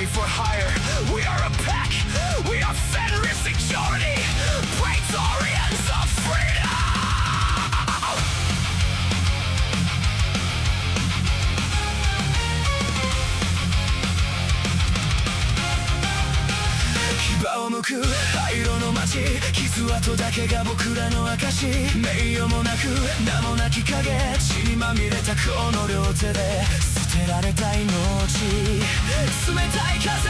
for hire. We are a pack, we are Fenrir security, Praetorians of freedom.牙を向く灰色の街、傷跡だけが僕らの証。名誉もなく名もなき影、血にまみれたこの両手で捨てられた命、冷たい風。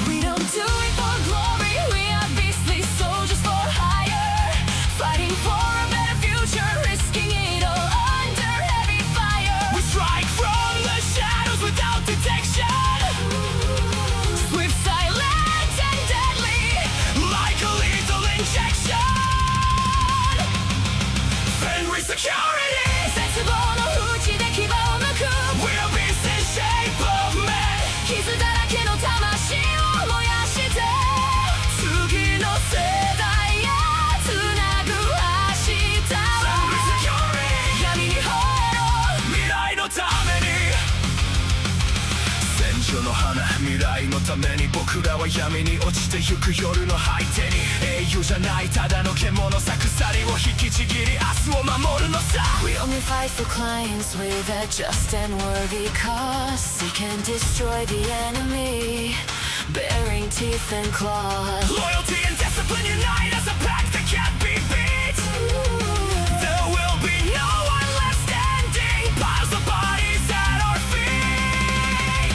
We don't do it for glory, we are beastly soldiers for hire, fighting for a better future, risking it all under heavy fire. We strike from the shadows without detection, swift, silent and deadly, like a lethal injection. Fenrir security, 絶望の淵で牙をむく。 We are beasts in shape of men, 傷だらけの魂を燃やして次の世代へつなぐ明日は。 Fenrir security, 闇に吠えろ未来のために。戦場の花、未来のために僕らは闇に落ちてゆく夜の果てに。英雄じゃないただの獣さ、鎖を引きちぎり明日を守るのさ。 We only fight for clients with a just and worthy cause. Seek and destroy the enemy, bearing teeth and claws. Loyalty and discipline unite as a pack that can't be beat. There will be no one left standing, piles of bodies at our feet.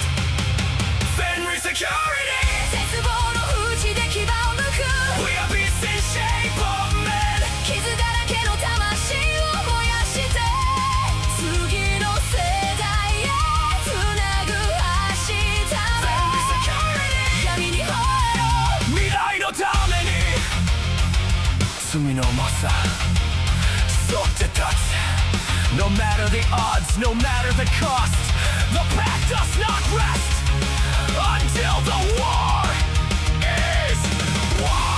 Fenrir security, 絶望の淵で牙をむく。 We are beasts in shape of men, 傷だらけの魂を燃やして次の世代へつなぐ明日は。 Fenrir security, 闇に吠えろ未来のために。罪の重さ背負って立つ。 No matter the odds, no matter the cost, the pack does not rest until the war is won.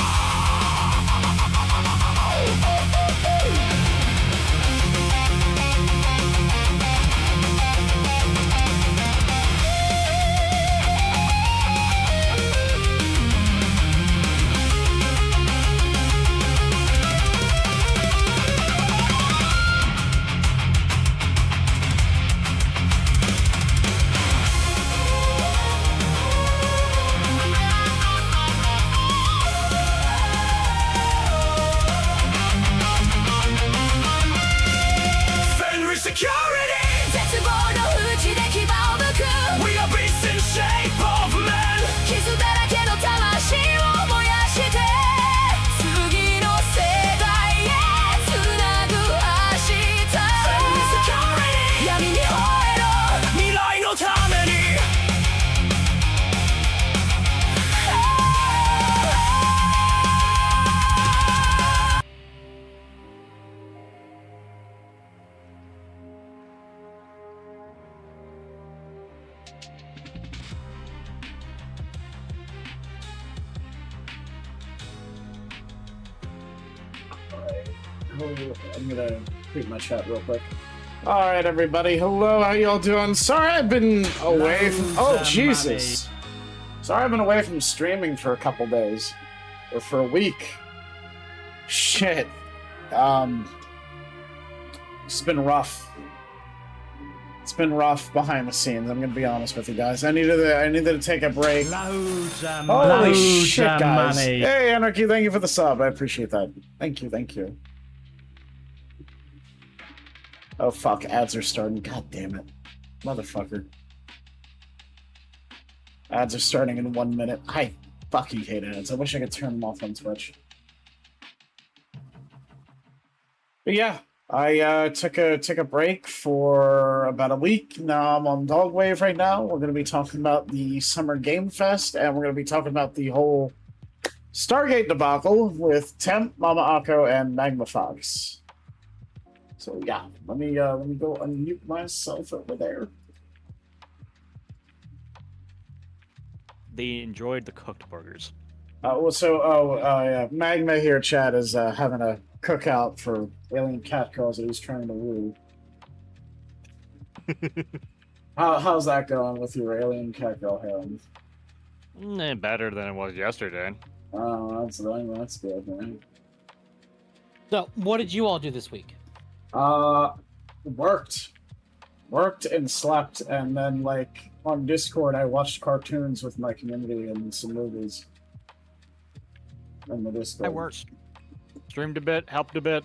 Fenrir security, 絶望の淵で牙をむく。 We are beasts in shape of men, 傷だらけの魂を燃やして次の世代へつなぐ明日。 Fenrir security, 闇に吠えろ未来のために。I'm gonna tweet my chat real quick. All right, everybody. Hello, how y'all doing? Sorry, I've been away from. Oh, Jesus! Sorry, I've been away from streaming for a couple days, or for a week. Shit. It's been rough. It's been rough behind the scenes. I'm gonna be honest with you guys. I needed to take a break. Holy shit, guys! Money. Hey, Anarchy, thank you for the sub. I appreciate that. Thank you, thank you. Oh fuck, ads are starting. God damn it. Motherfucker. Ads are starting in 1 minute. I fucking hate ads. I wish I could turn them off on Twitch. But yeah, I took a break for about a week. Now I'm on Dog Wave right now. We're gonna be talking about the Summer Game Fest, and we're gonna be talking about the whole Stargate debacle with Temp, Mama Akko, and Magma Fox. So yeah, let me go unmute myself over there. They enjoyed the cooked burgers. Yeah, Magma here, chat, is having a cookout for alien cat girls that he's trying to woo. How's that going with your alien catgirl harem? Better than it was yesterday. Oh, that's good, man. So, what did you all do this week? Worked and slept, and then like on Discord, I watched cartoons with my community and some movies. In the Discord. I worked. Streamed a bit, helped a bit,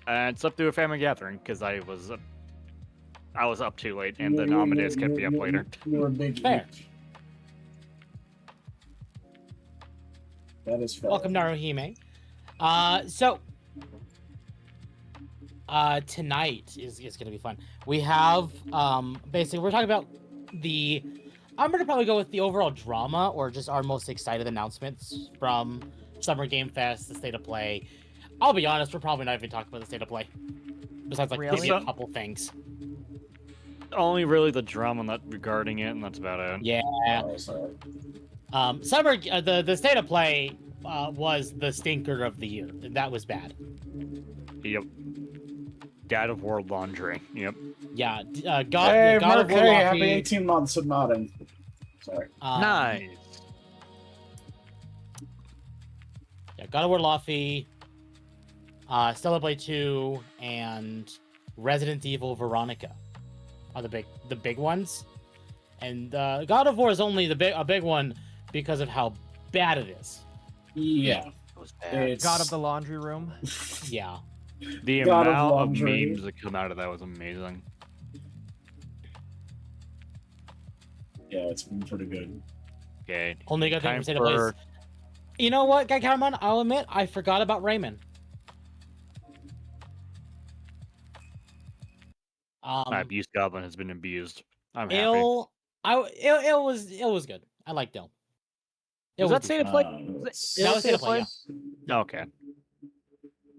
and slept through a family gathering because I was up too late, and then Amadeus kept me up later. You were big. Fair. That is fair. Welcome, Naruhime. Tonight is going to be fun. We have, basically, we're talking about I'm going to probably go with the overall drama or just our most excited announcements from Summer Game Fest, the State of Play. I'll be honest, we're probably not even talking about the State of Play. Besides, like, Really? maybe a couple things. Only really the drama regarding it, and that's about it. Yeah. Oh, sorry. The State of Play was the stinker of the year. That was bad. Yep. Dad of War Laundry. Yep. Yeah. Hey, God Mark, of War hey, Lofi, happy 18 months of nodding. Sorry. Nice. Yeah, God of War Lofi, Stellar Blade 2, and Resident Evil Veronica are the big ones. And God of War is only a big one because of how bad it is. Yeah. It was bad. God of the Laundry Room. Yeah. The God of amount of Laundry. memes that come out of that was amazing. Yeah, it's been pretty good. Okay. Only good thing Time for State of Play is, you know what, Guy Cameron, I'll admit, I forgot about Rayman. Abuse Goblin has been abused. I'm happy. It was good. I liked Ill. Was that State of Play? That was State of Play, yeah. Okay.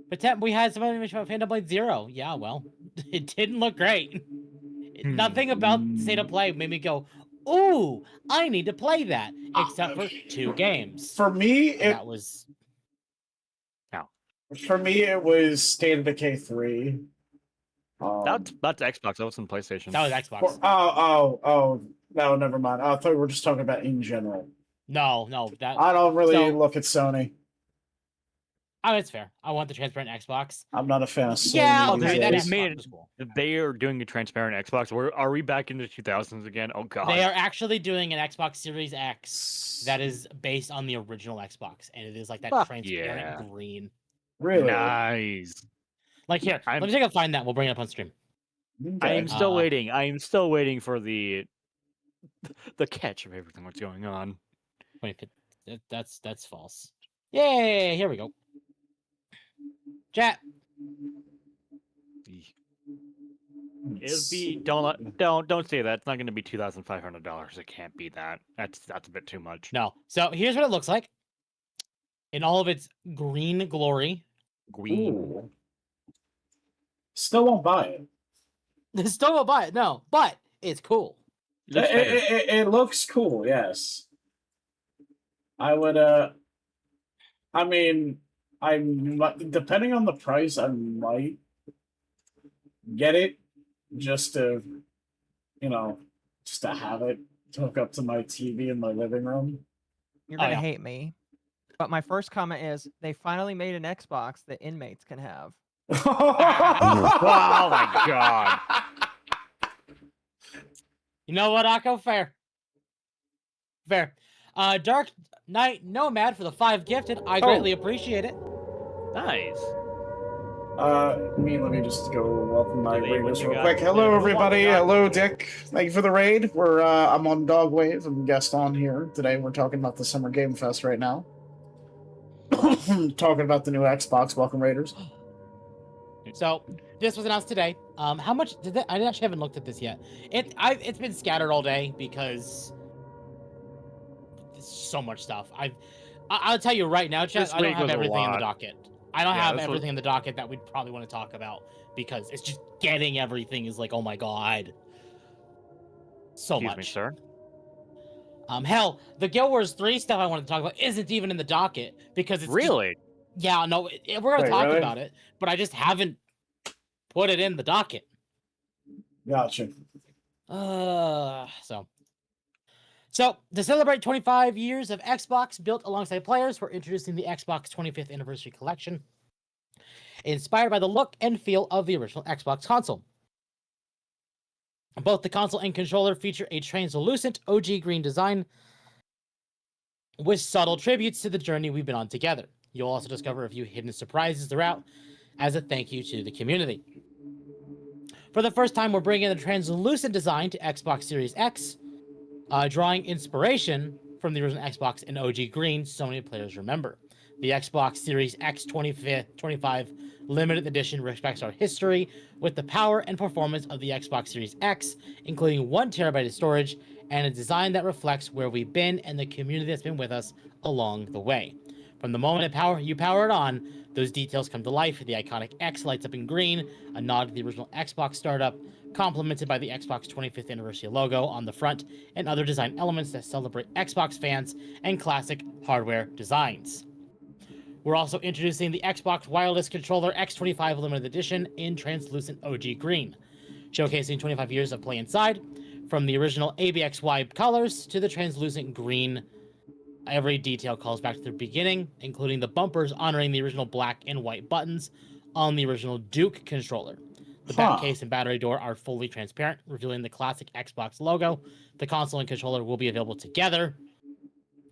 But we had some information about Phantom Blade Zero. Yeah, well, it didn't look great. Nothing about State of Play made me go, ooh, I need to play that, except for 2 games. For me, That was... it was State of Decay 3. That's Xbox. That wasn't PlayStation. That was Xbox. Oh, no, never mind. I thought we were just talking about in general. No, that... I don't really So- look at Sony. Oh, it's fair. I want the transparent Xbox. I'm not a fan of Sony. Yeah, these okay, that days. is made Xbox is cool. They are doing a transparent Xbox. Are we back in the 2000s again? Oh god. They are actually doing an Xbox Series X that is based on the original Xbox, and it is like that Fuck transparent yeah. green. Really? Nice. Like here, let me take a find that. We'll bring it up on stream. I Okay. am still waiting. I am still waiting for the catch of everything that's going on. Wait, that's false. Yay! Here we go. Chat. It'll be don't say that. It's not going to be $2,500. It can't be that. That's a bit too much. No. So here's what it looks like in all of its green glory. Green. Ooh. Still won't buy it. Still won't buy it. No, but it's cool. Looks better. It looks cool, yes. I would, I mean, depending on the price, I might get it just to, just to have it to hook up to my TV in my living room. You're gonna yeah. hate me. But my first comment is they finally made an Xbox that inmates can have. Oh my god. You know what, Akko? Fair. Dark Knight Nomad for the 5 gifted. I greatly appreciate it. Nice. Let me just go welcome my Delay what raiders you real got. quick. Hello, Yeah. everybody. Hello, Dick. Thank you for the raid. I'm on Dogwave. I'm a guest on here today. We're talking about the Summer Game Fest right now. Talking about the new Xbox. Welcome, Raiders. So this was announced today. How much did that? I actually haven't looked at this yet. It's been scattered all day because there's so much stuff. I'll tell you right now, chat. This I don't week have was a everything in the lot. docket. I don't Yeah, have this was- everything in the docket that we'd probably want to talk about because it's just getting everything is like, oh my god, so Excuse much. me, sir. Hell, the Guild Wars 3 stuff I wanted to talk about isn't even in the docket because it's just- Really? yeah, no, we're gonna Wait, talk really? about it, but I just haven't put it in the docket. Gotcha. So, to celebrate 25 years of Xbox built alongside players, we're introducing the Xbox 25th Anniversary Collection, inspired by the look and feel of the original Xbox console. Both the console and controller feature a translucent OG green design with subtle tributes to the journey we've been on together. You'll also discover a few hidden surprises throughout as a thank you to the community. For the first time, we're bringing the translucent design to Xbox Series X, drawing inspiration from the original Xbox and OG green so many players remember. The Xbox Series X 25 limited edition respects our history with the power and performance of the Xbox Series X, including 1 terabyte of storage and a design that reflects where we've been and the community that's been with us along the way. From the moment you power it on, those details come to life. The iconic X lights up in green, a nod to the original Xbox startup, complemented by the Xbox 25th Anniversary logo on the front and other design elements that celebrate Xbox fans and classic hardware designs. We're also introducing the Xbox Wireless Controller X25 Limited Edition in translucent OG green, showcasing 25 years of play inside, from the original ABXY colors to the translucent green. Every detail calls back to the beginning, including the bumpers honoring the original black and white buttons on the original Duke controller. The back case and battery door are fully transparent, revealing the classic Xbox logo. The console and controller will be available together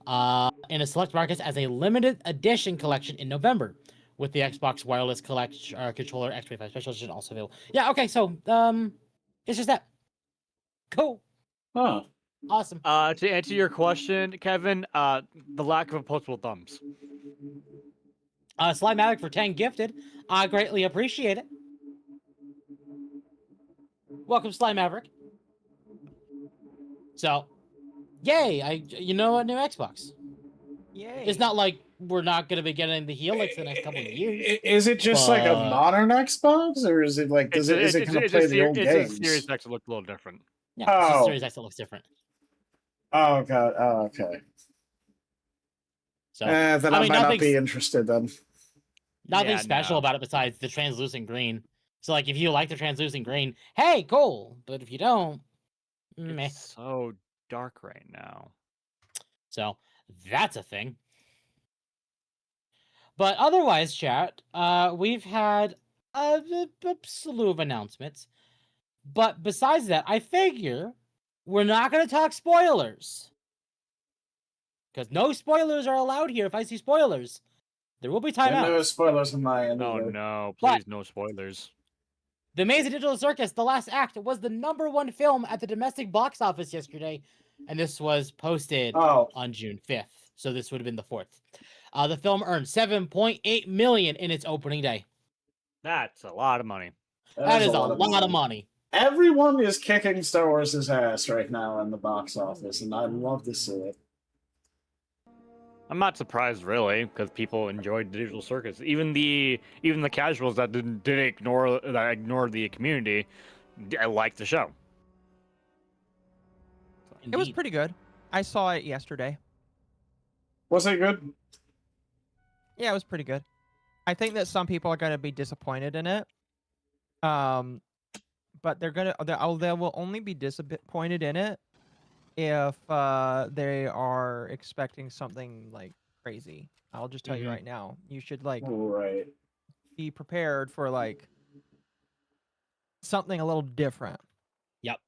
in a select markets as a limited edition collection in November, with the Xbox Wireless Controller X25 Special Edition also available. Yeah, okay, so it's just that. Cool. Huh. Awesome. To answer your question, Kevin, the lack of opposable thumbs. Slimatic for 10 gifted. I greatly appreciate it. Welcome, Sly Maverick. So, yay! You know a new Xbox. Yay. It's not like we're not going to be getting the Helix the next couple of years. Is it just like a modern Xbox, or is it like is it going to play the old games? It's a Series X that look a little different. Yeah, it's just Series X that looks different. Oh god. Oh, okay. So then I might not be interested then. Nothing special about it besides the translucent green. So, like, if you like the translucent green, hey, cool. But if you don't, meh. It's so dark right now. So that's a thing. But otherwise, chat, we've had a slew of announcements. But besides that, I figure we're not going to talk spoilers. Because no spoilers are allowed here. If I see spoilers, there will be timeouts. No spoilers on my end. Oh, no. Please, no spoilers. The Amazing Digital Circus, The Last Act, was the #1 film at the domestic box office yesterday. And this was posted on June 5th. So this would have been the 4th. The film earned $7.8 million in its opening day. That's a lot of money. That is a lot of money. Everyone is kicking Star Wars' ass right now in the box office, and I'd love to see it. I'm not surprised, really, because people enjoyed the Digital Circus. Even the casuals that didn't ignore the community, I liked the show. It was pretty good. I saw it yesterday. Was it good? Yeah, it was pretty good. I think that some people are going to be disappointed in it. But they will only be disappointed in it if they are expecting something like crazy. I'll just tell you right now. You should be prepared for like something a little different. Yep.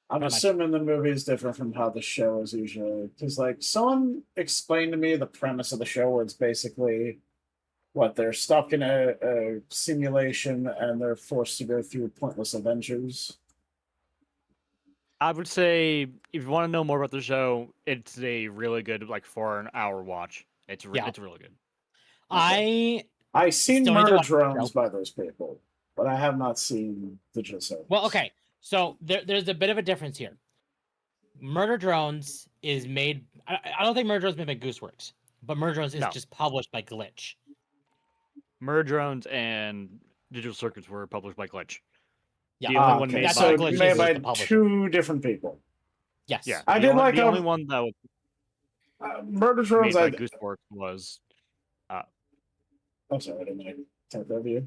I'm assuming the movie is different from how the show is usually. Because, like, someone explained to me the premise of the show where it's basically they're stuck in a simulation and they're forced to go through pointless adventures. I would say, if you want to know more about the show, it's a really good, 4-hour watch. It's really good. I've seen Murder Drones by those people, but I have not seen Digital Circus. Well, okay. So there's a bit of a difference here. Murder Drones is made... I don't think Murder Drones is made by Gooseworks, but Murder Drones is just published by Glitch. Murder Drones and Digital Circuits were published by Glitch. Yeah, the only one made by Glitch made by two different people. Yes. Yeah. I did like the only one that was Murder Drones made by Gooseworks was. I'm sorry, I didn't take that view.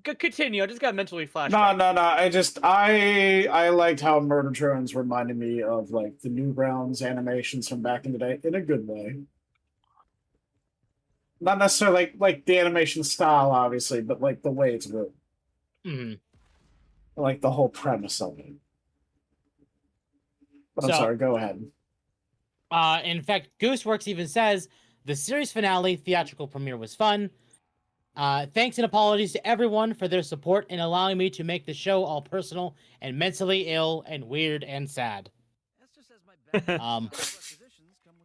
Continue. I just got mentally flashed. No. I liked how Murder Drones reminded me of like the Newgrounds animations from back in the day in a good way. Not necessarily like the animation style, obviously, but like the way it's written. Like the whole premise of it. But I'm sorry, go ahead. In fact, Gooseworks even says the series finale theatrical premiere was fun. Thanks and apologies to everyone for their support in allowing me to make the show all personal and mentally ill and weird and sad.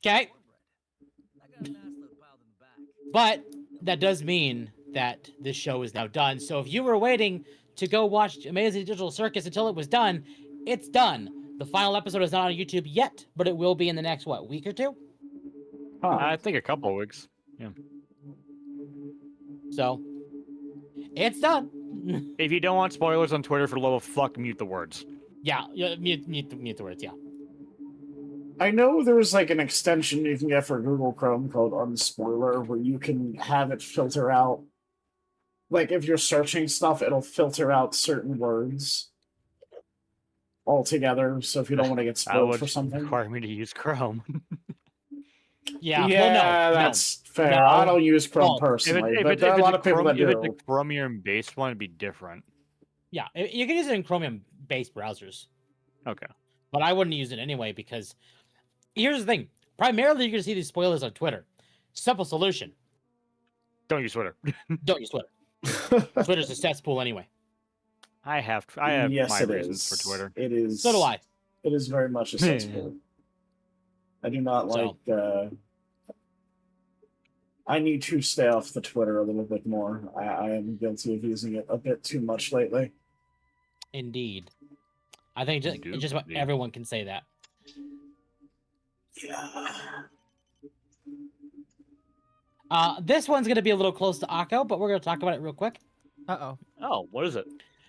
Okay. But that does mean that this show is now done. So if you were waiting to go watch Amazing Digital Circus until it was done, it's done. The final episode is not on YouTube yet, but it will be in the next, what, week or two? I think a couple of weeks. Yeah. So, it's done. If you don't want spoilers on Twitter, for the love of fuck, mute the words. Yeah, mute the words, yeah. I know there's like an extension you can get for Google Chrome called Unspoiler, where you can have it filter out. Like if you're searching stuff, it'll filter out certain words altogether. So if you don't want to get spoiled for something, require me to use Chrome. Yeah, that's fair. No. I don't use Chrome personally, but there are a lot of people that do. If it's a Chromium-based one, it'd be different. Yeah, you can use it in Chromium-based browsers. Okay. But I wouldn't use it anyway because here's the thing. Primarily, you're going to see these spoilers on Twitter. Simple solution. Don't use Twitter. Don't use Twitter. Twitter's a cesspool anyway. I have yes, my it reasons is. for Twitter. It is. So do I. It is very much a cesspool. I do not like. I need to stay off the Twitter a little bit more. I am guilty of using it a bit too much lately. Indeed. I think just about everyone can say that. Yeah. This one's going to be a little close to Akko, but we're going to talk about it real quick. Oh, what is it?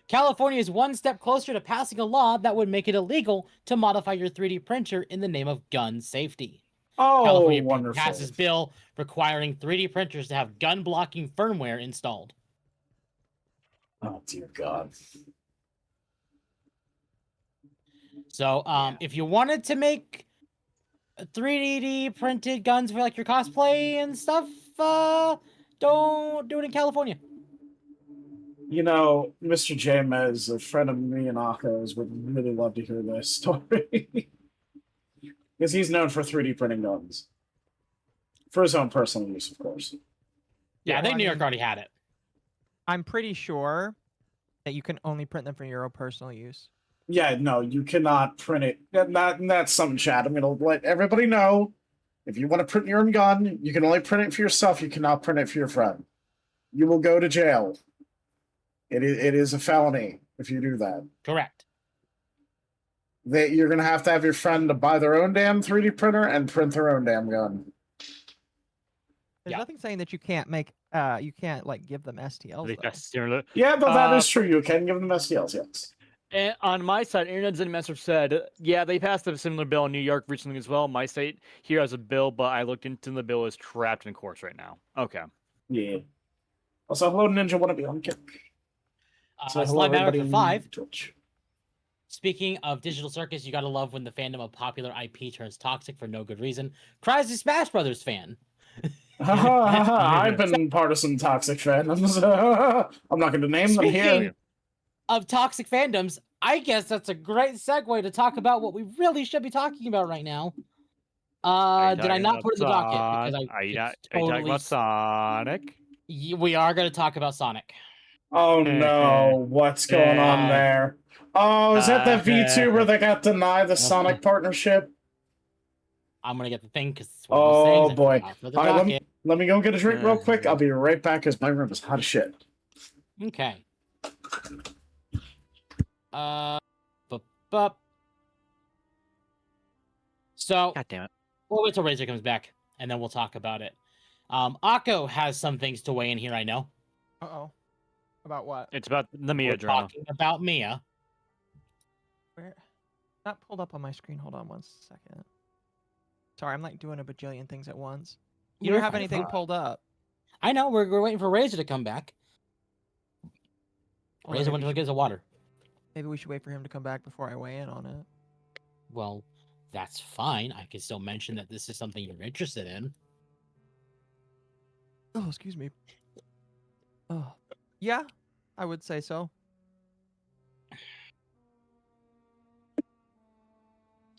California is one step closer to passing a law that would make it illegal to modify your 3D printer in the name of gun safety. Oh, California wonderful. passes bill requiring 3D printers to have gun-blocking firmware installed. Oh, dear God. So, if you wanted to make 3D printed guns for like your cosplay and stuff, don't do it in California. You know, Mr. Jamez, a friend of me and Akko's, would really love to hear this story. Because he's known for 3D printing guns. For his own personal use, of course. Yeah, I think New York already had it. I'm pretty sure that you can only print them for your own personal use. Yeah, no, you cannot print it. That's something, Chad. I'm going to let everybody know. If you want to print your own gun, you can only print it for yourself. You cannot print it for your friend. You will go to jail. It is a felony if you do that. Correct. You're going to have your friend to buy their own damn 3D printer and print their own damn gun. There's nothing saying that you can't like give them STLs. Yeah, but that is true. You can give them STLs, yes. And on my side, Internet Zen Master said, yeah, they passed a similar bill in New York recently as well. My state here has a bill, but I looked into the bill is trapped in courts right now. Okay. Yeah. Also, hello, Ninja Wannabe on Kick. Slime Maverick for 5. Twitch. Speaking of Digital Circus, you gotta love when the fandom of popular IP turns toxic for no good reason. Cries a Smash Brothers fan. I've been part of some toxic fandoms. I'm not going to name them here. Of toxic fandoms, I guess that's a great segue to talk about what we really should be talking about right now. Did I not put it in the docket? Because are you talking about Sonic? We are going to talk about Sonic. Oh no, what's going on there? Oh, is that the VTuber that got denied the Sonic partnership? I'm going to get the thing because oh boy. All right, let me go get a drink real quick. I'll be right back because my room is hot as shit. Okay. So, God damn it. We'll wait till Razor comes back, and then we'll talk about it. Akko has some things to weigh in here, I know. Uh-oh. About what? It's about the Mia We're drama. talking about Mia. Where? Not pulled up on my screen. Hold on 1 second. Sorry, I'm like doing a bajillion things at once. You don't have anything pulled up. I know. We're waiting for Razor to come back. Well, Razor maybe, went to get some water. maybe we should wait for him to come back before I weigh in on it. Well, that's fine. I can still mention that this is something you're interested in. Oh, excuse me. Oh, yeah, I would say so.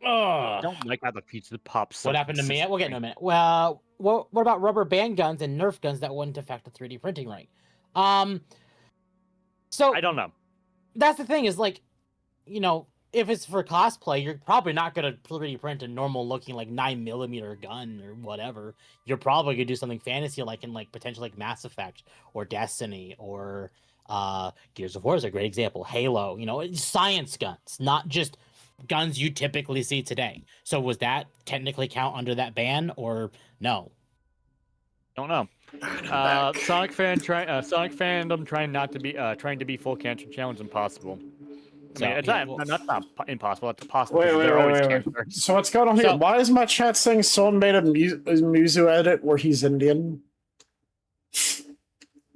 Ugh. Don't like how the pizza pops. What up happened to me? We'll get in a consistently. minute. Well, what about rubber band guns and Nerf guns that wouldn't affect the 3D printing ring? So I don't know. that's the thing is like, you know, if it's for cosplay, you're probably not gonna 3D print a normal looking like 9mm gun or whatever. You're probably gonna do something fantasy like in like potentially like Mass Effect or Destiny or Gears of War is a great example. Halo, you know, it's science guns, not just guns you typically see today. So was that technically count under that ban or no? Don't know. Sonic fandom trying to be full cancer challenge impossible. I mean, it's yeah, not impossible. It's possible. Wait, because wait, they're always wait. cancer. So what's going on here? So- Why is my chat saying someone made a Muzu edit where he's Indian?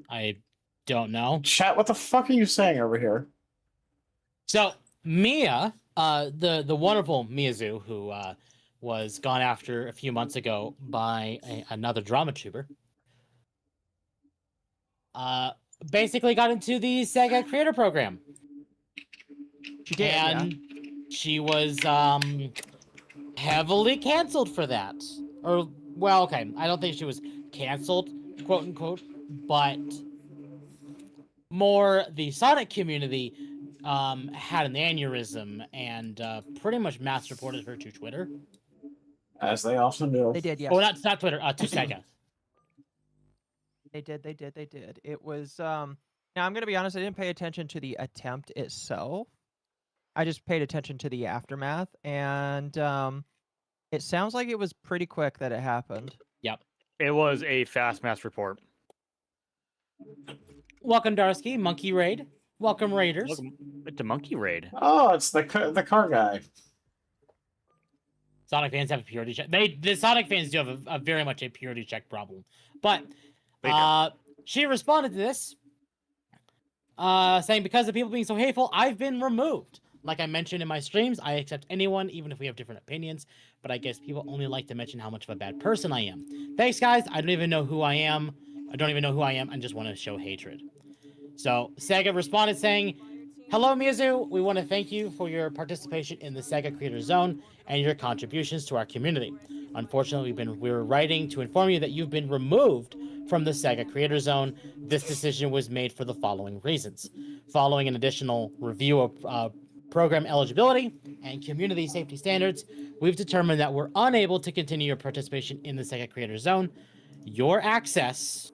I don't know. Chat, what the fuck are you saying over here? So Mia, the wonderful Miyazu, who was gone after a few months ago by another drama tuber, basically got into the Sega Creator Program. She did, And she was heavily canceled for that. Or, well, okay, I don't think she was canceled, quote unquote, but more the Sonic community had an aneurysm and pretty much mass reported her to Twitter. As they often do. They did, yes. Oh, not Twitter, to Sega. They did. It was now I'm gonna be honest, I didn't pay attention to the attempt itself. I just paid attention to the aftermath, and it sounds like it was pretty quick that it happened. Yep. It was a fast mass report. Welcome, Darsky, Monkey Raid. Welcome, Raiders. Welcome to Monkey Raid. Oh, it's the car guy. Sonic fans have a purity check. The Sonic fans do have a very much a purity check problem. But They do. she responded to this, saying, because of people being so hateful, I've been removed. Like I mentioned in my streams, I accept anyone, even if we have different opinions. But I guess people only like to mention how much of a bad person I am. Thanks, guys. I don't even know who I am. I just want to show hatred. So Sega responded saying, hello, Miyazu. We want to thank you for your participation in the Sega Creator Zone and your contributions to our community. Unfortunately, we're writing to inform you that you've been removed from the Sega Creator Zone. This decision was made for the following reasons. Following an additional review of program eligibility and community safety standards, we've determined that we're unable to continue your participation in the Sega Creator Zone. Your access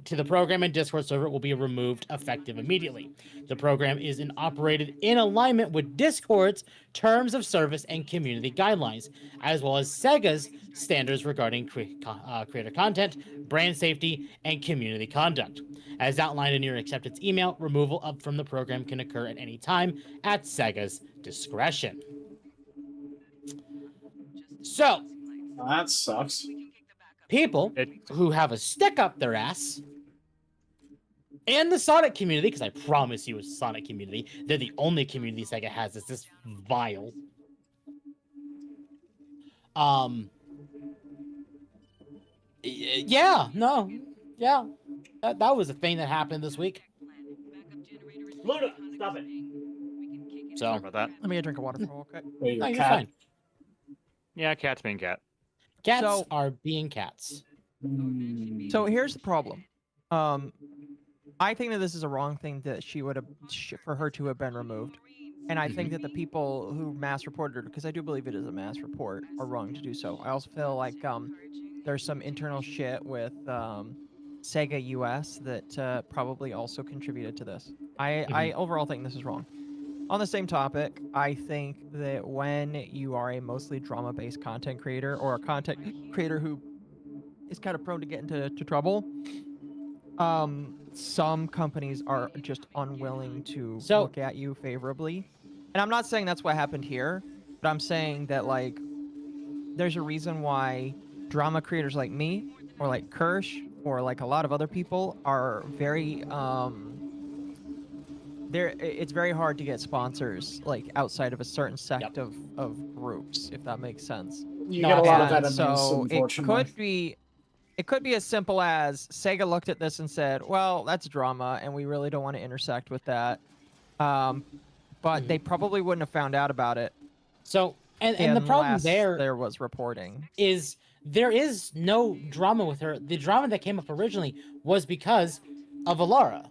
to the program and Discord server will be removed effective immediately. The program is operated in alignment with Discord's terms of service and community guidelines, as well as Sega's standards regarding creator content, brand safety, and community conduct. As outlined in your acceptance email, removal from the program can occur at any time at Sega's discretion. So, Well, that sucks. people who have a stick up their ass and the Sonic community, because I promise you it's the Sonic community, they're the only community Sega has is this vile. Yeah, that was a thing that happened this week. Luna, stop it. Sorry So, about that. Let me get a drink of water for real quick. Wait, no, your you're cat? fine. Yeah, cat's being cat. Cats So- are being cats. So here's the problem. I think that this is a wrong thing that she would have for her to have been removed. And I think that the people who mass reported her, because I do believe it is a mass report, are wrong to do so. I also feel like there's some internal shit with Sega US that probably also contributed to this. I overall think this is wrong. On the same topic, I think that when you are a mostly drama-based content creator or a content creator who is kind of prone to get into trouble, some companies are just unwilling to look at you favorably. And I'm not saying that's what happened here, but I'm saying that, like, there's a reason why drama creators like me, or like Kirsch, or like a lot of other people are very, it's very hard to get sponsors like outside of a certain sect of groups, if that makes sense. You No, get a lot of and enemies, So unfortunately. it could be as simple as Sega looked at this and said, "Well, that's drama, and we really don't want to intersect with that." But they probably wouldn't have found out about it. So, and the problem unless there was reporting. is there is no drama with her. The drama that came up originally was because of Alara.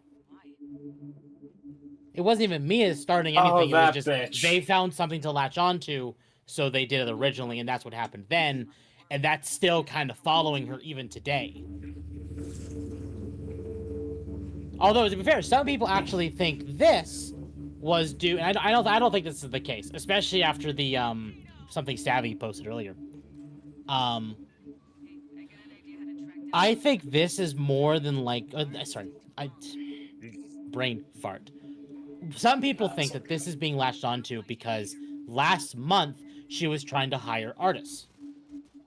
It wasn't even Mia starting anything. Oh, It was that just bitch. they found something to latch onto, so they did it originally, and that's what happened then. And that's still kind of following her even today. Although, to be fair, some people actually think this was due, and I don't think this is the case, especially after the something Savvy posted earlier. I think this is more than like, brain fart. Some people think that this is being latched onto because last month she was trying to hire artists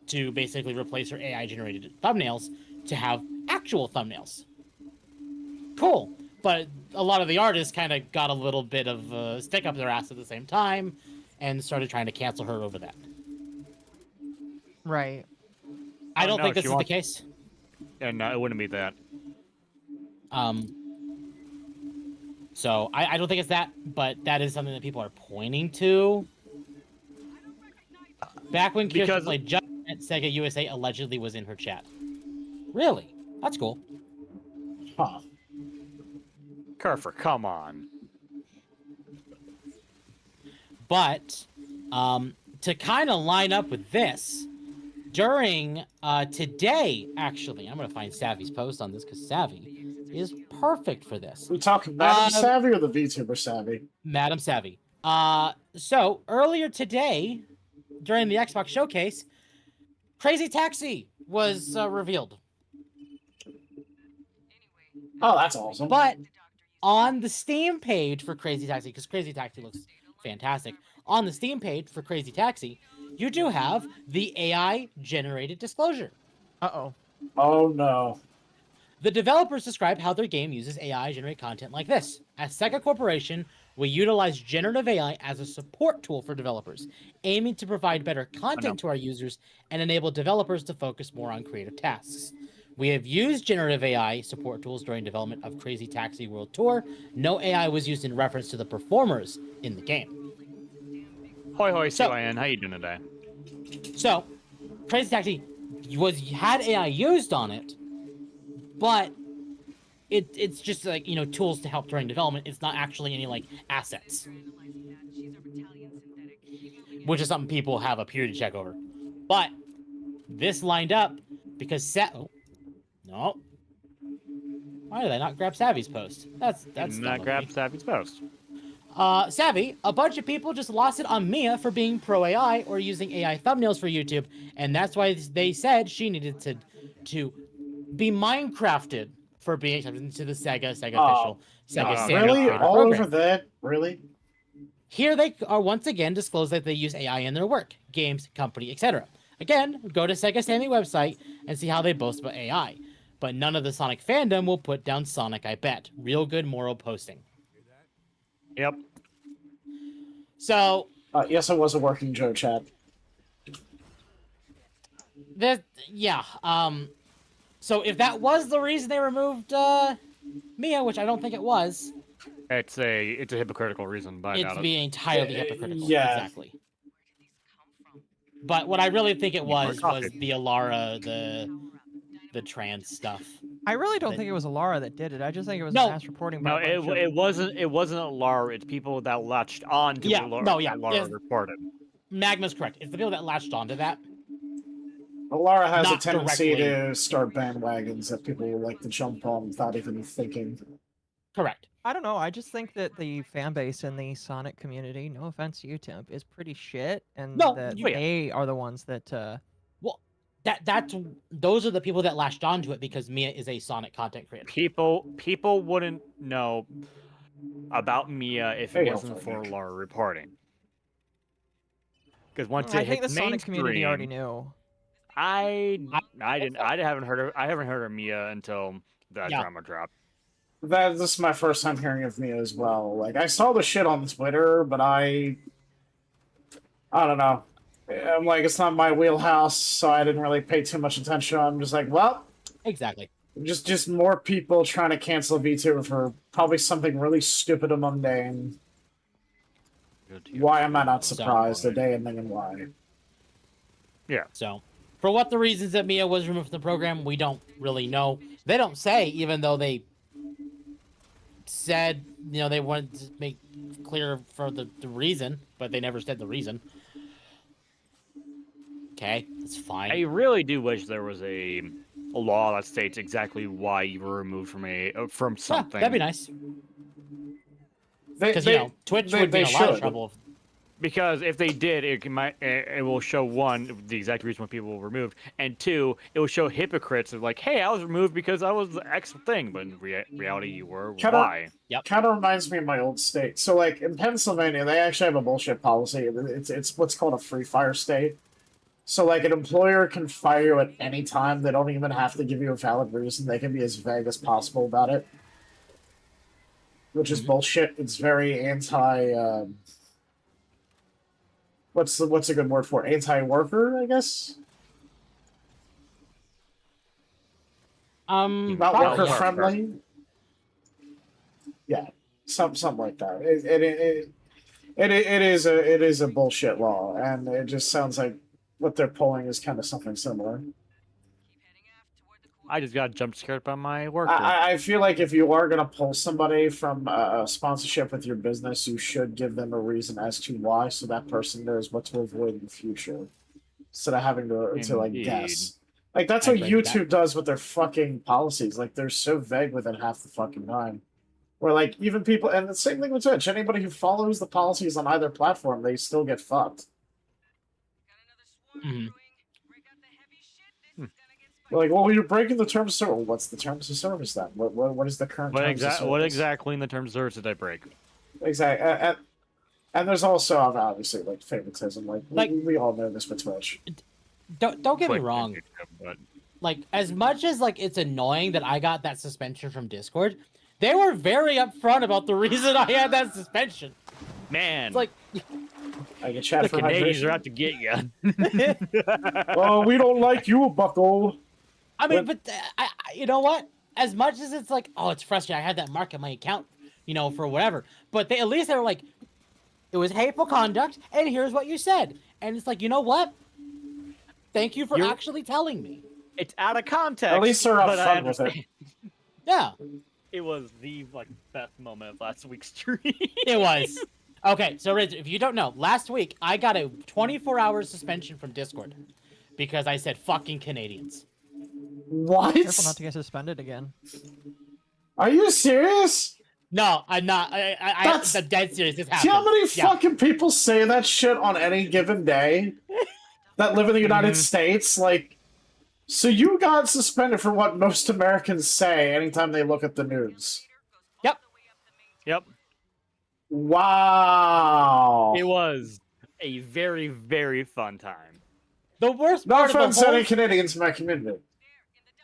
to basically replace her AI-generated thumbnails to have actual thumbnails. Cool. But a lot of the artists kind of got a little bit of a stick up their ass at the same time and started trying to cancel her over that. Right. I don't think this is the case. And no, it wouldn't be that. So I don't think it's that, but that is something that people are pointing to. Back when Kirsten played Judgment, Sega USA allegedly was in her chat. Really? That's cool. Huh. Kerfer, come on. But to kind of line up with this, during today, actually, I'm going to find Savvy's post on this because Savvy is perfect for this. We talking Madam Savvy or the VTuber Savvy? Madam Savvy. So earlier today, during the Xbox showcase, Crazy Taxi was revealed. Oh, that's awesome. But on the Steam page for Crazy Taxi, because Crazy Taxi looks fantastic, on the Steam page for Crazy Taxi, you do have the AI-generated disclosure. Uh-oh. Oh, no. The developers describe how their game uses AI-generated content like this. At Sega Corporation, we utilize generative AI as a support tool for developers, aiming to provide better content to our users and enable developers to focus more on creative tasks. We have used generative AI support tools during development of Crazy Taxi World Tour. No AI was used in reference to the performers in the game. Hoi hoi, CYN. How you doing today? So, Crazy Taxi had AI used on it, but it's just like, you know, tools to help during development. It's not actually any like assets, which is something people have a period check over. But this lined up because no. Why did I not grab Savvy's post? That's not grab Savvy's post. Savvy, a bunch of people just lost it on Mia for being pro AI or using AI thumbnails for YouTube, and that's why they said she needed to be Minecrafted for being accepted into the Sega official Sega Standard really? Creator All program. over that? Really? Here they are once again disclose that they use AI in their work, games, company, etc. Again, go to Sega Sammy website and see how they boast about AI. But none of the Sonic fandom will put down Sonic, I bet. Real good moral posting. Yep. So... yes, it was a working Joe chat. So if that was the reason they removed Mia, which I don't think it was... It's a hypocritical reason, but it's being entirely hypocritical. Yeah. Exactly. But what I really think it was the Alara, the trans stuff. I really don't think it was Alara that did it. I just think it was mass reporting. No, it wasn't Alara. It's people that latched on to Alara reported. Magma's correct. It's the people that latched onto that. Alara has a tendency to start bandwagons that people like to jump on without even thinking. Correct. I don't know. I just think that the fan base in the Sonic community, no offense to you, Temp, is pretty shit, and they are the ones that. Well, those are the people that latched onto it because Mia is a Sonic content creator. People wouldn't know about Mia if it wasn't for Alara reporting. Because once I think the Sonic community already knew. I haven't heard of Mia until the drama dropped. This is my first time hearing of Mia as well. Like, I saw the shit on Twitter, but I don't know. I'm like, it's not my wheelhouse, so I didn't really pay too much attention. I'm just like, well, Exactly. just more people trying to cancel VTuber for probably something really stupid and mundane. Why am I not surprised? A day ending and why? Yeah. So, for what the reasons that Mia was removed from the program, we don't really know. They don't say, even though they said, they wanted to make clear for the reason, but they never said the reason. Okay, that's fine. I really do wish there was a law that states exactly why you were removed from something. That'd be nice. Because Twitch would be in a lot of trouble. Because if they did, it will show, one, the exact reason why people were removed, and two, it will show hypocrites of like, hey, I was removed because I was the X thing, but in reality you were. Why? Yep. Kind of reminds me of my old state. So, like, in Pennsylvania, they actually have a bullshit policy. It's what's called a free fire state. So, like, an employer can fire you at any time. They don't even have to give you a valid reason. They can be as vague as possible about it. Which is bullshit. It's very anti... What's a good word for it? Anti-worker, I guess? Not worker friendly? Yeah, something like that. It is a bullshit law, and it just sounds like what they're pulling is kind of something similar. I just got jump scared by my worker. I feel like if you are going to pull somebody from a sponsorship with your business, you should give them a reason as to why, so that person knows what to avoid in the future, instead of having to like guess. Like, that's what YouTube does with their fucking policies. Like, they're so vague within half the fucking time. Where, like, even people, and the same thing with Twitch, anybody who follows the policies on either platform, they still get fucked. Mm-hmm. Like, well, you're breaking the terms of service. Well, what's the terms of service then? What is the current terms of service? What exactly in the terms of service did I break? Exactly. And there's also, obviously, like, favoritism. Like we all know this with Twitch. Don't get me wrong. But... Like, as much as, like, it's annoying that I got that suspension from Discord, they were very upfront about the reason I had that suspension. Man. It's like... I can chat the for Canadians hydration. are out to get you. Well, we don't like you, bucko. I mean, but you know what? As much as it's like, oh, it's frustrating. I had that mark in my account, for whatever. But at least they were like, it was hateful conduct, and here's what you said. And it's like, you know what? Thank you for actually telling me. It's out of context. At least they're upfront with it. Yeah. It was the best moment of last week's stream. It was. Okay, so Riz, if you don't know, last week I got a 24-hour suspension from Discord because I said fucking Canadians. What? Careful not to get suspended again. Are you serious? No, I'm not. I'm dead serious. This happened. See how many fucking people say that shit on any given day that live in the United States? Like, so you got suspended for what most Americans say anytime they look at the news. Yep. Wow. It was a very, very fun time. The worst No part offense of to any Canadians in my community.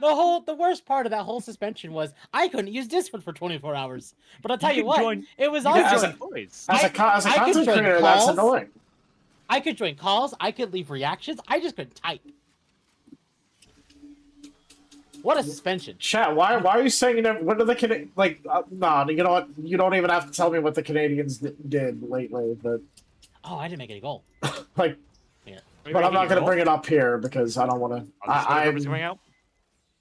the worst part of that whole suspension was I couldn't use Discord for 24 hours. But I'll tell you what, it was awesome. As a content creator, that's annoying. I could join calls. I could leave reactions. I just couldn't type. What a suspension. Chat, why are you saying, what are the Canadians, like, nah, you know what, you don't even have to tell me what the Canadians did lately, but... Oh, I didn't make any goal. Like, but I'm not going to bring it up here, because I don't want to...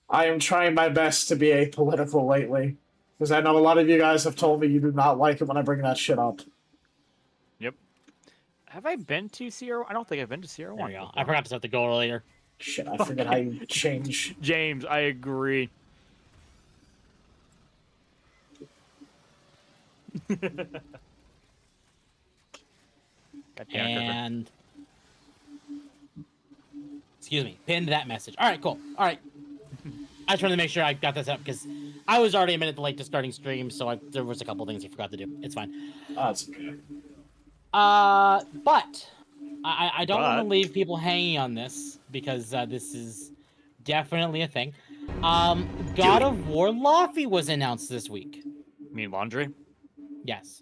I am trying my best to be apolitical lately, because I know a lot of you guys have told me you do not like it when I bring that shit up. Yep. Have I been to Sierra? I don't think I've been to Sierra. There you go. I forgot to set the goal earlier. Shit, I forget how you change. James, I agree. And excuse me, pinned that message. All right, cool. All right. I just wanted to make sure I got this up because I was already a minute late to starting stream, so there was a couple things I forgot to do. It's fine. Oh, it's okay. But I don't want to leave people hanging on this because this is definitely a thing. God of War Lofty was announced this week. mean laundry? Yes.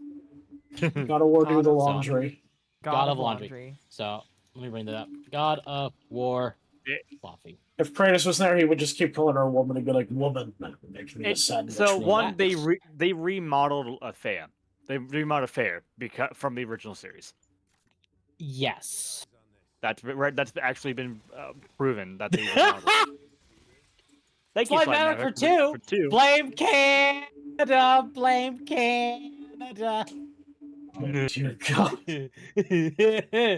God of War do the God of laundry. God of Laundry. So let me bring that up. God of War Yeah. Fluffy. If Kratos was there, he would just keep calling her a woman and be like, "Woman, make me a sandwich." So woman." one, they remodeled Athea. They remodeled Athea because from the original series. Yes. That's right. That's actually been proven that they remodeled. Thank you, Flight Slide Maverick Maverick, for 2. for 2. Blame Canada. Blame Canada. Oh, dear God.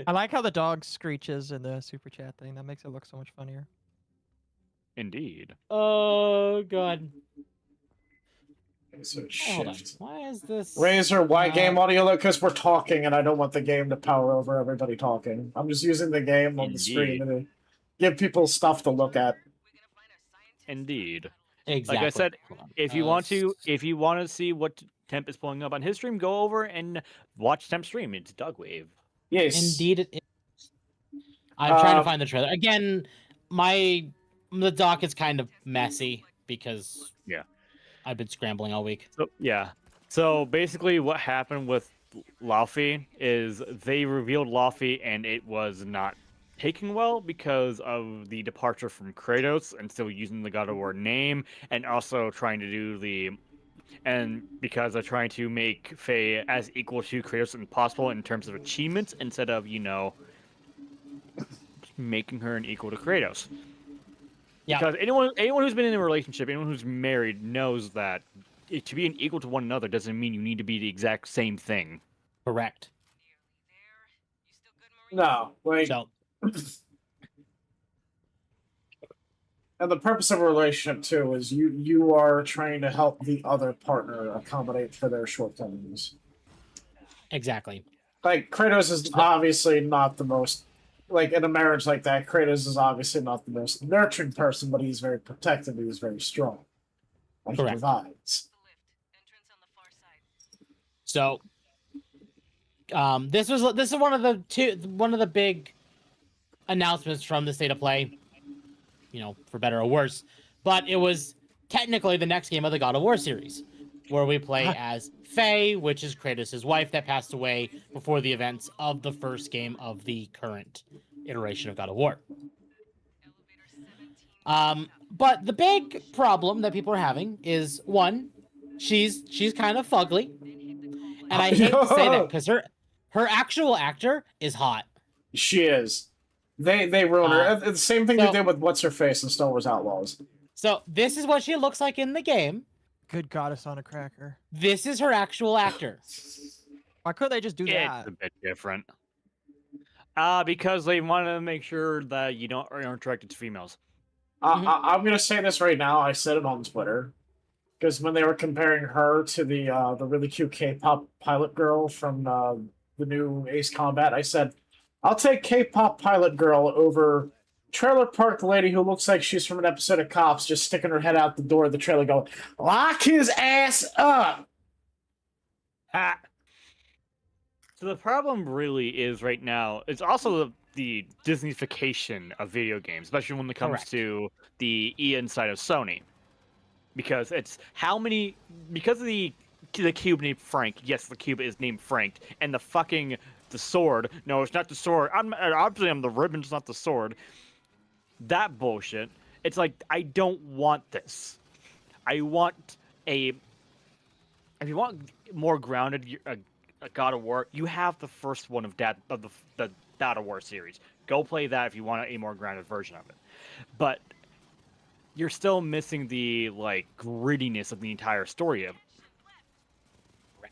I like how the dog screeches in the super chat thing. That makes it look so much funnier. Indeed. Oh god. So Hold on. shift. Why is this? Razor, why game audio? Because we're talking, and I don't want the game to power over everybody talking. I'm just using the game on the screen Indeed. to give people stuff to look at. Indeed. Exactly. Like I said, Hold on. if you want to see what Temp is pulling up on his stream, go over and watch Temp stream. It's Dogwave. Yes. Indeed it is. I'm trying to find the trailer. Again, the dock is kind of messy because I've been scrambling all week. So yeah. So basically what happened with Laufey is they revealed Laufey and it was not taken well because of the departure from Kratos and still using the God of War name, and also trying to do because they're trying to make Faye as equal to Kratos as possible in terms of achievements instead of, making her an equal to Kratos. Yeah. Because anyone who's been in a relationship, anyone who's married knows that to be an equal to one another doesn't mean you need to be the exact same thing. Correct. No, like, So, and the purpose of a relationship too is you are trying to help the other partner accommodate for their shortcomings. exactly. Like, Kratos is obviously not the most, like, in a marriage like that, Kratos is obviously not the most nurturing person, but he's very protective, he's very strong. And he Correct. provides. So, this is one of the big announcements from the State of Play, for better or worse. But it was technically the next game of the God of War series, where we play as Faye, which is Kratos' wife that passed away before the events of the first game of the current iteration of God of War. But the big problem that people are having is, one, she's kind of fugly. And I hate to say that because her actual actor is hot. She is. They ruin her. The same thing they did with What's Her Face in Star Wars Outlaws. So this is what she looks like in the game. Good goddess on a cracker. This is her actual actor. Why couldn't they just do that? It's a bit different. Because they want to make sure that you aren't attracted to females. I'm gonna say this right now. I said it on Twitter. Because when they were comparing her to the really cute K-pop pilot girl from the new Ace Combat, I said, I'll take K-pop pilot girl over trailer park lady who looks like she's from an episode of Cops, just sticking her head out the door of the trailer going, lock his ass up! So the problem really is right now, it's also the Disneyfication of video games, especially when it comes to the Ian side of Sony. Because it's because of the cube named Frank. Yes, the cube is named Frank, and the sword. No, it's not the sword. Obviously I'm the ribbon. It's not the sword. That bullshit. It's like, I don't want this. I want if you want more grounded God of War, you have the first one of the God of War series. Go play that if you want a more grounded version of it. But you're still missing the grittiness of the entire story of it.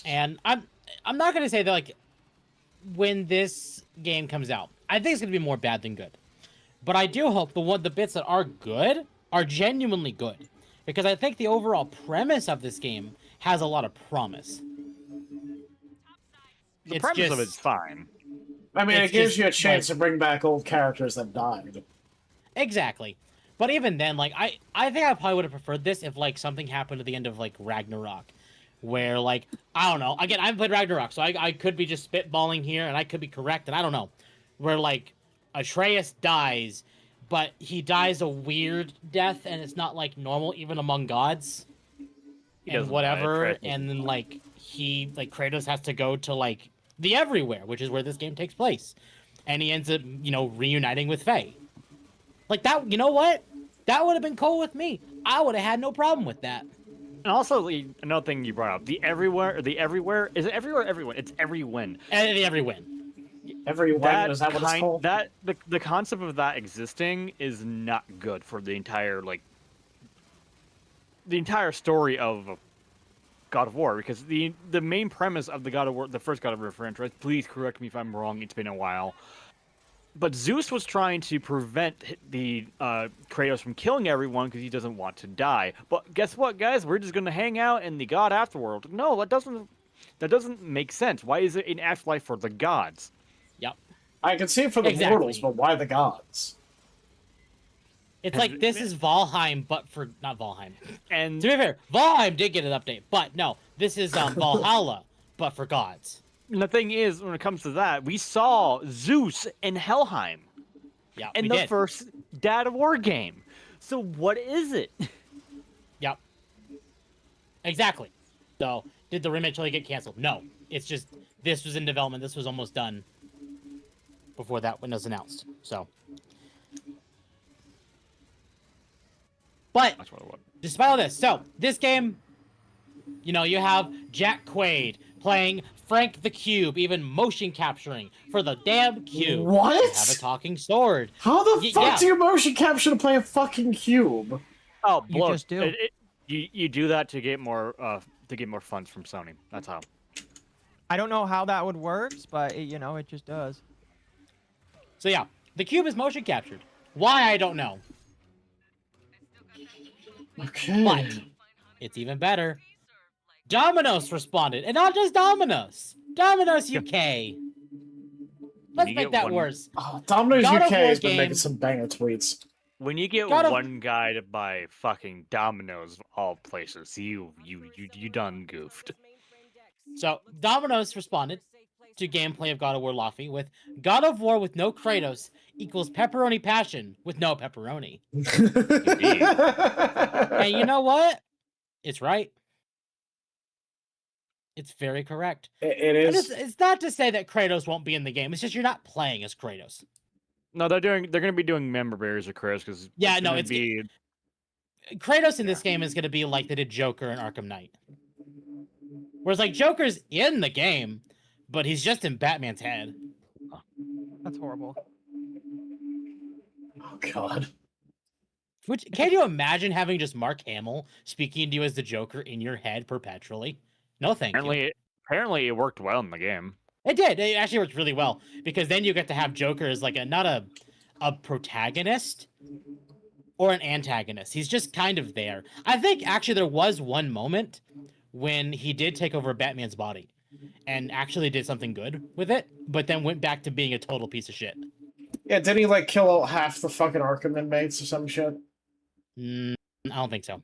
And I'm not gonna say that when this game comes out, I think it's gonna be more bad than good. But I do hope the bits that are good are genuinely good, because I think the overall premise of this game has a lot of promise. The premise of it's fine. I mean, it gives you a chance to bring back old characters that died. Exactly. But even then, I think I probably would have preferred this if something happened at the end of Ragnarok, where I don't know. Again, I haven't played Ragnarok, so I could be just spitballing here, and I could be correct, and I don't know. Where Atreus dies, but he dies a weird death, and it's not normal even among gods. and doesn't whatever, matter. and then like Kratos has to go to like the Everywhere, which is where this game takes place, and he ends up reuniting with Faye. Like that, you know what? That would have been cool with me. I would have had no problem with that. And also, another thing you brought up, the Everywhere, is it Everywhere or Everyone? It's Everyone. And the Everywin. Everyone, is that what it's called? The concept of that existing is not good for the entire story of God of War, because the main premise of the God of War, the first God of War franchise, please correct me if I'm wrong, it's been a while, but Zeus was trying to prevent the Kratos from killing everyone because he doesn't want to die. But guess what, guys? We're just going to hang out in the God Afterworld. No, that doesn't make sense. Why is it an afterlife for the gods? Yep. I can see it for the mortals, but why the gods? It's like this is Valheim, but for not Valheim. And to be fair, Valheim did get an update, but no, this is Valhalla, but for gods. And the thing is, when it comes to that, we saw Zeus in Helheim. Yeah, in the first God of War game. So what is it? Yep. Exactly. So did the remake really get canceled? No. It's just this was in development. This was almost done before that when it was announced. So. But despite all this, so this game, you have Jack Quaid playing Frank the Cube, even motion capturing for the damn cube. What? You have a talking sword. How the fuck do you motion capture to play a fucking cube? Oh, you just do. You do that to get more funds from Sony. That's how. I don't know how that would work, but it just does. So yeah, the cube is motion captured. Why, I don't know. Okay. But it's even better. Domino's responded, and not just Domino's. Domino's UK. Let's make that worse. Oh, Domino's UK has been making some banger tweets. When you get one guy to buy fucking Domino's of all places, you done goofed. So Domino's responded to gameplay of God of War Laffy with God of War with no Kratos equals pepperoni passion with no pepperoni. And you know what? It's right. It's very correct. It is. It's not to say that Kratos won't be in the game. It's just you're not playing as Kratos. No, they're going to be doing member berries of Kratos because Kratos in this game is going to be like they did Joker in Arkham Knight. Whereas like Joker's in the game, but he's just in Batman's head. That's horrible. Oh God. Can you imagine having just Mark Hamill speaking to you as the Joker in your head perpetually? No, thank you. Apparently, it worked well in the game. It did. It actually worked really well because then you get to have Joker as like not a protagonist or an antagonist. He's just kind of there. I think actually there was one moment when he did take over Batman's body and actually did something good with it, but then went back to being a total piece of shit. Yeah, didn't he like kill half the fucking Arkham inmates or some shit? I don't think so.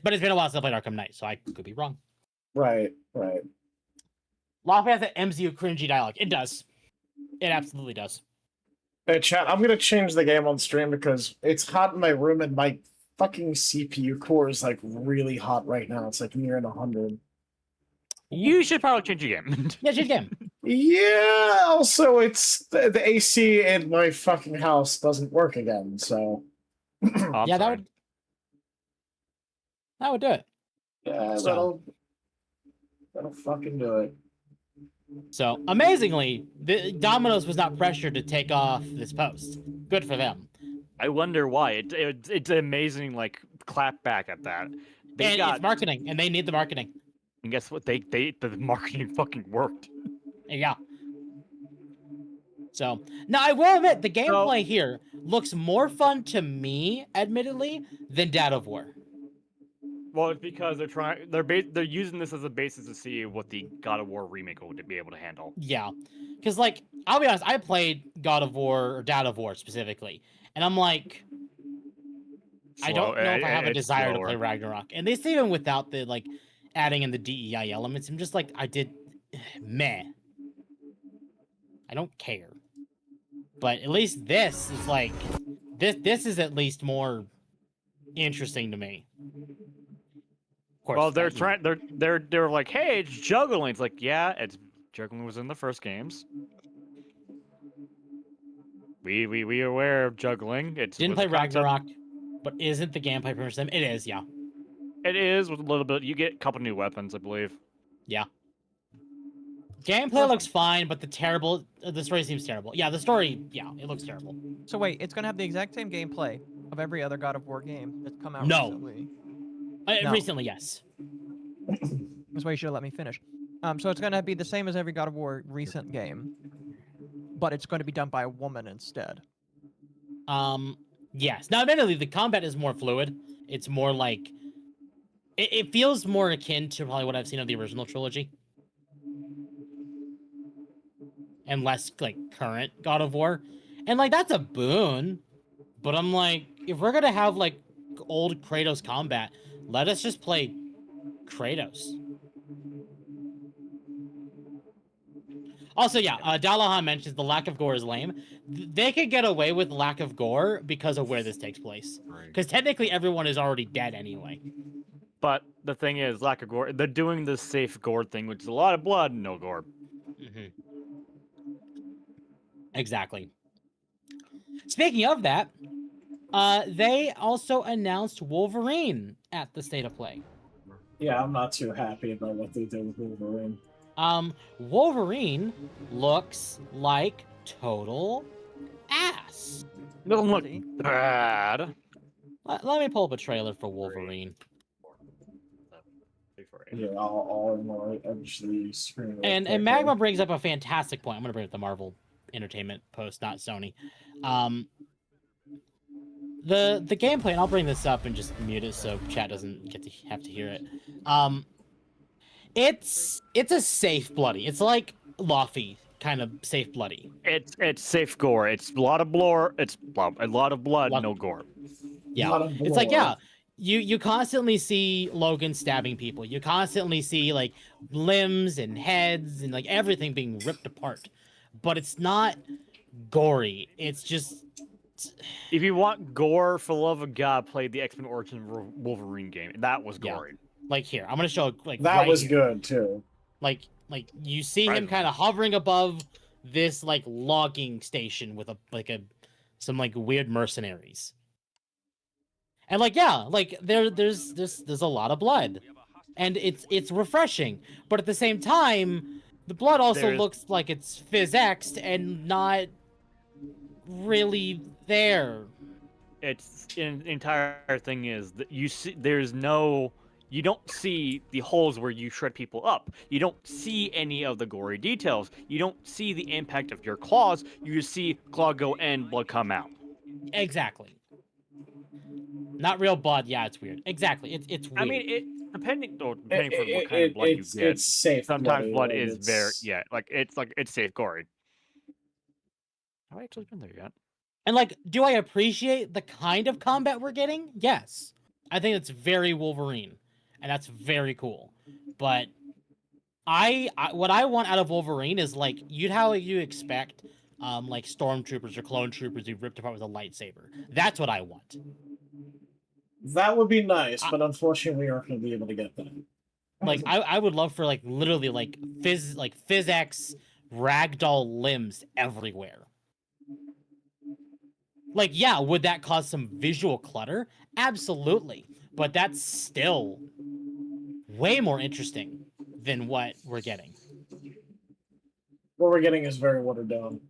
But it's been a while since I played Arkham Knight, so I could be wrong. Right. Law has that MCU cringy dialogue. It does. It absolutely does. Hey, chat, I'm gonna change the game on stream because it's hot in my room and my fucking CPU core is like really hot right now. It's like near 100. You should probably change your game. Yeah, change your game. Yeah, also it's the AC in my fucking house doesn't work again, so yeah, that would do it. Yeah, So- that'll fucking do it. So amazingly, the Domino's was not pressured to take off this post. Good for them. I wonder why. It's amazing, like, clap back at that. It's marketing, and they need the marketing. And guess what? The marketing fucking worked. Yeah. So now I will admit the gameplay here looks more fun to me, admittedly, than God of War. Well, it's because they're using this as a basis to see what the God of War remake will be able to handle. Yeah, because like I'll be honest, I played God of War or God of War specifically, and I'm like, I don't know if I have a desire to play Ragnarok. And this even without the like adding in the DEI elements, I'm just like meh. I don't care. But at least this is like this is at least more interesting to me. course. Well, they're that, you know. trying. They're like, hey, it's juggling. It's like, yeah, it's juggling was in the first games. We are aware of juggling. It's Didn't was play a concept. Ragnarok, but isn't the gameplay pretty much them? It is, yeah. It is with a little bit. You get a couple new weapons, I believe. Yeah. Gameplay looks fine, but the story seems terrible. Yeah, the story, yeah, it looks terrible. So wait, it's gonna have the exact same gameplay of every other God of War game that's come out No. recently. No. No. Recently, yes. That's why you should have let me finish. So it's gonna be the same as every God of War recent game, but it's going to be done by a woman instead. Yes. Now, admittedly, the combat is more fluid. It's more like it feels more akin to probably what I've seen of the original trilogy, and less like current God of War, and like that's a boon. But I'm like, if we're gonna have like old Kratos combat, let us just play Kratos. Also, yeah, Dalahan mentions the lack of gore is lame. They could get away with lack of gore because of where this takes place. Because technically everyone is already dead anyway. But the thing is, lack of gore. They're doing the safe gore thing, which is a lot of blood, no gore. Exactly. Speaking of that, they also announced Wolverine at the State of Play. Yeah, I'm not too happy about what they did with Wolverine. Wolverine looks like total ass. It doesn't look bad. Let me pull up a trailer for Wolverine. Yeah, I'll actually screen it. And Magma brings up a fantastic point. I'm gonna bring up the Marvel Entertainment post, not Sony. The gameplay, and I'll bring this up and just mute it so chat doesn't have to hear it. It's a safe bloody. It's like Luffy kind of safe bloody. It's safe gore. It's a lot of blood. It's a lot of blood, no gore. Yeah, it's like, yeah, you constantly see Logan stabbing people. You constantly see like limbs and heads and like everything being ripped apart, but it's not gory. It's just, if you want gore, for the love of God, play the X-Men Origins Wolverine game. That was gory. Like here, I'm gonna show like that right was here. good too. Like you see him kind of hovering above this like logging station with some like weird mercenaries. And like, yeah, like there's a lot of blood, and it's refreshing, but at the same time, the blood also looks like it's physicsed and not really there. It's the entire thing is that you see you don't see the holes where you shred people up. You don't see any of the gory details. You don't see the impact of your claws. You just see claw go and blood come out. Exactly. Not real blood. Yeah, it's weird. Exactly. It's weird. I mean, depending on what kind of blood you get. It's safe. Sometimes blood is very it's safe gory. Have I actually been there yet? And like, do I appreciate the kind of combat we're getting? Yes. I think it's very Wolverine, and that's very cool. But what I want out of Wolverine is like how you expect like stormtroopers or clone troopers who ripped apart with a lightsaber. That's what I want. That would be nice, but unfortunately we aren't going to be able to get that. Like I would love for like literally like physics ragdoll limbs everywhere. Like, yeah, would that cause some visual clutter? Absolutely. But that's still way more interesting than what we're getting. What we're getting is very watered down.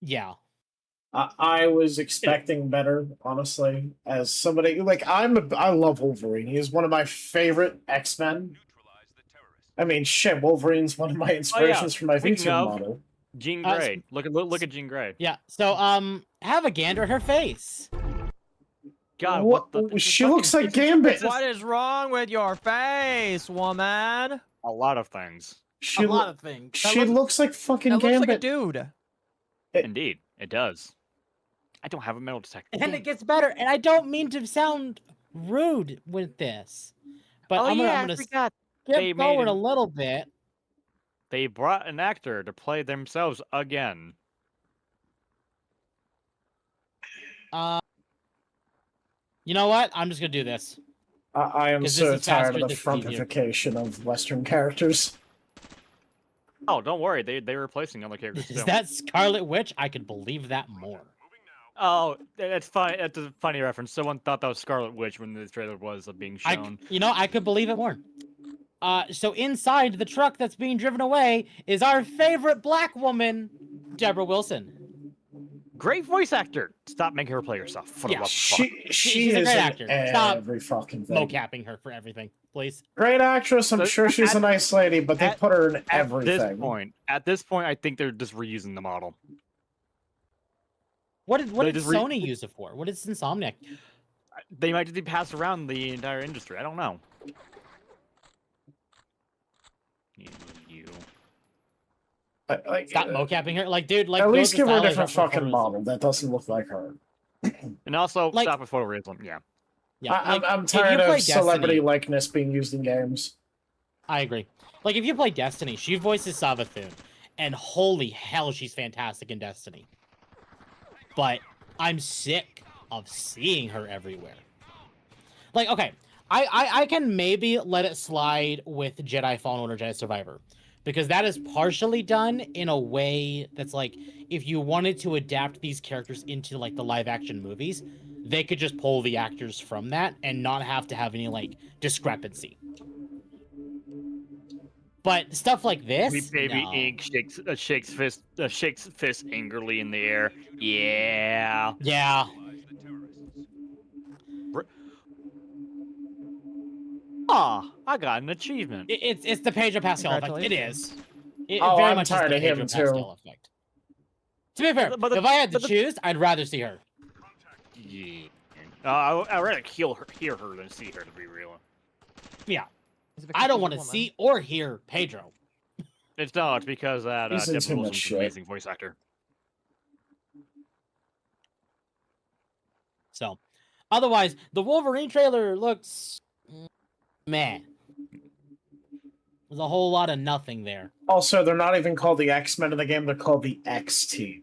Yeah. I was expecting better, honestly. As somebody like I love Wolverine. He is one of my favorite X-Men. I mean, shit, Wolverine's one of my inspirations for my VTube model. Jean Grey. Look at Jean Grey. Yeah. So have a gander at her face. God, what the she looks like Gambit. What is wrong with your face, woman? A lot of things. A lot of things. She looks like fucking that Gambit. Looks like a dude. Indeed, it does. I don't have a metal detector. And it gets better. And I don't mean to sound rude with this, but I'm gonna skip forward a little bit. They brought an actor to play themselves again. You know what? I'm just gonna do this. I am 'Cause this so is faster, tired of the this is easier. frumpification of Western characters. Oh, don't worry, they're replacing other characters Is too. that Scarlet Witch? I could believe that more. Oh, that's funny. That's a funny reference. Someone thought that was Scarlet Witch when the trailer was being shown. I could believe it more. So inside the truck that's being driven away is our favorite black woman, Deborah Wilson. Great voice actor. Stop making her play herself. For the Yeah, love of fuck. She She's a is great in actor. Stop every fucking thing. Mo-capping her for everything, please. Great actress. I'm So sure she's a nice lady, but they put her in everything. At this point, I think they're just reusing the model. What did just Sony use it for? What is Insomniac? They might just be passed around the entire industry. I don't know. You. Stop mo-capping her, like, dude. Like, at build least the give her a stylized different up for fucking photos. model that doesn't look like her. And also, Like- stop with photorealism. Yeah. Yeah, I'm if you tired play of celebrity Destiny- likeness being used in games. I agree. Like, if you play Destiny, she voices Savathun, and holy hell, she's fantastic in Destiny. But I'm sick of seeing her everywhere. Like, okay, I can maybe let it slide with Jedi Fallen Order, Jedi Survivor, because that is partially done in a way that's like, if you wanted to adapt these characters into like the live action movies, they could just pull the actors from that and not have to have any like discrepancy. But stuff like this, Sweet baby no. Ink shakes fist angrily in the air. Yeah. Yeah. Ah, I got an achievement. It's the Pedro Pascal effect. It is. It Oh, very I'm much tired is of the him, Pedro too. Pascal effect. To be fair, But the- if I had to but the- choose, I'd rather see her. Yeah. I'd rather hear her than see her, to be real. Yeah. He's a I don't fictional want to woman. see or hear Pedro. It's not. It's because that He's in Deborah too much Wilson's an shit. amazing voice actor. So, otherwise, the Wolverine trailer looks meh. There's a whole lot of nothing there. Also, they're not even called the X-Men in the game, they're called the X-Team.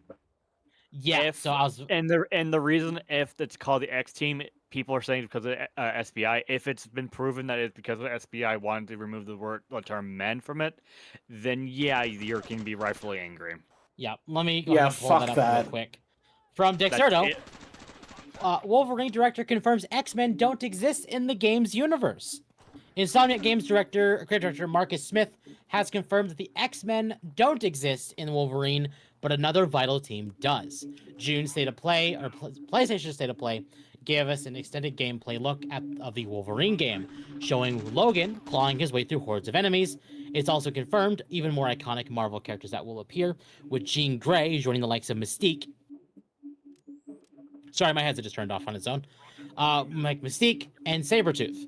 Yeah, If- so I was And the reason if it's called the X Team, people are saying because of SBI. If it's been proven that it's because of SBI wanted to remove the term men from it, then yeah, you can be rightfully angry. yeah. Let me go Yeah, ahead and pull fuck that up that. real quick. From That's Dexerto, it. Wolverine director confirms X-Men don't exist in the game's universe. Insomniac Games creative director Marcus Smith has confirmed that the X-Men don't exist in Wolverine, but another vital team does. June State of Play, or PlayStation State of Play, gave us an extended gameplay look of the Wolverine game, showing Logan clawing his way through hordes of enemies. It's also confirmed even more iconic Marvel characters that will appear, with Jean Grey joining the likes of Mystique. Sorry, my headset just turned off on its own. Like Mystique and Sabretooth.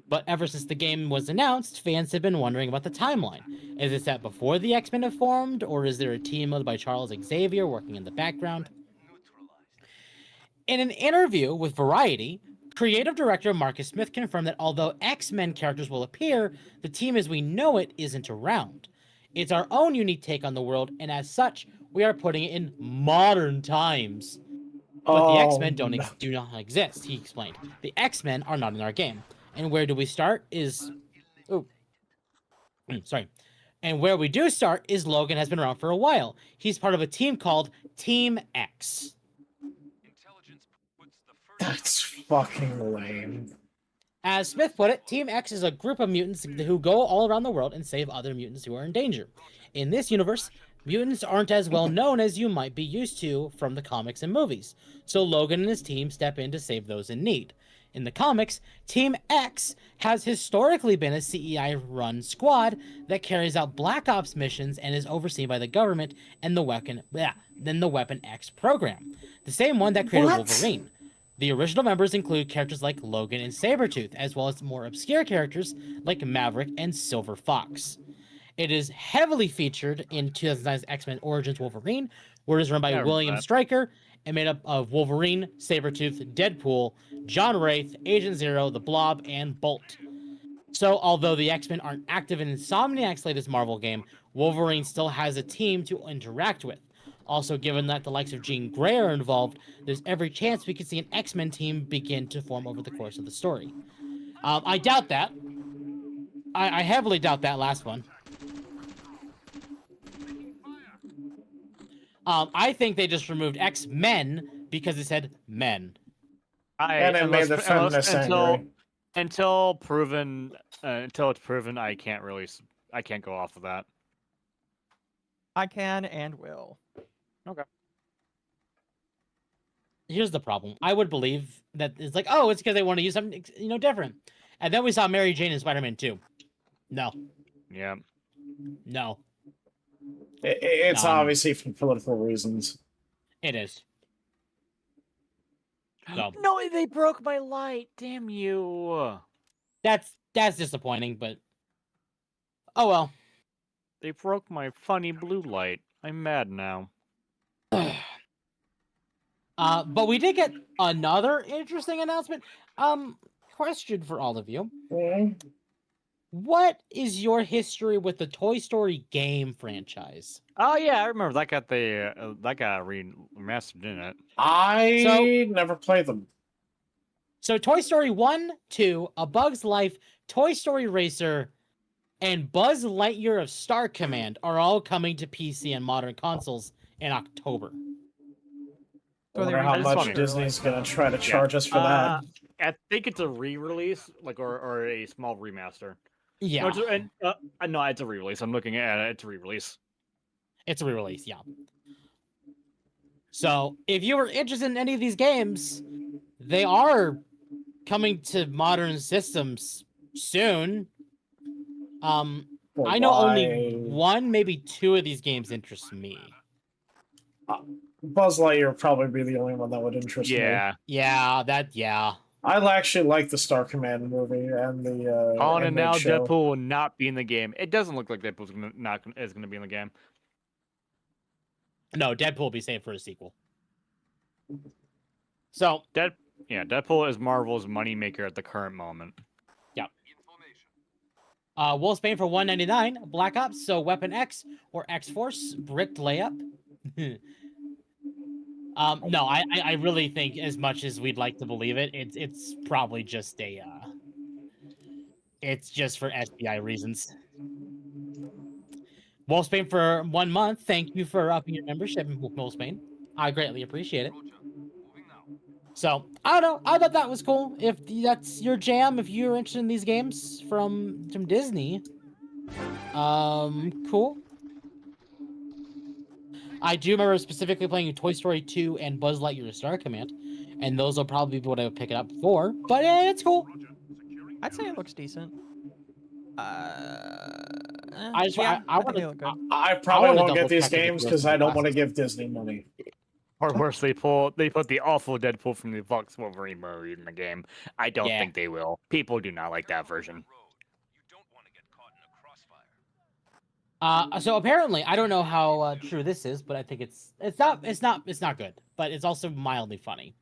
But ever since the game was announced, fans have been wondering about the timeline. Is it set before the X-Men have formed, or is there a team led by Charles Xavier working in the background? In an interview with Variety, creative director Marcus Smith confirmed that although X-Men characters will appear, the team as we know it isn't around. It's our own unique take on the world, and as such, we are putting it in modern times. But the X-Men do not exist, he explained. The X-Men are not in our game. And where do we start is... Oh. Sorry. And where we do start is Logan has been around for a while. He's part of a team called Team X. That's fucking lame. As Smith put it, Team X is a group of mutants who go all around the world and save other mutants who are in danger. In this universe, mutants aren't as well known as you might be used to from the comics and movies, so Logan and his team step in to save those in need. In the comics, Team X has historically been a CEI-run squad that carries out Black Ops missions and is overseen by the government and the Weapon X program, the same one that created Wolverine. The original members include characters like Logan and Sabretooth, as well as more obscure characters like Maverick and Silver Fox. It is heavily featured in 2009's X-Men Origins Wolverine, where it is run by William Stryker and made up of Wolverine, Sabretooth, Deadpool, John Wraith, Agent Zero, The Blob, and Bolt. So, although the X-Men aren't active in Insomniac's latest Marvel game, Wolverine still has a team to interact with. Also, given that the likes of Jean Grey are involved, there's every chance we could see an X-Men team begin to form over the course of the story. I doubt that. I heavily doubt that last one. I think they just removed X-Men because it said men. And it made the feminists angry. Until it's proven, I can't go off of that. I can and will. Okay. Here's the problem. I would believe that it's like, oh, it's because they want to use something, different. And then we saw Mary Jane in Spider-Man 2. No. Yeah. No. It's obviously for political reasons. It is. So. No, they broke my light. Damn you. That's disappointing, but oh well. They broke my funny blue light. I'm mad now. But we did get another interesting announcement. Question for all of you. What is your history with the Toy Story game franchise? Oh yeah, I remember that got remastered, didn't it? I never played them. So Toy Story 1, 2, A Bug's Life, Toy Story Racer, and Buzz Lightyear of Star Command are all coming to PC and modern consoles in October. I wonder how much Disney's going to try to charge us for that. I think it's a re-release, or a small remaster. Yeah. No, it's a re-release. I'm looking at it. It's a re-release. It's a re-release, yeah. So, if you were interested in any of these games, they are coming to modern systems soon. I know only one, maybe two of these games interest me. Buzz Lightyear would probably be the only one that would interest me. Yeah. I actually like the Star Command movie and the. And now show. Deadpool will not be in the game. It doesn't look like Deadpool's going to be in the game. No, Deadpool will be saved for a sequel. So Deadpool is Marvel's moneymaker at the current moment. Yeah. Wolfsbane for $1.99. Black Ops, so Weapon X or X-Force, bricked layup. No, I really think, as much as we'd like to believe it, it's probably just it's just for SBI reasons. Wolfsbane for 1 month. Thank you for upping your membership, Wolfsbane. I greatly appreciate it. So, I don't know. I thought that was cool. If that's your jam, if you're interested in these games from Disney, cool. I do remember specifically playing Toy Story 2 and Buzz Lightyear Star Command, and those will probably be what I would pick it up for, but it's cool. I'd say it looks decent. I probably won't get these games because I don't want to give Disney money. Or worse, they put the awful Deadpool from the Fox Wolverine movie in the game. I don't think they will. People do not like that version. So apparently, I don't know how true this is, but I think it's not good, but it's also mildly funny.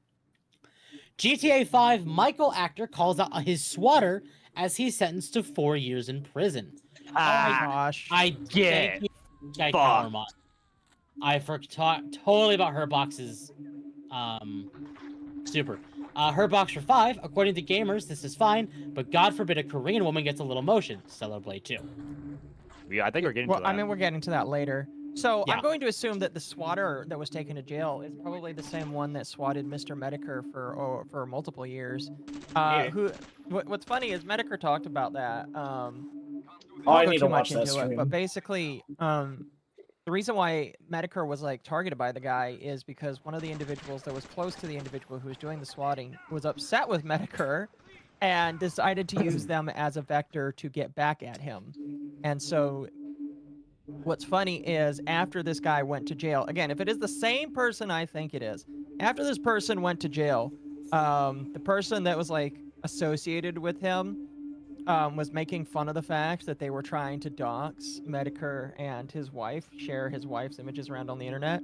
GTA 5 Michael actor calls out his swatter as he's sentenced to 4 years in prison. Oh my gosh! I get. I forgot totally about Herbox's super. Herbox for 5. According to gamers, this is fine, but God forbid a Korean woman gets a little motion. Stellar Blade 2. Yeah, I think we're getting to that. I mean, we're getting to that later. So I'm going to assume that the swatter that was taken to jail is probably the same one that swatted Mr. Medicare for multiple years. What's funny is Medicare talked about that. I need to watch that stream. But basically, the reason why Medicare was targeted by the guy is because one of the individuals that was close to the individual who was doing the swatting was upset with Medicare and decided to use them as a vector to get back at him. And so what's funny is after this guy went to jail, again, if it is the same person I think it is, after this person went to jail, the person that was associated with him was making fun of the fact that they were trying to dox Medicare and his wife, share his wife's images around on the internet.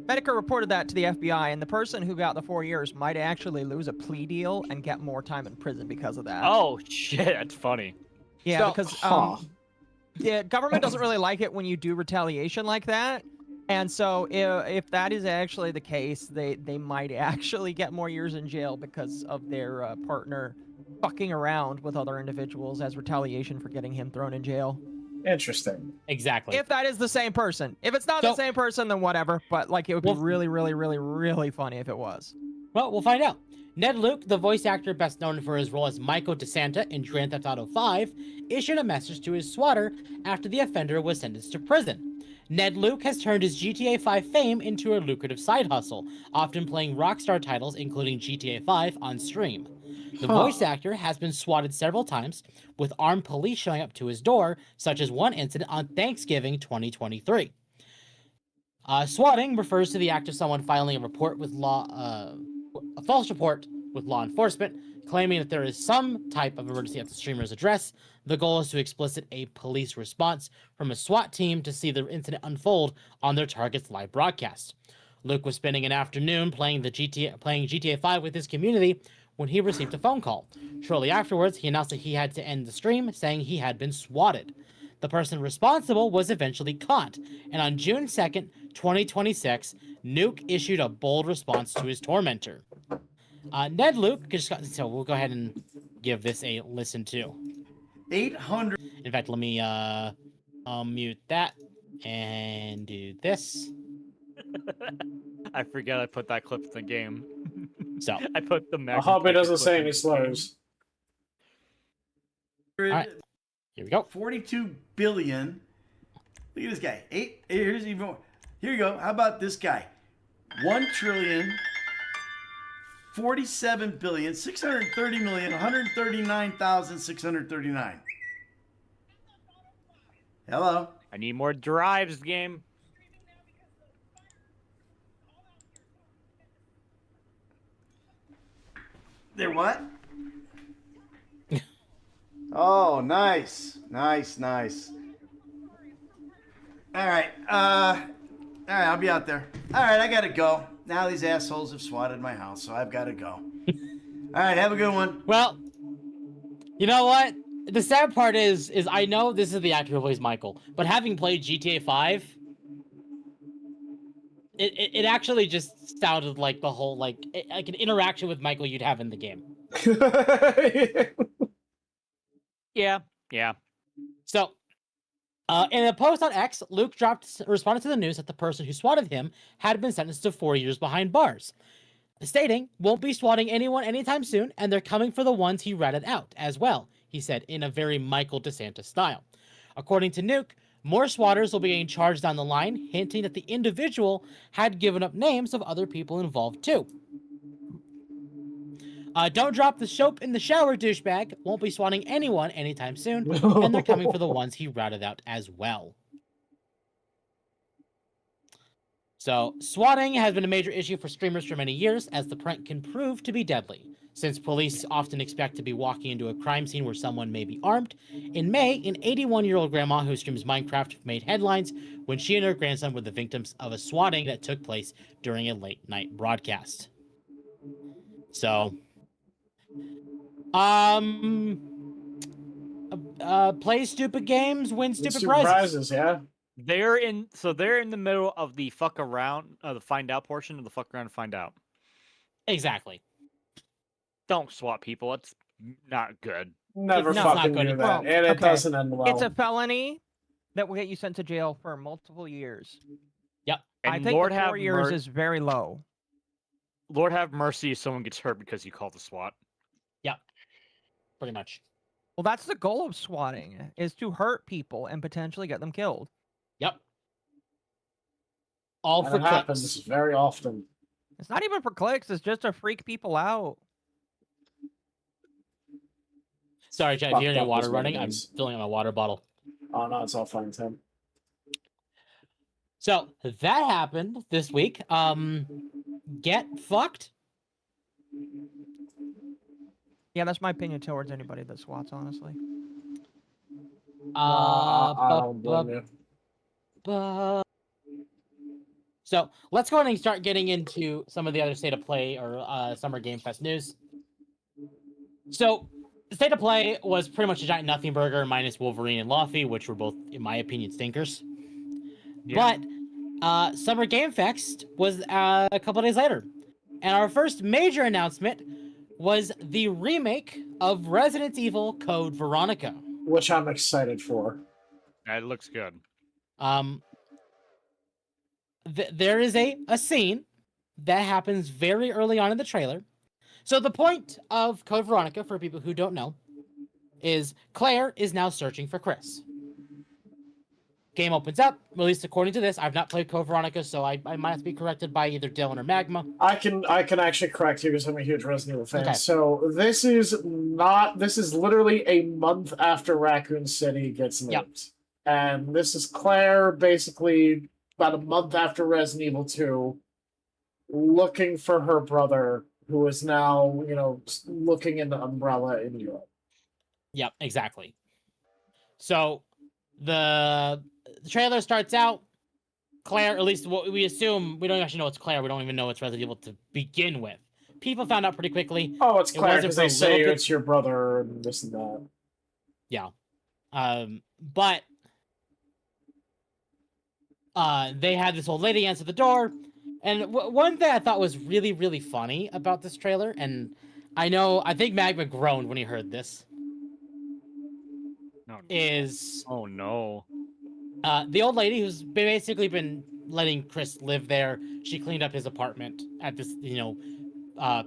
Medicare reported that to the FBI, and the person who got the 4 years might actually lose a plea deal and get more time in prison because of that. Oh, shit, that's funny. Yeah, because the government doesn't really like it when you do retaliation like that. And so if that is actually the case, they might actually get more years in jail because of their partner fucking around with other individuals as retaliation for getting him thrown in jail. Interesting. Exactly. If that is the same person. If it's not the same person, then whatever. But like, it would be really, really, really, really funny if it was. Well, we'll find out. Ned Luke, the voice actor best known for his role as Michael DeSanta in Grand Theft Auto 5, issued a message to his swatter after the offender was sentenced to prison. Ned Luke has turned his GTA 5 fame into a lucrative side hustle, often playing Rockstar titles including GTA 5 on stream. The voice actor has been swatted several times, with armed police showing up to his door, such as one incident on Thanksgiving 2023. Swatting refers to the act of someone filing a report with a false report with law enforcement, claiming that there is some type of emergency at the streamer's address. The goal is to elicit a police response from a SWAT team to see the incident unfold on their target's live broadcast. Luke was spending an afternoon playing GTA 5 with his community when he received a phone call. Shortly afterwards, he announced that he had to end the stream, saying he had been swatted. The person responsible was eventually caught, and on June 2nd, 2026, Nuke issued a bold response to his tormentor. Ned Luke, so we'll go ahead and give this a listen to. 800. In fact, let me mute that and do this. I forget I put that clip in the game. So I put the. I hope it doesn't say any slurs. All right. Here we go. 42 billion. Look at this guy. Here's even more. Here you go. How about this guy? 1 trillion. 47 billion. 630 million. 139,639. Hello. I need more drives, game. They're what? Oh, nice. Nice, nice. All right. I'll be out there. All right, I got to go. Now these assholes have swatted my house, so I've got to go. All right, have a good one. Well, you know what? The sad part is I know this is the actor who plays Michael, but having played GTA 5, it actually just sounded like the whole, like an interaction with Michael you'd have in the game. Yeah. So, in a post on X, Luke responded to the news that the person who swatted him had been sentenced to 4 years behind bars, stating, "Won't be swatting anyone anytime soon, and they're coming for the ones he ratted out as well," he said in a very Michael DeSanta style. According to Nuke, more swatters will be getting charged down the line, hinting that the individual had given up names of other people involved too. Don't drop the soap in the shower, douchebag. Won't be swatting anyone anytime soon, and they're coming for the ones he routed out as well. So, swatting has been a major issue for streamers for many years, as the prank can prove to be deadly, since police often expect to be walking into a crime scene where someone may be armed. In May, an 81-year-old grandma who streams Minecraft made headlines when she and her grandson were the victims of a swatting that took place during a late-night broadcast. So, play stupid games, win stupid prizes. Yeah. They're in the middle of the fuck around, the find out portion of the fuck around and find out. Exactly. Don't swat people. It's not good. Never It's fucking not good. do that, Well, and it okay. doesn't end well. It's a felony that will get you sent to jail for multiple years. Yep. I And think Lord the 4 have years is very low. Lord have mercy if someone gets hurt because you called the SWAT. Yep. Pretty much. Well, that's the goal of swatting, is to hurt people and potentially get them killed. Yep. All And for it clicks. happens very often. It's not even for clicks, it's just to freak people out. Sorry, Chad, if you hear Fucked any up water is what it running, I'm is. filling up my water bottle. Oh no, it's all fine, Tim. So that happened this week. Get fucked. Yeah, that's my opinion towards anybody that swats, honestly. I don't blame you. So let's go ahead and start getting into some of the other State of Play or Summer Game Fest news. So State of Play was pretty much a giant nothing burger minus Wolverine and Luffy, which were both, in my opinion, stinkers. Yeah. But Summer Game Fest was a couple days later. And our first major announcement was the remake of Resident Evil Code Veronica. Which I'm excited for. That looks good. There is a scene that happens very early on in the trailer. So the point of Code Veronica, for people who don't know, is Claire is now searching for Chris. Game opens up, at least according to this. I've not played Code Veronica, so I might have to be corrected by either Dylan or Magma. I can actually correct you because I'm a huge Resident Evil fan. Okay. So this is literally a month after Raccoon City gets moved. Yep. And this is Claire basically about a month after Resident Evil 2 looking for her brother who is now, looking into Umbrella in Europe. Yep, exactly. So the trailer starts out, Claire, at least what we assume, we don't actually know it's Claire, we don't even know it's Resident Evil to begin with. People found out pretty quickly. Oh, it's Claire wasn't because for they a say little bit. it's your brother and this and that. Yeah. But they had this old lady answer the door. And one thing I thought was really, really funny about this trailer, and I think Magma groaned when he heard this, is... Oh, no. The old lady who's basically been letting Chris live there, she cleaned up his apartment at this,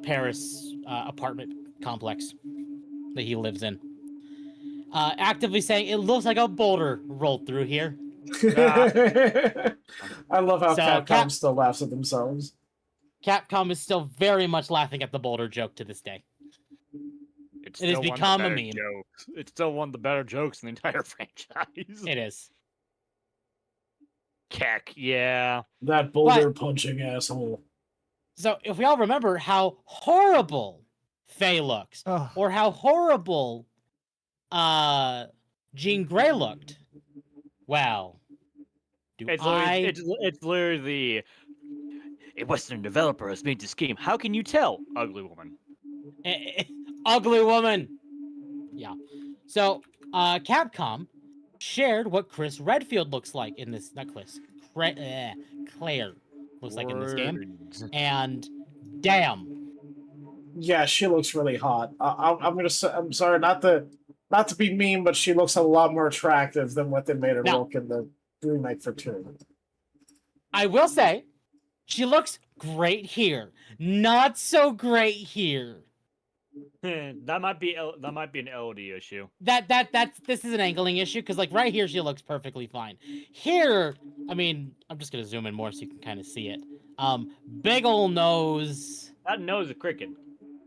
Paris apartment complex that he lives in. Actively saying, it looks like a boulder rolled through here. I love how So, Capcom still laughs at themselves. Capcom is still very much laughing at the boulder joke to this day. It's It has still one of the become a better meme. jokes. It's still one of the better jokes in the entire franchise. It is. Keck, yeah. That boulder punching asshole. So if we all remember how horrible Faye looks, Ugh. or how horrible Jean Grey looked, wow. It's literally the... A Western developer has made this game. How can you tell, ugly woman? Ugly woman. Yeah. So Capcom shared what Chris Redfield looks like in this. Not Chris. Claire looks like in this game. And damn. Yeah, she looks really hot. I'm sorry, not to be mean, but she looks a lot more attractive than what they made her look in the remake for 2. I will say, she looks great here. Not so great here. That might be an LD issue. This is an angling issue because like right here she looks perfectly fine. Here, I mean, I'm just gonna zoom in more so you can kind of see it. Big ol' nose. That nose is crooked.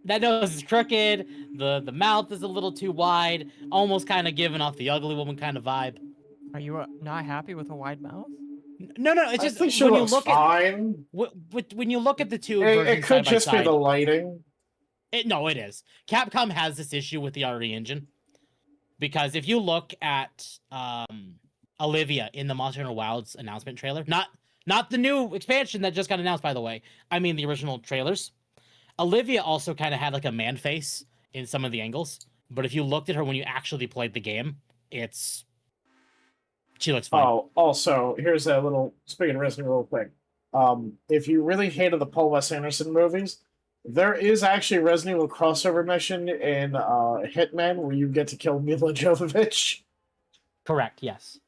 That nose is crooked. The mouth is a little too wide, almost kind of giving off the ugly woman kind of vibe. Are you not happy with a wide mouth? No, it's just I think she when you looks look fine. when you look at the two It versions could side by just be side, the lighting. No, it is. Capcom has this issue with the RE engine. Because if you look at Olivia in the Monster Hunter Wilds announcement trailer, not the new expansion that just got announced, by the way. I mean the original trailers. Olivia also kind of had like a man face in some of the angles. But if you looked at her when you actually played the game, she looks fine. Oh, also, here's a little, speaking of Resident Evil real quick. If you really hated the Paul Wes Anderson movies, there is actually a Resident Evil crossover mission in Hitman where you get to kill Mila Jovovich. Correct, yes.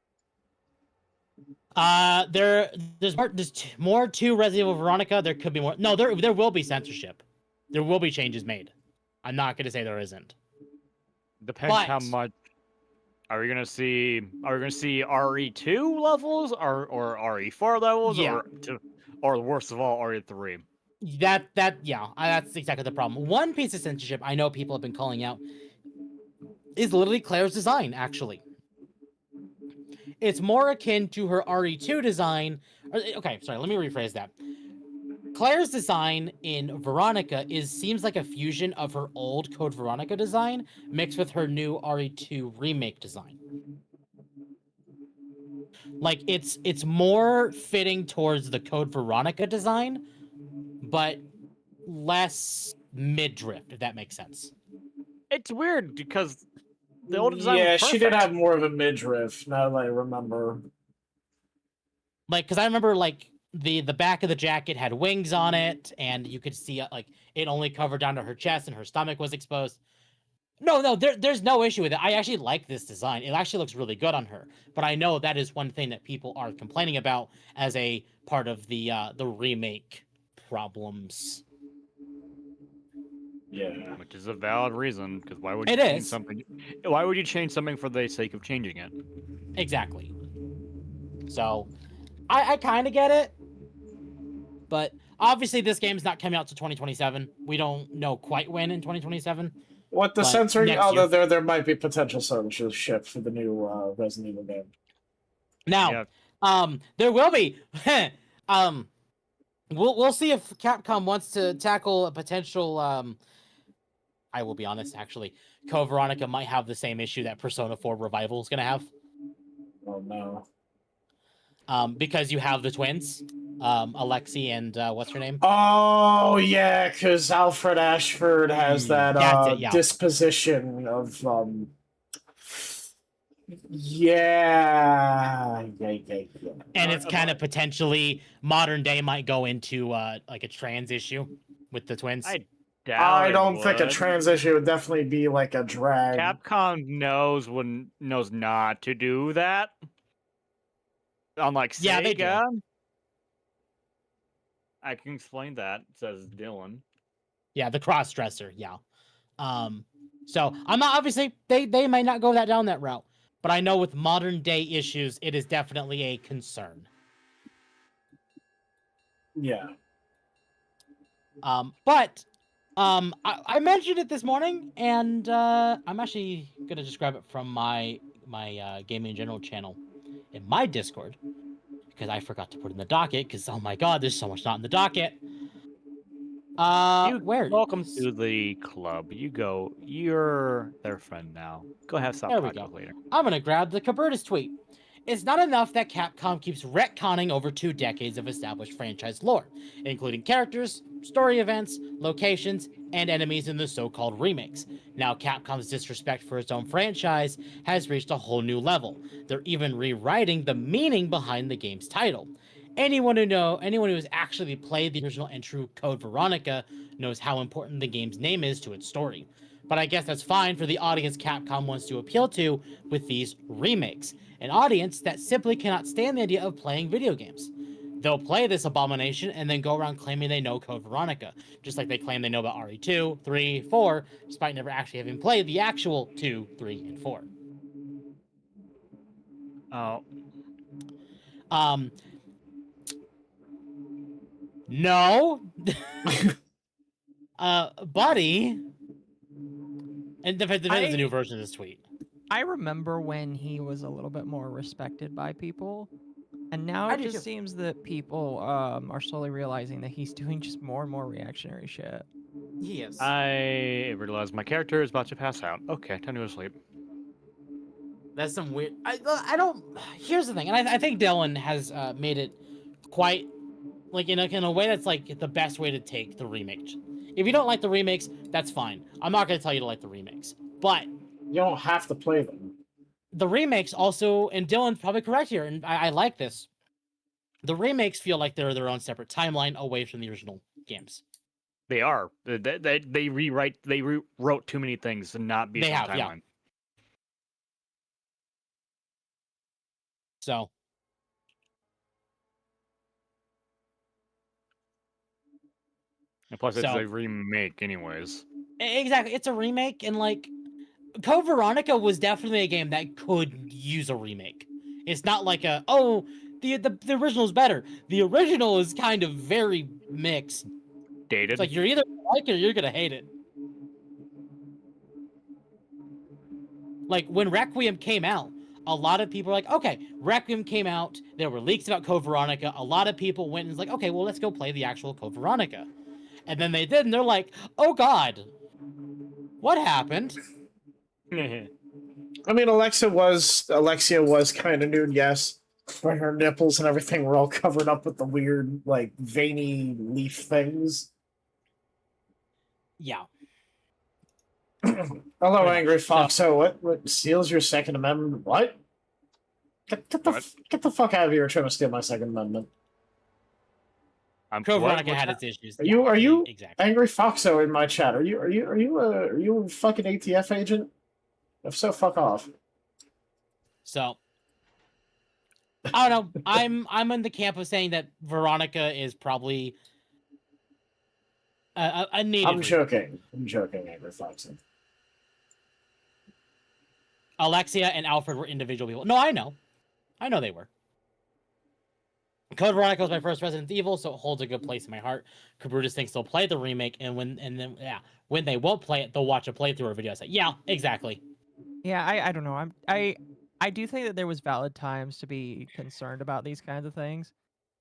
There's more to Resident Evil Veronica. There could be more. No, there will be censorship. There will be changes made. I'm not going to say there isn't. Depends how much. Are we gonna see RE2 levels or RE4 levels or worst of all RE3? That's exactly the problem. One piece of censorship I know people have been calling out is literally Claire's design, actually. It's more akin to her RE2 design. Okay, sorry, let me rephrase that. Claire's design in Veronica seems like a fusion of her old Code Veronica design mixed with her new RE2 remake design. Like it's more fitting towards the Code Veronica design, but less mid-drift, if that makes sense. It's weird because the old design was she did perfect. have more of a midriff, now that I remember. Like, because I remember, like, the back of the jacket had wings on it, and you could see like it only covered down to her chest, and her stomach was exposed. No, there's no issue with it. I actually like this design. It actually looks really good on her. But I know that is one thing that people are complaining about as a part of the remake problems. Yeah. Which is a valid reason, because why would you It change is. something? Why would you change something for the sake of changing it? Exactly. So, I kind of get it. But obviously, this game's not coming out to 2027. We don't know quite when in 2027. What the But censoring? next Although year. there might be potential censorship for the new Resident Evil game. Now, there will be. We'll see if Capcom wants to tackle a potential. I will be honest, actually, Code Veronica might have the same issue that Persona 4 Revival is going to have. Oh no. Because you have the twins, Alexi and what's her name? Oh yeah, because Alfred Ashford has that That's it, yeah. disposition of yeah. And it's kind of potentially modern day might go into like a trans issue with the twins. I doubt I it don't think a would. transition would definitely be like a drag. Capcom knows not to do that. Unlike Sega. Yeah, they do. I can explain that, says Dylan. Yeah, the cross-dresser, yeah. So I'm not obviously they might not go down that route, but I know with modern day issues, it is definitely a concern. Yeah. But I mentioned it this morning, and I'm actually gonna just grab it from my Gaming in General channel in my Discord because I forgot to put it in the docket. Because oh my god, there's so much not in the docket. Where? Welcome to the club. You're their friend now. Go have some There we talk go. later. I'm gonna grab the Cabertus tweet. It's not enough that Capcom keeps retconning over 2 decades of established franchise lore, including characters, story events, locations, and enemies in the so-called remakes. Now Capcom's disrespect for its own franchise has reached a whole new level. They're even rewriting the meaning behind the game's title. Anyone who has actually played the original and true Code Veronica knows how important the game's name is to its story. But I guess that's fine for the audience Capcom wants to appeal to with these remakes. An audience that simply cannot stand the idea of playing video games. They'll play this abomination and then go around claiming they know Code Veronica, just like they claim they know about RE2, 3, 4, despite never actually having played the actual 2, 3, and 4. Oh. No. Buddy. And depends on the new version of this tweet. I remember when he was a little bit more respected by people, and now I it do just too. seems that people are slowly realizing that he's doing just more and more reactionary shit. He is. I realized my character is about to pass out. Okay, time to go to sleep. That's some weird. I don't. Here's the thing, and I think Dylan has made it quite like in a way that's like the best way to take the remake. If you don't like the remakes, that's fine. I'm not going to tell you to like the remakes, but You don't have to play them. the remakes also, and Dylan's probably correct here, and I like this. The remakes feel like they're their own separate timeline away from the original games. They are. They rewrote too many things to not be They some have, yeah. timeline. So. And plus, it's So- a remake, anyways. Exactly. It's a remake, and like Code Veronica was definitely a game that could use a remake. It's not like the original is better. The original is kind of very mixed. Dated. It's like you're either gonna like it or you're gonna hate it. Like when Requiem came out, a lot of people were like, okay, Requiem came out, there were leaks about Code Veronica, a lot of people went and was like, okay, well, let's go play the actual Code Veronica. And then they did, and they're like, oh god, what happened? I mean, Alexia was kind of nude, yes, but her nipples and everything were all covered up with the weird, like, veiny leaf things. Yeah. Hello, Pretty Angry much. Fox. So, what seals your Second Amendment? What? Get the What? get the fuck out of here! Trying to steal my Second Amendment. Code what- Veronica what's had hap- its issues. Are you exactly? Angry Foxo in my chat? Are you a fucking ATF agent? If so, fuck off. So I don't know. I'm in the camp of saying that Veronica is probably a native. I'm joking, Angry Foxo. Alexia and Alfred were individual people. No, I know they were. Code Veronica was my first Resident Evil, so it holds a good place in my heart. Cabrutus thinks they'll play the remake, and when they won't play it, they'll watch a playthrough or video. I say, yeah, exactly. Yeah, I don't know. I do think that there was valid times to be concerned about these kinds of things.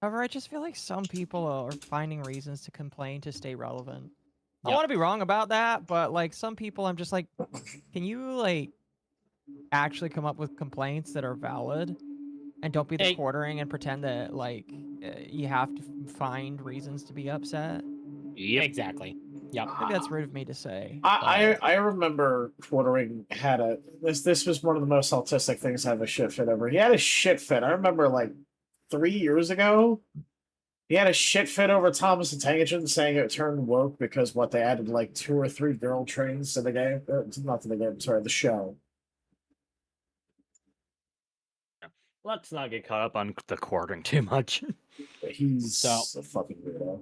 However, I just feel like some people are finding reasons to complain to stay relevant. I Yep. want to be wrong about that, but like some people, I'm just like, can you like actually come up with complaints that are valid? And don't be the quartering and pretend that like you have to find reasons to be upset. Yep. Exactly. Yep. I think that's rude of me to say. I remember quartering had this was one of the most autistic things to have a shit fit over. He had a shit fit. I remember like 3 years ago, he had a shit fit over Thomas the Tank Engine saying it turned woke because they added like 2 or 3 girl trains to the game. Not to the game, sorry, the show. Let's not get caught up on the quartering too much. He's a fucking weirdo.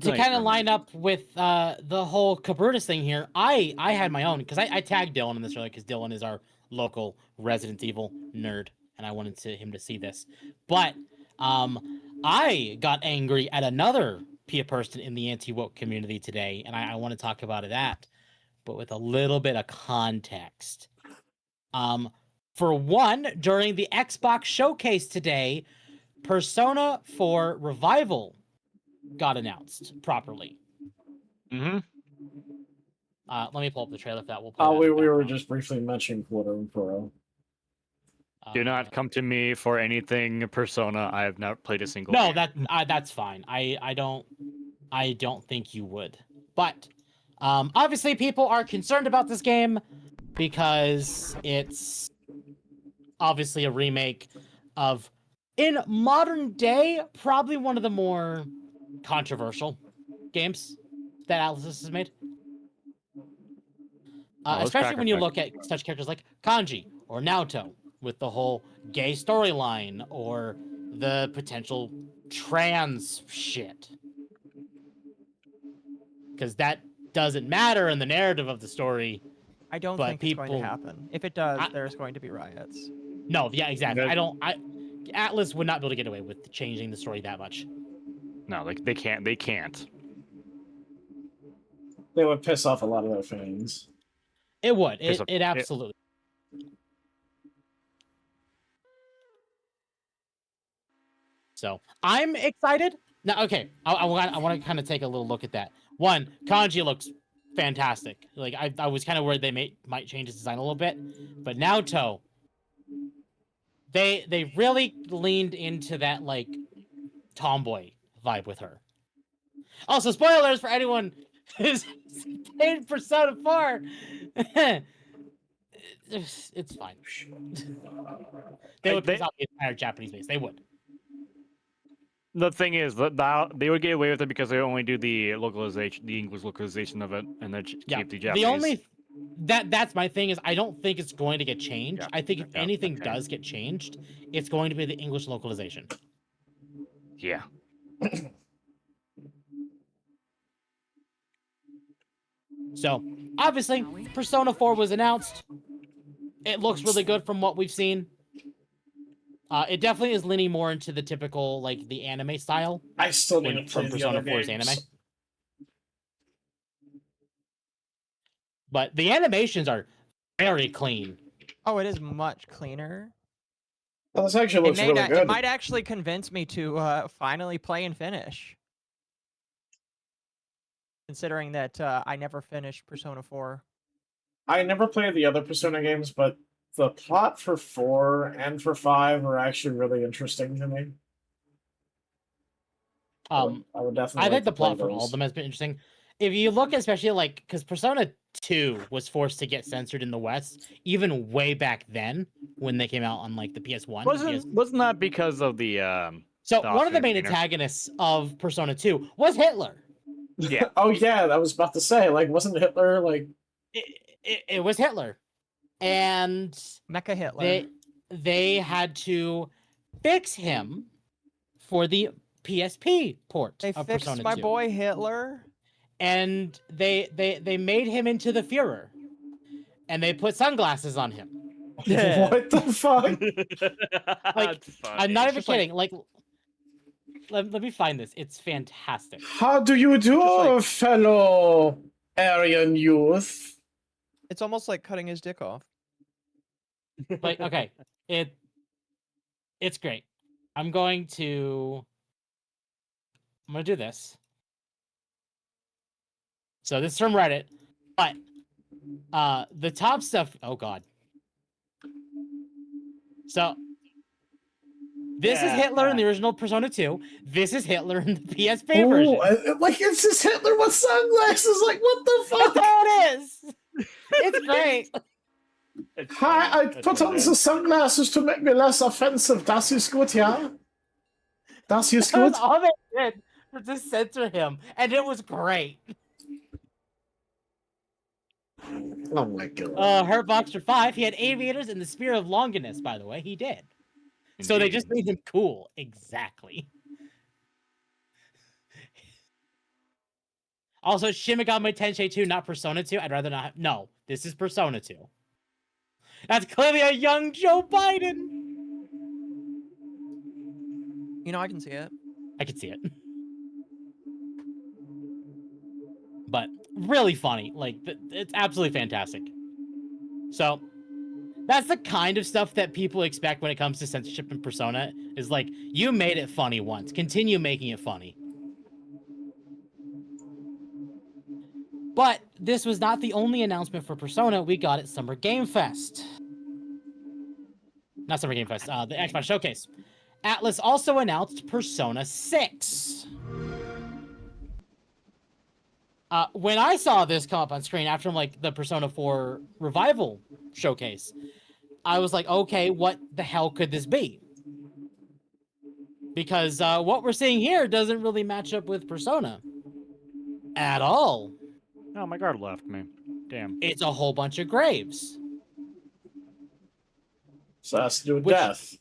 To kind of line up with the whole Cabrutus thing here, I had my own because I tagged Dylan in this earlier because Dylan is our local Resident Evil nerd, and I wanted him to see this. But I got angry at another person in the anti-woke community today, and I want to talk about that, but with a little bit of context. For one, during the Xbox showcase today, Persona 4 Revival got announced properly. Mm-hmm. Let me pull up the trailer for that. We'll play Oh, that we in the were background. just briefly mentioning quartering Pro. Do not come to me for anything Persona. I have not played a single. No, game. that's fine. I don't think you would. But obviously, people are concerned about this game because it's obviously a remake of, in modern day, probably one of the more controversial games that Atlas has made. Especially when you look at such characters like Kanji or Naoto with the whole gay storyline or the potential trans shit. Because that doesn't matter in the narrative of the story. I don't think it's going to happen. If it does, there's going to be riots. No, yeah, exactly. Atlas would not be able to get away with changing the story that much. No, like they can't. They can't. They would piss off a lot of their fans. It would. It absolutely. So I'm excited. Now, okay, I want to kind of take a little look at that. One, Kanji looks fantastic. Like I was kind of worried they might change his design a little bit, but Naoto, they really leaned into that like tomboy vibe with her. Also, spoilers for anyone who's played Persona 4. It's fine. They would piss off the entire Japanese base. They would. The thing is, they would get away with it because they only do the localization, the English localization of it, and then keep the Japanese. The only that's my thing is I don't think it's going to get changed. I think if anything does get changed, it's going to be the English localization. Yeah. So obviously, Persona 4 was announced. It looks really good from what we've seen. It definitely is leaning more into the typical, like, the anime style. I still need to play from Persona 4's anime. But the animations are very clean. Oh, it is much cleaner. Well, this actually looks really good. It might actually convince me to finally play and finish. Considering that I never finished Persona 4. I never played the other Persona games, but the plot for 4 and for 5 are actually really interesting to me. I would definitely. I think the plot for all of them has been interesting. If you look, especially like, because Persona 2 was forced to get censored in the West, even way back then when they came out on like the PS1. Wasn't that because of the So The one of the main Oscar winner. antagonists of Persona 2 was Hitler. Yeah. Oh yeah, I was about to say, like, wasn't Hitler like? It was Hitler, and Mecha Hitler. they had to fix him for the PSP port They of fixed Persona my 2. boy Hitler. And they made him into the Führer, and they put sunglasses on him. What the fuck? Like, That's funny. I'm not It's even just like- kidding. Like, let me find this. It's fantastic. How do you do, like- fellow Aryan youth? It's almost like cutting his dick off. Like, okay, it's great. I'm gonna do this. So this is from Reddit, but the top stuff. Oh God. So this is Hitler in the original Persona 2. This is Hitler in the PSP version. Like it's just Hitler with sunglasses. Like what the That's fuck? how it is. It's great. It's Hi, funny. I That's put on hilarious. the sunglasses to make me less offensive. Das ist gut, ja? Das ist That was gut. all they did was to censor him, and it was great. Oh my god. Hurt Boxer 5, he had aviators and the Spear of Longinus, by the way. He did. So they Indeed. just made him cool. Exactly. Also, Shin Megami Tensei 2, not Persona 2. I'd rather not have... No, this is Persona 2. That's clearly a young Joe Biden. You know, I can see it. I can see it. But really funny. Like, it's absolutely fantastic. So, that's the kind of stuff that people expect when it comes to censorship in Persona. Is like, you made it funny once. Continue making it funny. But this was not the only announcement for Persona we got at Summer Game Fest. Not Summer Game Fest, the Xbox Showcase. Atlas also announced Persona 6. When I saw this come up on screen after like the Persona 4 Revival Showcase, I was like, okay, what the hell could this be? Because what we're seeing here doesn't really match up with Persona at all. Oh, my guard left me. Damn. It's a whole bunch of graves. So it has to do with Which- death.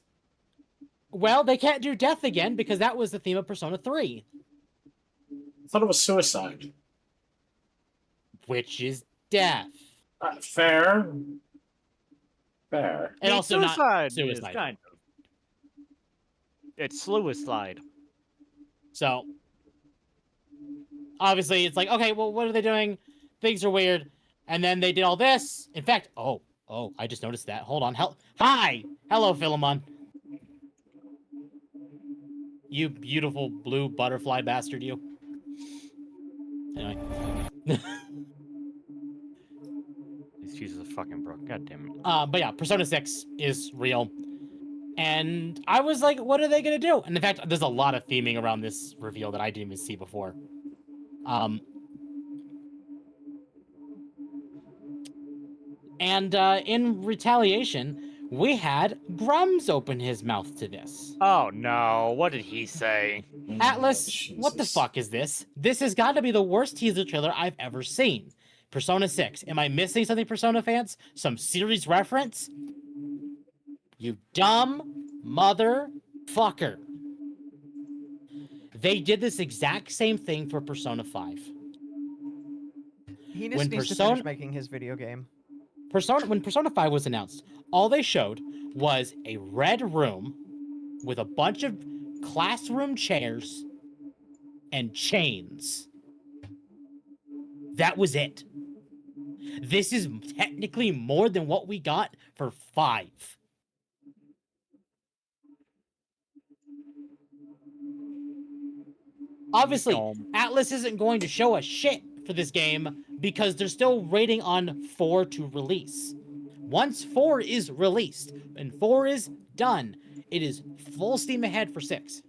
Well, they can't do death again because that was the theme of Persona 3, I thought it was suicide. which is death. Fair. Fair. And also not suicide. is suicide. kind of. It's suicide. So, obviously, it's like, okay, well, what are they doing? Things are weird. And then they did all this. In fact, oh, I just noticed that. Hold on. Hi! Hello, Philemon. You beautiful blue butterfly bastard, you. Anyway. These fuses are fucking broke. God damn it. But yeah, Persona 6 is real. And I was like, what are they going to do? And in fact, there's a lot of theming around this reveal that I didn't even see before. And in retaliation, we had Grums open his mouth to this. Oh no! What did he say? Atlas, what the Jesus. fuck is this? This has got to be the worst teaser trailer I've ever seen. Persona 6. Am I missing something, Persona fans? Some series reference? You dumb motherfucker. They did this exact same thing for Persona 5. He just When needs to Persona- finish making his video game. When Persona 5 was announced, all they showed was a red room with a bunch of classroom chairs and chains. That was it. This is technically more than what we got for 5. Obviously, Dumb. Atlas isn't going to show us shit for this game because they're still waiting on 4 to release. Once 4 is released and 4 is done, it is full steam ahead for 6.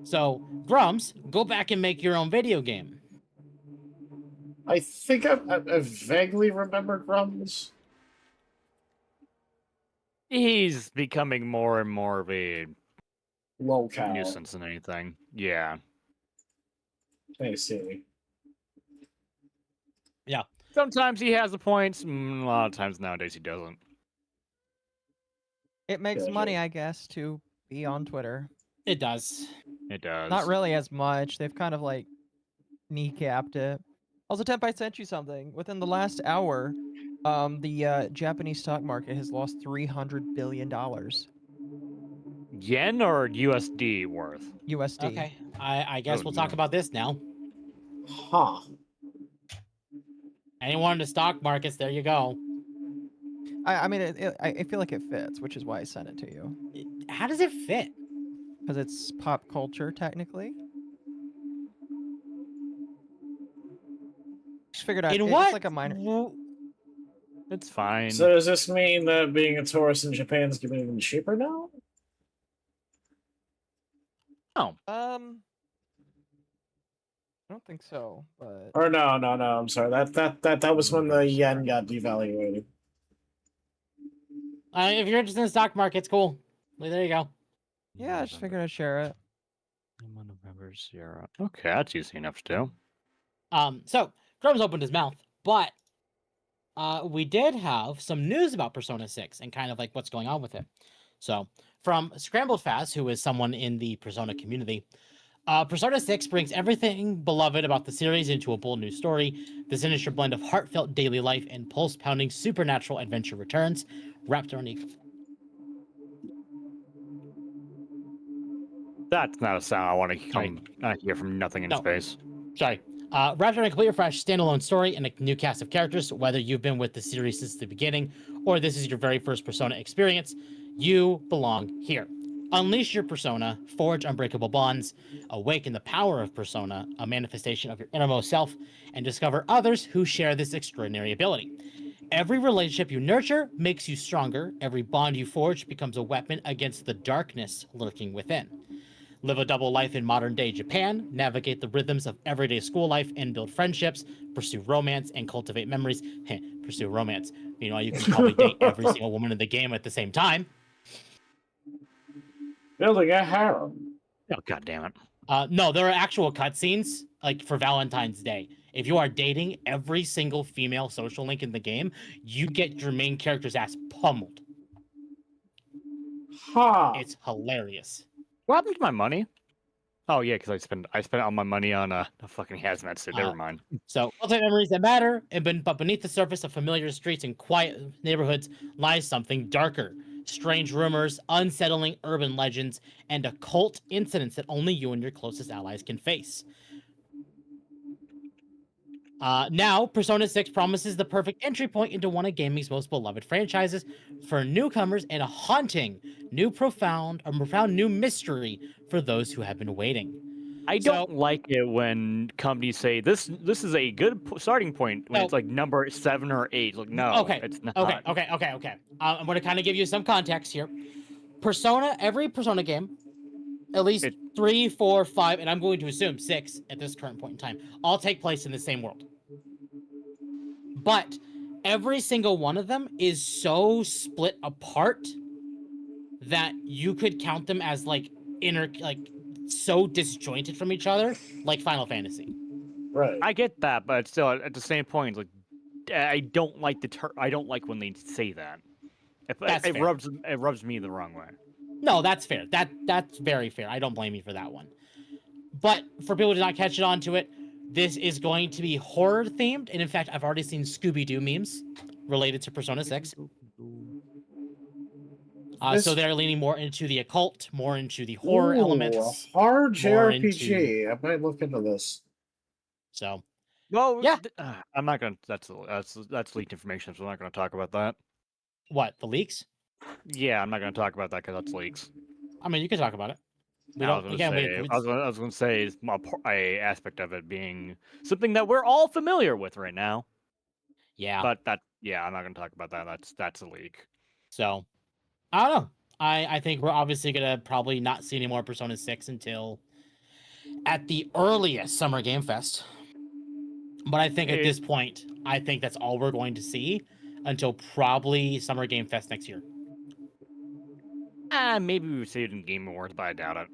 So, Grums, go back and make your own video game. I think I vaguely remember Grums. He's becoming more and more of a Locale. nuisance than anything. Yeah. I see. Yeah. Sometimes he has the points. A lot of times nowadays he doesn't. It makes Gotcha. money, I guess, to be on Twitter. It does. It does. Not really as much. They've kind of like kneecapped it. Also, Temp, I sent you something. Within the last hour, the Japanese stock market has lost $300 billion Yen or USD worth? USD. Okay. I guess Oh, we'll talk no. about this now. Huh. Anyone in the stock markets, there you go. I mean, I feel like it fits, which is why I sent it to you. How does it fit? Because it's pop culture, technically. Just figured out In it's what? like a minor. It's fine. So does this mean that being a tourist in Japan is getting even cheaper now? Oh, I don't think so, but Or no, I'm sorry. That was when the yen got devaluated. If you're interested in the stock markets, cool. Well, there you go. yeah, I just figured I'd share it. November, Sierra. Okay, that's easy enough to do. So Chrome's opened his mouth, but we did have some news about Persona 6 and kind of like what's going on with it. So from Scrambled Fast, who is someone in the Persona community, Persona 6 brings everything beloved about the series into a bold new story. The sinister blend of heartfelt daily life and pulse-pounding supernatural adventure returns, wrapped around a... That's not a sound I want to hear from nothing in No. space. Sorry. Wrapped around a complete fresh standalone story and a new cast of characters, whether you've been with the series since the beginning or this is your very first Persona experience, you belong here. Unleash your persona, forge unbreakable bonds, awaken the power of Persona, a manifestation of your innermost self, and discover others who share this extraordinary ability. Every relationship you nurture makes you stronger. Every bond you forge becomes a weapon against the darkness lurking within. Live a double life in modern-day Japan, navigate the rhythms of everyday school life and build friendships, pursue romance, and cultivate memories. Pursue romance. You know, you can probably date every single woman in the game at the same time. Building a harem. Oh, God damn it. No, there are actual cutscenes, like for Valentine's Day. If you are dating every single female social link in the game, you get your main character's ass pummeled. Huh. It's hilarious. What happened to my money? Oh yeah, because I spent all my money on a fucking hazmat suit. Never mind. So, cultivate memories that matter, but beneath the surface of familiar streets and quiet neighborhoods lies something darker. Strange rumors, unsettling urban legends, and occult incidents that only you and your closest allies can face. Now, Persona 6 promises the perfect entry point into one of gaming's most beloved franchises for newcomers and a haunting, profound new mystery for those who have been waiting. I don't like it when companies say this is a good starting point when it's like number 7 or 8. Like, no, Okay, it's not. Okay. I'm going to kind of give you some context here. Every Persona game, at least 3, 4, 5, and I'm going to assume 6 at this current point in time, all take place in the same world. But every single one of them is so split apart that you could count them as like so disjointed from each other, like Final Fantasy. Right. I get that, but still, at the same point, like I don't like I don't like when they say that. It rubs me the wrong way. No, that's fair. That's very fair. I don't blame you for that one. But for people who did not catch it onto it, this is going to be horror themed, and in fact, I've already seen Scooby-Doo memes related to Persona 6. So they're leaning more into the occult, more into the horror elements. Hard JRPG. I might look into this. So, well, yeah, I'm not gonna. That's leaked information, so I'm not gonna talk about that. What, the leaks? Yeah, I'm not gonna talk about that because that's leaks. I mean, you can talk about it. I was gonna say is a aspect of it being something that we're all familiar with right now. Yeah, but I'm not gonna talk about that. That's a leak. So, I don't know. I think we're obviously gonna probably not see any more Persona 6 until at the earliest Summer Game Fest. But I think at this point, I think that's all we're going to see until probably Summer Game Fest next year. Maybe we would see it in Game Awards, but I doubt it.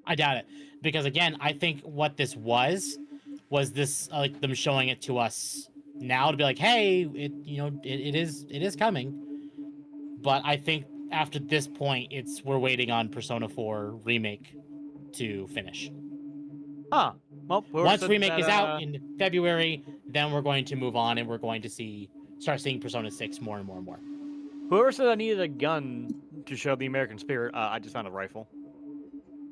I doubt it, because again, I think what this was this like them showing it to us now to be like, hey, it is coming. But I think after this point, we're waiting on Persona 4 remake to finish. Huh. Well, Once remake is out in February, then we're going to move on and we're going to start seeing Persona 6 more and more and more. Whoever said I needed a gun to show the American spirit, I just found a rifle.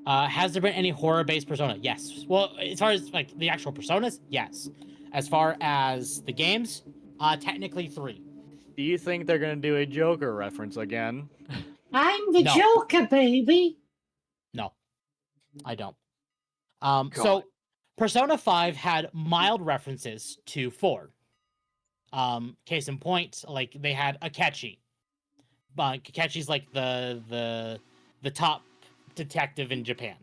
Has there been any horror-based Persona? Yes. Well, as far as like the actual Personas, yes. As far as the games, technically 3. Do you think they're gonna do a Joker reference again? I'm the No. Joker, baby. No, I don't. So Persona 5 had mild references to 4. Case in point, like they had Akechi. Akechi's like the top detective in Japan.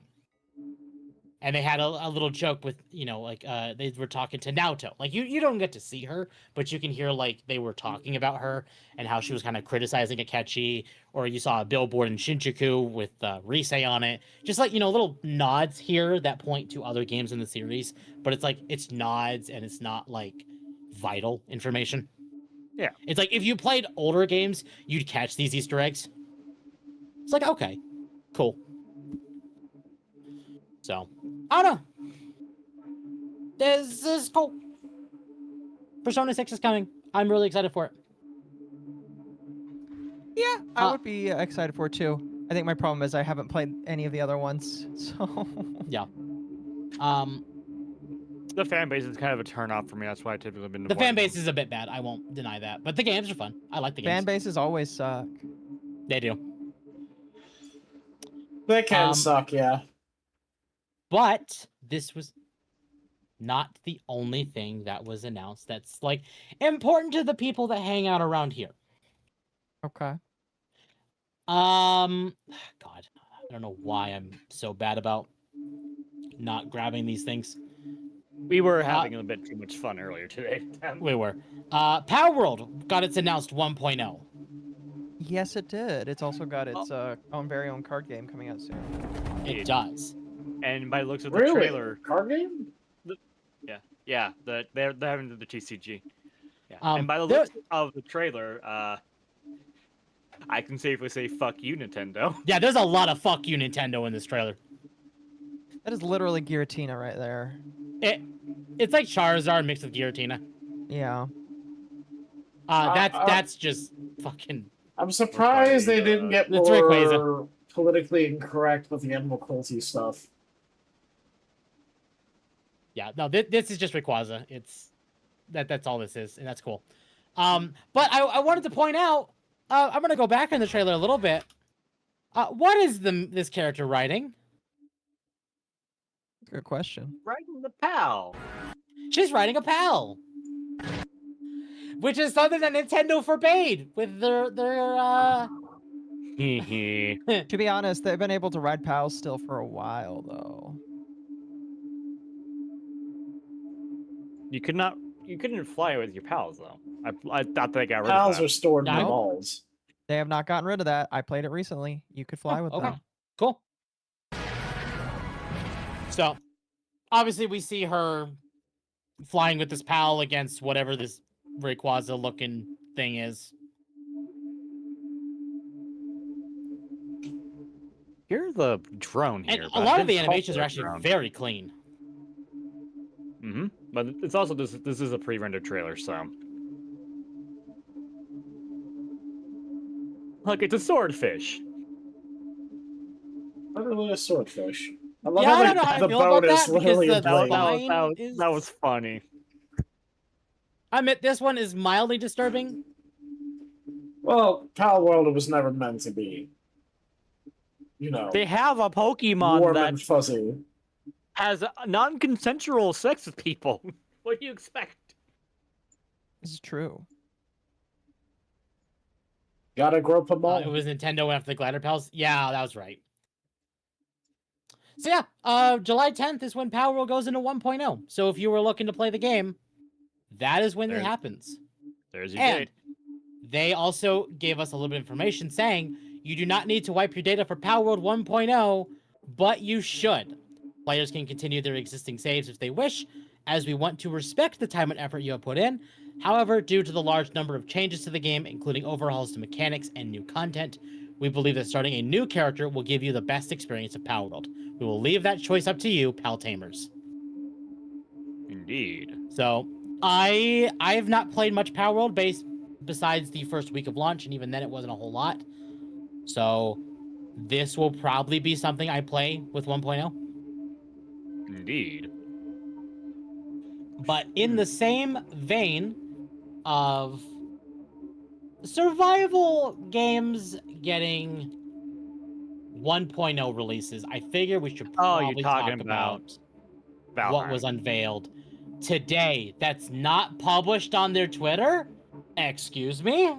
And they had a little joke with, they were talking to Naoto. Like, you don't get to see her, but you can hear, like, they were talking about her and how she was kind of criticizing Akechi. Or you saw a billboard in Shinjuku with Risei on it. Just, like, little nods here that point to other games in the series. But it's, like, it's nods and it's not, like, vital information. Yeah. It's like, if you played older games, you'd catch these Easter eggs. It's like, okay, cool. So, I don't know. This is cool. Persona 6 is coming. I'm really excited for it. Yeah, I would be excited for it too. I think my problem is I haven't played any of the other ones, so. Yeah. The fan base is kind of a turnoff for me. That's why I typically been. The fan base is a bit bad. I won't deny that. But the games are fun. I like the games. Fan bases always suck. They do. They can suck, yeah. But this was not the only thing that was announced that's like important to the people that hang out around here. Okay. God, I don't know why I'm so bad about not grabbing these things. We were having a bit too much fun earlier today. We were. Power World got its announced 1.0. Yes, it did. It's also got its very own card game coming out soon. It does. And by the looks of the Really? trailer, Card game? yeah, they're having the TCG. Yeah. Um, And by the there- looks of the trailer, I can safely say "fuck you, Nintendo." Yeah, there's a lot of fuck you, Nintendo, in this trailer. That is literally Giratina right there. It's like Charizard mixed with Giratina. Yeah. That's just fucking. I'm surprised they didn't get That's more Rayquaza. politically incorrect with the animal cruelty stuff. Yeah, no, this is just Rayquaza. It's that's all this is, and that's cool. But I wanted to point out, I'm gonna go back in the trailer a little bit. What is this character riding? Good question. Riding the PAL. She's riding a PAL, which is something that Nintendo forbade with their To be honest, they've been able to ride pals still for a while, though. You couldn't fly with your pals though. I thought they got rid Pals of are stored in No. the balls. They have not gotten rid of that. I played it recently. You could fly with okay, them. cool. So, obviously, we see her flying with this PAL against whatever this Rayquaza looking thing is. You're the drone And here. a lot of the animations are actually very clean. But it's also this is a pre-rendered trailer, so. Look, it's a swordfish. Not really a swordfish. I love Yeah, I how don't know how I the feel boat about is that, literally because a the blade. line That was funny. I admit this one is mildly disturbing. Well, Pal World was never meant to be. They have a Pokemon warm that and fuzzy. has non-consensual sex with people. What do you expect? This is true. Gotta grope them all. It was Nintendo after the Glider Pals. Yeah, that was right. So yeah, July 10th is when Power World goes into 1.0. So if you were looking to play the game, that is when it happens. There's your And date. they also gave us a little bit of information saying You do not need to wipe your data for Palworld 1.0, but you should. Players can continue their existing saves if they wish, as we want to respect the time and effort you have put in. However, due to the large number of changes to the game, including overhauls to mechanics and new content, we believe that starting a new character will give you the best experience of Palworld. We will leave that choice up to you, Pal Tamers. Indeed. So, I have not played much Palworld besides the first week of launch, and even then it wasn't a whole lot. So, this will probably be something I play with 1.0. Indeed. But in the same vein of survival games getting 1.0 releases, I figure we should probably talk about what was unveiled today that's not published on their Twitter. Excuse me?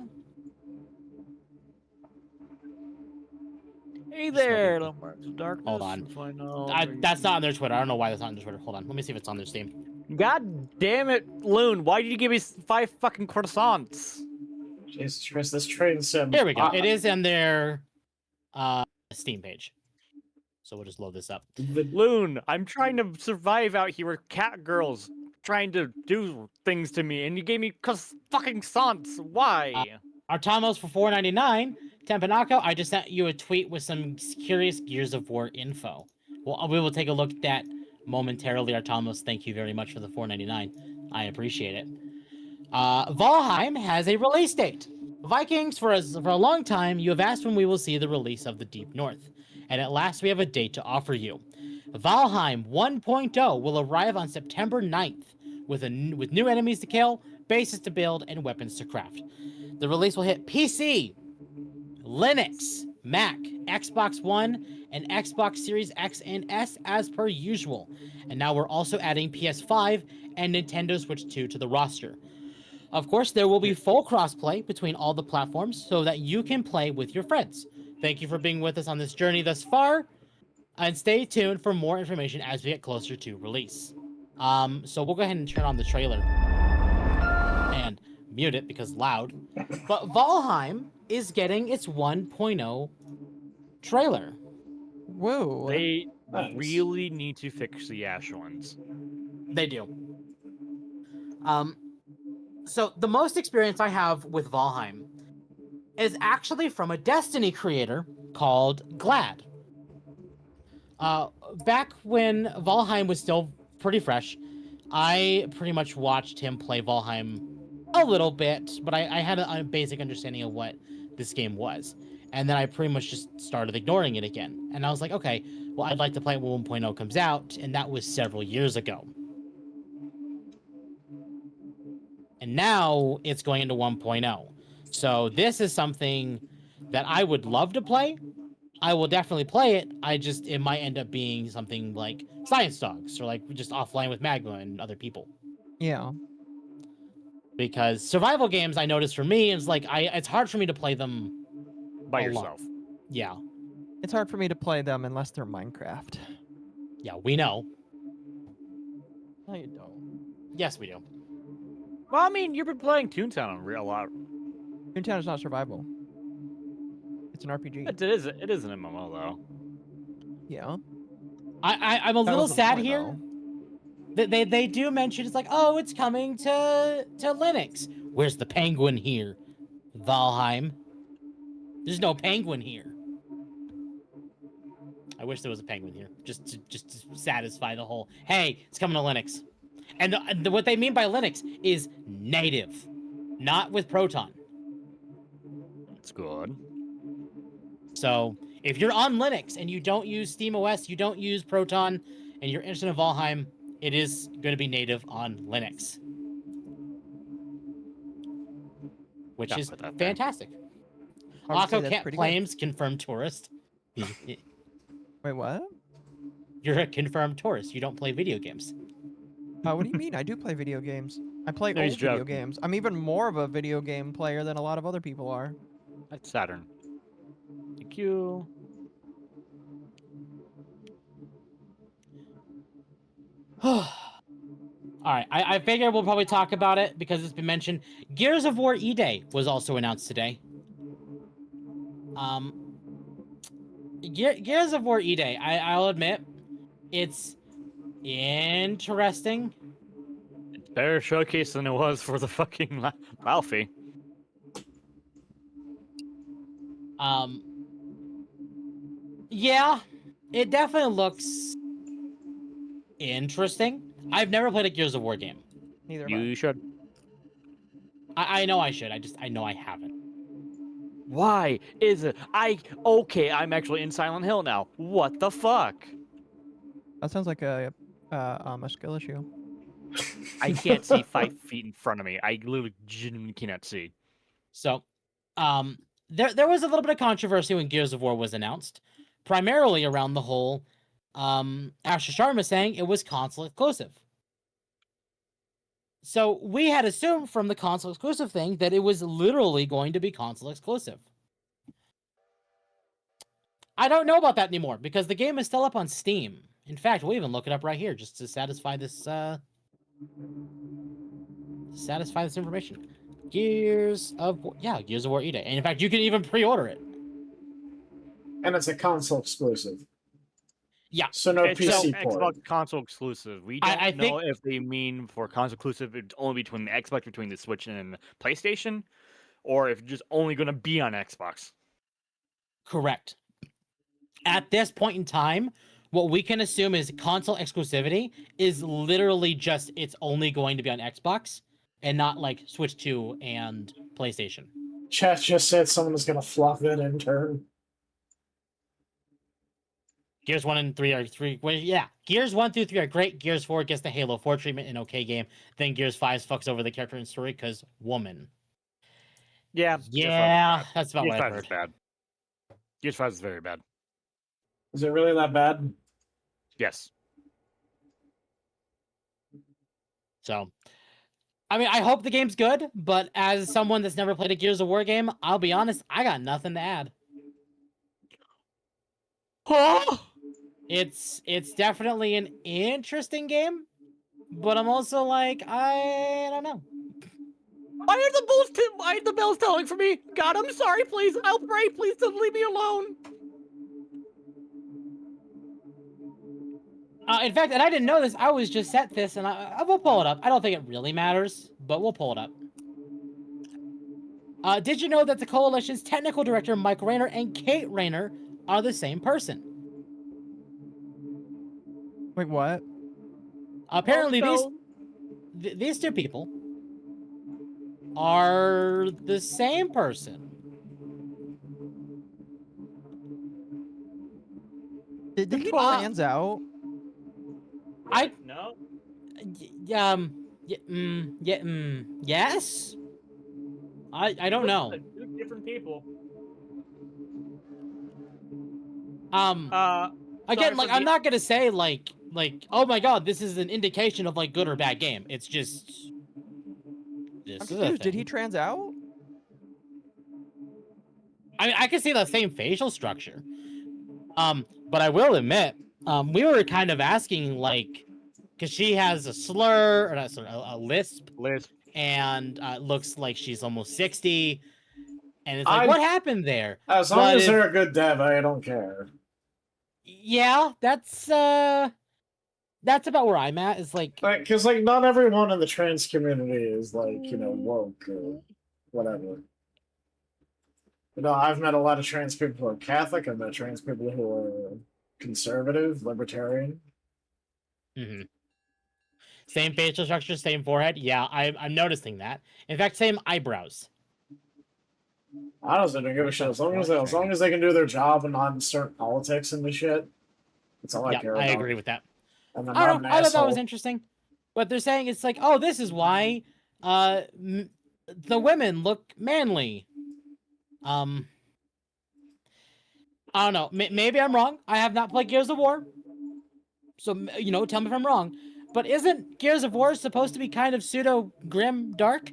Hey there, Lombards of Darkness. Hold on. That's not on their Twitter. I don't know why that's not on their Twitter. Hold on. Let me see if it's on their Steam. God damn it, Loon. Why did you give me 5 fucking croissants? Jesus Christ, this train sim. Here we go. It is in their Steam page. So we'll just load this up. Loon, I'm trying to survive out here with cat girls trying to do things to me, and you gave me fucking cents. Why? Artamos for $4.99. Tempanako, I just sent you a tweet with some curious Gears of War info. Well, we will take a look at that momentarily. Artamos, thank you very much for the $4.99. I appreciate it. Valheim has a release date. Vikings, for a long time, you have asked when we will see the release of the Deep North. And at last, we have a date to offer you. Valheim 1.0 will arrive on September 9th with new enemies to kill, bases to build, and weapons to craft. The release will hit PC, Linux, Mac, Xbox One, and Xbox Series X and S as per usual. And now we're also adding PS5 and Nintendo Switch 2 to the roster. Of course, there will be full crossplay between all the platforms so that you can play with your friends. Thank you for being with us on this journey thus far, and stay tuned for more information as we get closer to release. So we'll go ahead and turn on the trailer and mute it because loud. But Valheim is getting its 1.0 trailer. Whoa. They really need to fix the Ash ones. They do. So the most experience I have with Valheim is actually from a Destiny creator called Glad. Back when Valheim was still pretty fresh, I pretty much watched him play Valheim a little bit, but I had a basic understanding of what this game was. And then I pretty much just started ignoring it again. And I was like, okay, well, I'd like to play it when 1.0 comes out, and that was several years ago. And now it's going into 1.0. So this is something that I would love to play. I will definitely play it. It might end up being something like Science Dogs or like just offline with Magma and other people. Yeah. Because survival games, I noticed for me, is like it's hard for me to play them By alone. yourself. Yeah. It's hard for me to play them unless they're Minecraft. Yeah, we know. No, you don't. Yes, we do. Well, I mean, you've been playing Toontown a lot. Toontown is not survival. It's an RPG. It is an MMO though. Yeah. I'm a That little was the sad point, here. though. They do mention it's like, oh, it's coming to Linux. Where's the penguin here? Valheim. There's no penguin here. I wish there was a penguin here, just to satisfy the whole. Hey, it's coming to Linux, and what they mean by Linux is native, not with Proton. That's good. So if you're on Linux and you don't use SteamOS, you don't use Proton, and you're interested in Valheim, it is going to be native on Linux, which Yeah, is put that there. fantastic. I would say Akko that's Camp pretty good. claims confirmed tourist. Wait, what? You're a confirmed tourist. You don't play video games. What do you mean? I do play video games. I play No, he's old video joking. games. I'm even more of a video game player than a lot of other people are. That's Saturn. Thank you. All right, I figure we'll probably talk about it because it's been mentioned. Gears of War E-Day was also announced today. Gears of War E-Day, I'll admit, it's interesting. It's better showcase than it was for the fucking Laufey. Yeah, it definitely looks interesting. I've never played a Gears of War game. Neither have You should. I know I should. I know I haven't. Why is it? Okay, I'm actually in Silent Hill now. What the fuck? That sounds like a skill issue. I can't see 5 feet in front of me. I literally genuinely cannot see. So, there was a little bit of controversy when Gears of War was announced, primarily around the whole Asher Sharma saying it was console exclusive. So we had assumed from the console exclusive thing that it was literally going to be console exclusive. I don't know about that anymore because the game is still up on Steam. In fact, we'll even look it up right here just to satisfy this information. Gears of War E-Day. And in fact, you can even pre-order it. And it's a console exclusive. Yeah. So no It's PC no port. Xbox console exclusive. We don't know if they mean for console exclusive it's only between the Xbox, between the Switch and PlayStation, or if it's just only going to be on Xbox. Correct. At this point in time, what we can assume is console exclusivity is literally just it's only going to be on Xbox and not like Switch 2 and PlayStation. Chat just said someone is going to flop it in turn. Gears 1 and 3 are Gears 1 through 3 are great. Gears 4 gets the Halo 4 treatment, an okay game. Then Gears 5 fucks over the character and story because woman. Yeah. That's about Gears what I 5 heard. is bad. Gears 5 is very bad. Is it really that bad? Yes. So, I mean, I hope the game's good, but as someone that's never played a Gears of War game, I'll be honest, I got nothing to add. Oh! It's definitely an interesting game, but I'm also like, I don't know. Why are the bells telling for me? God, I'm sorry, please. I'll pray. Please don't leave me alone. In fact, and I didn't know this, I was just set this, and I will pull it up. I don't think it really matters, but we'll pull it up. Did you know that the Coalition's technical director, Mike Rayner, and Kate Rayner are the same person? Wait, what? Apparently, Oh, these two people are the same person. Did he trans out? No. Yes. I don't know. Two different people. Again, like I'm not gonna say like oh my god, this is an indication of like good or bad game. It's just this is a Confused. Did he thing. trans out? I mean, I can see the same facial structure. But I will admit, we were kind of asking like, because she has a slur or not slur, a lisp, and looks like she's almost 60, and it's like, what happened there? As long as they're a good dev, I don't care. Yeah, that's about where I'm at. Is like, Because like not everyone in the trans community is like woke or whatever. I've met a lot of trans people who are Catholic. I've met trans people who are conservative, libertarian. mm-hmm. Same facial structure, same forehead. Yeah, I'm noticing that. In fact, same eyebrows. Honestly, I don't give a shit. As long as they can do their job and not insert politics into shit, that's all I care about. I agree with that. And I thought that was interesting. But they're saying it's like, oh, this is why the women look manly. I don't know. Maybe I'm wrong. I have not played Gears of War. So, tell me if I'm wrong. But isn't Gears of War supposed to be kind of pseudo grim dark?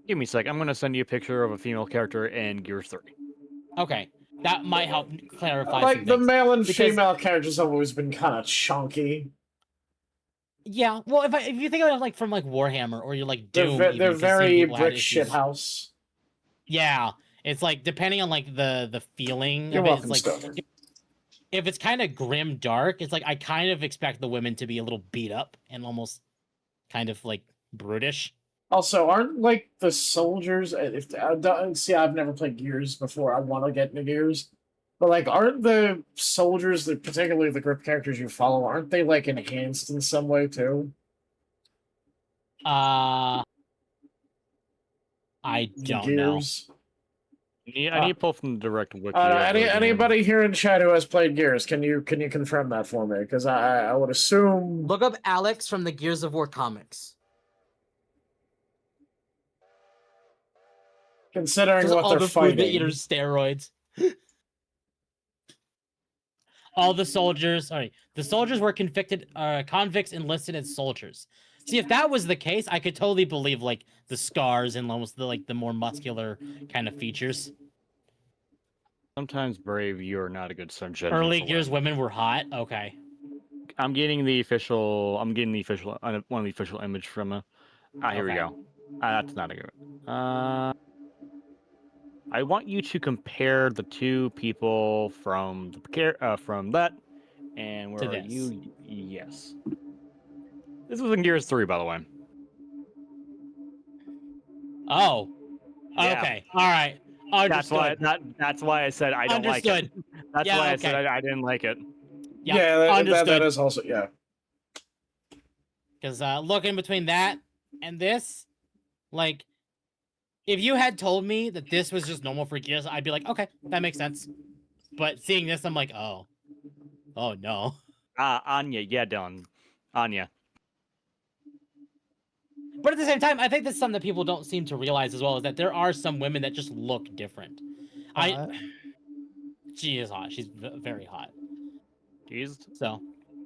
Give me a sec. I'm going to send you a picture of a female character in Gears 3. Okay. That might help clarify like some the things. male and female characters have always been kind of chunky. Yeah. Well, if you think of it like from like Warhammer or you're like Doom, They're very brick shit house. Yeah. It's like depending on like the feeling You're of it, welcome, it's like Stoner. if it's kind of grim dark, it's like I kind of expect the women to be a little beat up and almost kind of like brutish. Also, aren't like the soldiers? If see, I've never played Gears before. I want to get into Gears, but like, aren't the soldiers, particularly the group characters you follow, aren't they like enhanced in some way too? I don't know. I need to pull from the direct wiki. Anybody here in chat who has played Gears, can you confirm that for me? Because I would assume. Look up Alex from the Gears of War comics. Considering Just what all they're the fighting. food they eat are steroids. All the soldiers, the soldiers were convicts enlisted as soldiers. See, if that was the case, I could totally believe like the scars and almost the more muscular kind of features. Sometimes, Brave, you are not a good subject. Early Gears women were hot. Okay. I'm getting the official. One of the official image from. Here we go. That's not a good one. I want you to compare the two people from that, and where are you? Yes. This was in Gears 3, by the way. Oh. Yeah. Okay. All right. Understood. That's why I said I don't like it. That's why I said I didn't like it. Yeah, that is also Because looking between that and this, like, if you had told me that this was just normal for Gears, I'd be like, okay, that makes sense. But seeing this, I'm like, oh no. Anya, yeah, Dylan, Anya. But at the same time, I think that's something that people don't seem to realize as well, is that there are some women that just look different. She is hot. She's very hot. She's so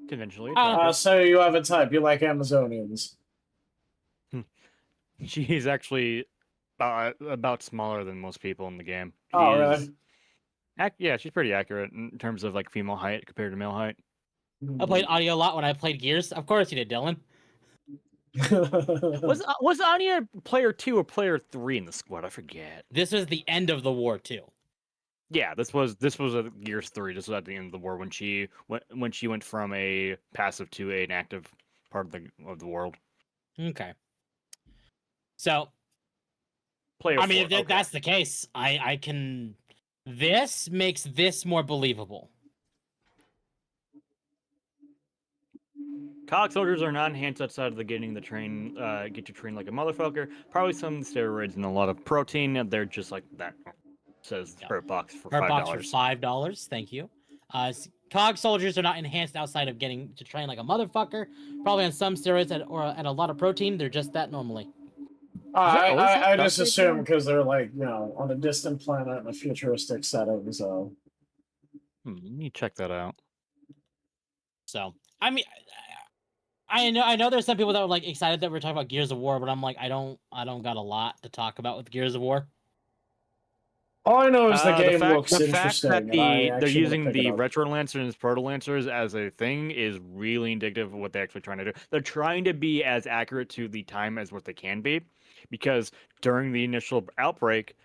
conventionally. So you have a type. You like Amazonians. She's actually about smaller than most people in the game. Really? Yeah, she's pretty accurate in terms of like female height compared to male height. I played Audio a lot when I played Gears. Of course you did, Dylan. Was Anya player 2 or player 3 in the squad? I forget. This was the end of the war too. Yeah, this was a Gears 3. This was at the end of the war when she went from a passive to an active part of the world. Okay. So, player. I mean, if that's the case, I can. This makes this more believable. Cog soldiers are not enhanced outside of the getting the train, get you trained like a motherfucker. Probably some steroids and a lot of protein. They're just like that. Says per box for $5. Box for $5. Thank you. Cog soldiers are not enhanced outside of getting to train like a motherfucker. Probably on some steroids and a lot of protein. They're just that normally. I just assume because they're like, on a distant planet in a futuristic setting. So, let me check that out. So, I mean, I know there's some people that were like excited that we're talking about Gears of War, but I'm like, I don't got a lot to talk about with Gears of War. All I know is the game looks interesting. The fact that they're using the Retro Lancers and Proto Lancers as a thing is really indicative of what they're actually trying to do. They're trying to be as accurate to the time as what they can be, because during the initial outbreak,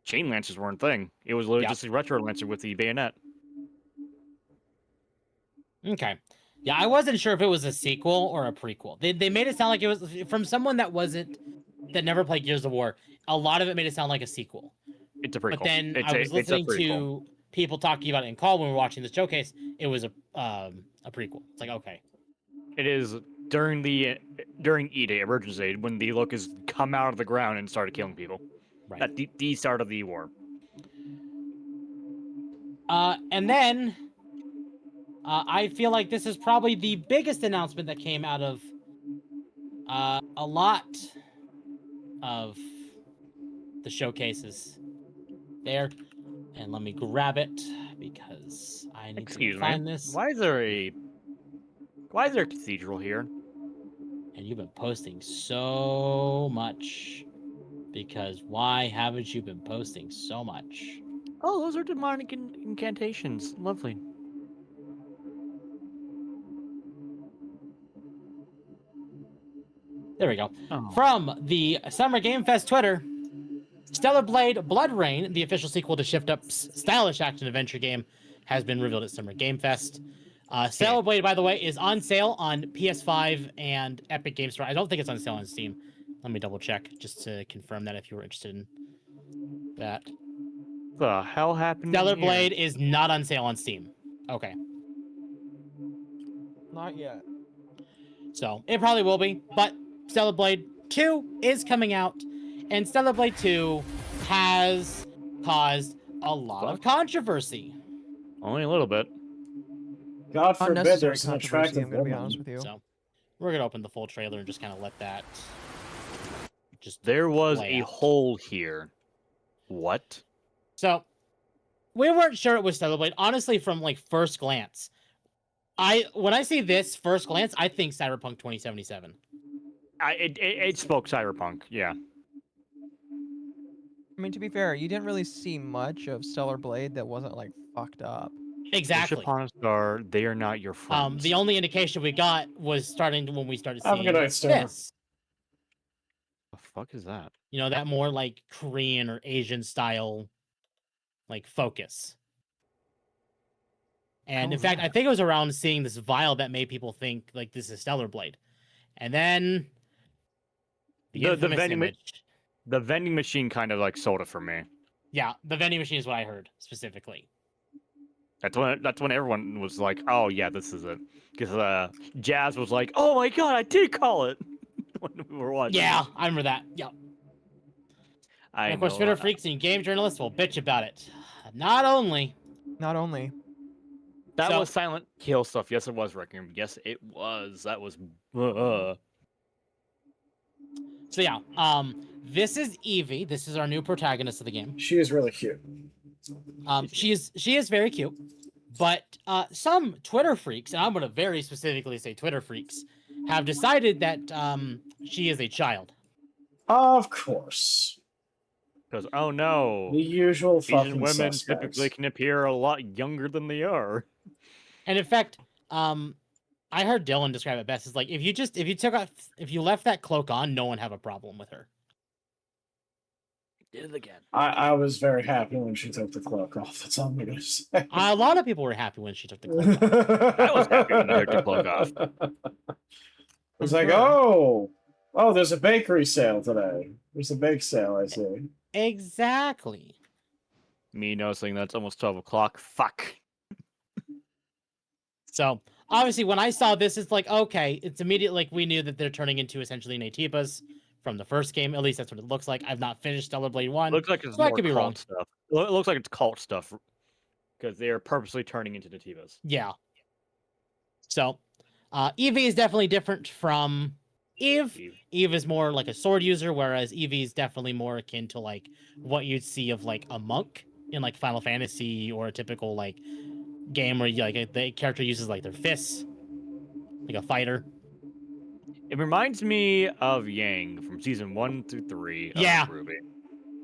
Chain Lancers weren't a thing. It was literally just a Retro Lancer with the bayonet. Okay. Yeah, I wasn't sure if it was a sequel or a prequel. They made it sound like it was from someone that never played Gears of War. A lot of it made it sound like a sequel. It's a prequel. But then I was listening to people talking about it in call when we were watching the showcase. It was a prequel. It's like, okay. It is during E-Day, Emergency Day, when the Locusts come out of the ground and started killing people. Right. At the start of the war. And then I feel like this is probably the biggest announcement that came out of a lot of the showcases there. And let me grab it because I need to find this. Why is there a cathedral here? And you've been posting so much. Because why haven't you been posting so much? Oh, those are demonic incantations. Lovely. There we go. Oh. From the Summer Game Fest Twitter, Stellar Blade Blood Rain, the official sequel to Shift Up's stylish action-adventure game, has been revealed at Summer Game Fest. Stellar Blade, by the way, is on sale on PS5 and Epic Games Store. I don't think it's on sale on Steam. Let me double check just to confirm that if you were interested in that. The hell happened? Stellar here? Blade is not on sale on Steam. Okay. Not yet. So it probably will be, but Stellar Blade 2 is coming out, and Stellar Blade 2 has caused a lot of controversy. Only a little bit. God forbid Unnecessary there's an controversy, attractive I'm gonna be woman. honest with you. So we're gonna open the full trailer and just kind of let that. Just There was play a out. hole here. What? So we weren't sure it was Stellar Blade. Honestly, from like first glance, when I see this first glance, I think Cyberpunk 2077. It spoke cyberpunk. Yeah. I mean, to be fair, you didn't really see much of Stellar Blade that wasn't like fucked up. Exactly. Wish upon a star, they are not your friends. The only indication we got was starting when we started Have a seeing good night, sir. this. The fuck is that? You know, that more like Korean or Asian style like focus. And How in is fact, that? I think it was around seeing this vial that made people think like this is Stellar Blade. And then the infamous image. The vending machine kind of like sold it for me. Yeah, the vending machine is what I heard specifically. That's when everyone was like, "Oh yeah, this is it." Because Jazz was like, "Oh my god, I did call it." When we were watching. Yeah, I remember that. Yeah. And of course, Twitter freaks and game journalists will bitch about it. Not only. Not only. That So- was Silent Kill stuff. Yes, it was Requiem. Yes, it was. That was. So yeah, this is Evie. This is our new protagonist of the game. She is really cute. She is very cute, but some Twitter freaks, and I'm going to very specifically say Twitter freaks, have decided that she is a child. Of course. Because oh no, The usual Asian fucking women suspects. typically can appear a lot younger than they are. And in fact, I heard Dylan describe it best. It's like if you left that cloak on, no one have a problem with her. Did it again. I was very happy when she took the cloak off. That's all I'm gonna say. A lot of people were happy when she took the cloak off. I was happy when I took the cloak off. I was like, oh, there's a bakery sale today. There's a bake sale, I see. Exactly. Me noticing that it's almost 12 o'clock. Fuck. So obviously, when I saw this, it's like okay, it's immediate. Like we knew that they're turning into essentially Natipas from the first game. At least that's what it looks like. I've not finished Stellar Blade 1. Looks like it's So I more could be cult wrong. stuff. It looks like it's cult stuff because they are purposely turning into Nativas. Yeah. So, Evie is definitely different from Eve. Eve is more like a sword user, whereas Evie is definitely more akin to like what you'd see of like a monk in like Final Fantasy or a typical like game where you, like the character uses like their fists, like a fighter. It reminds me of Yang from season 1 through 3. Yeah. Of Ruby.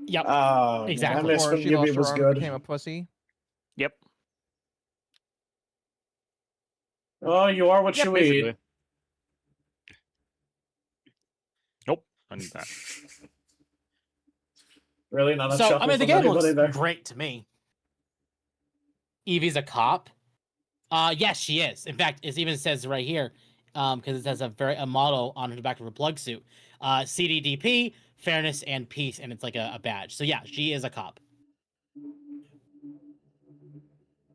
Yep. I Exactly. miss Or when she lost Yubi her was arm good. and became a pussy. Yep. Oh, you are what Yep, you basically. eat. Nope. I need that. Really? Not a So shuffle I mean, the from game anybody looks there? great to me. Evie's a cop. Yes, she is. In fact, it even says right here, because it has a motto on the back of her plug suit. CDDP, fairness and peace, and it's like a badge. So yeah, she is a cop.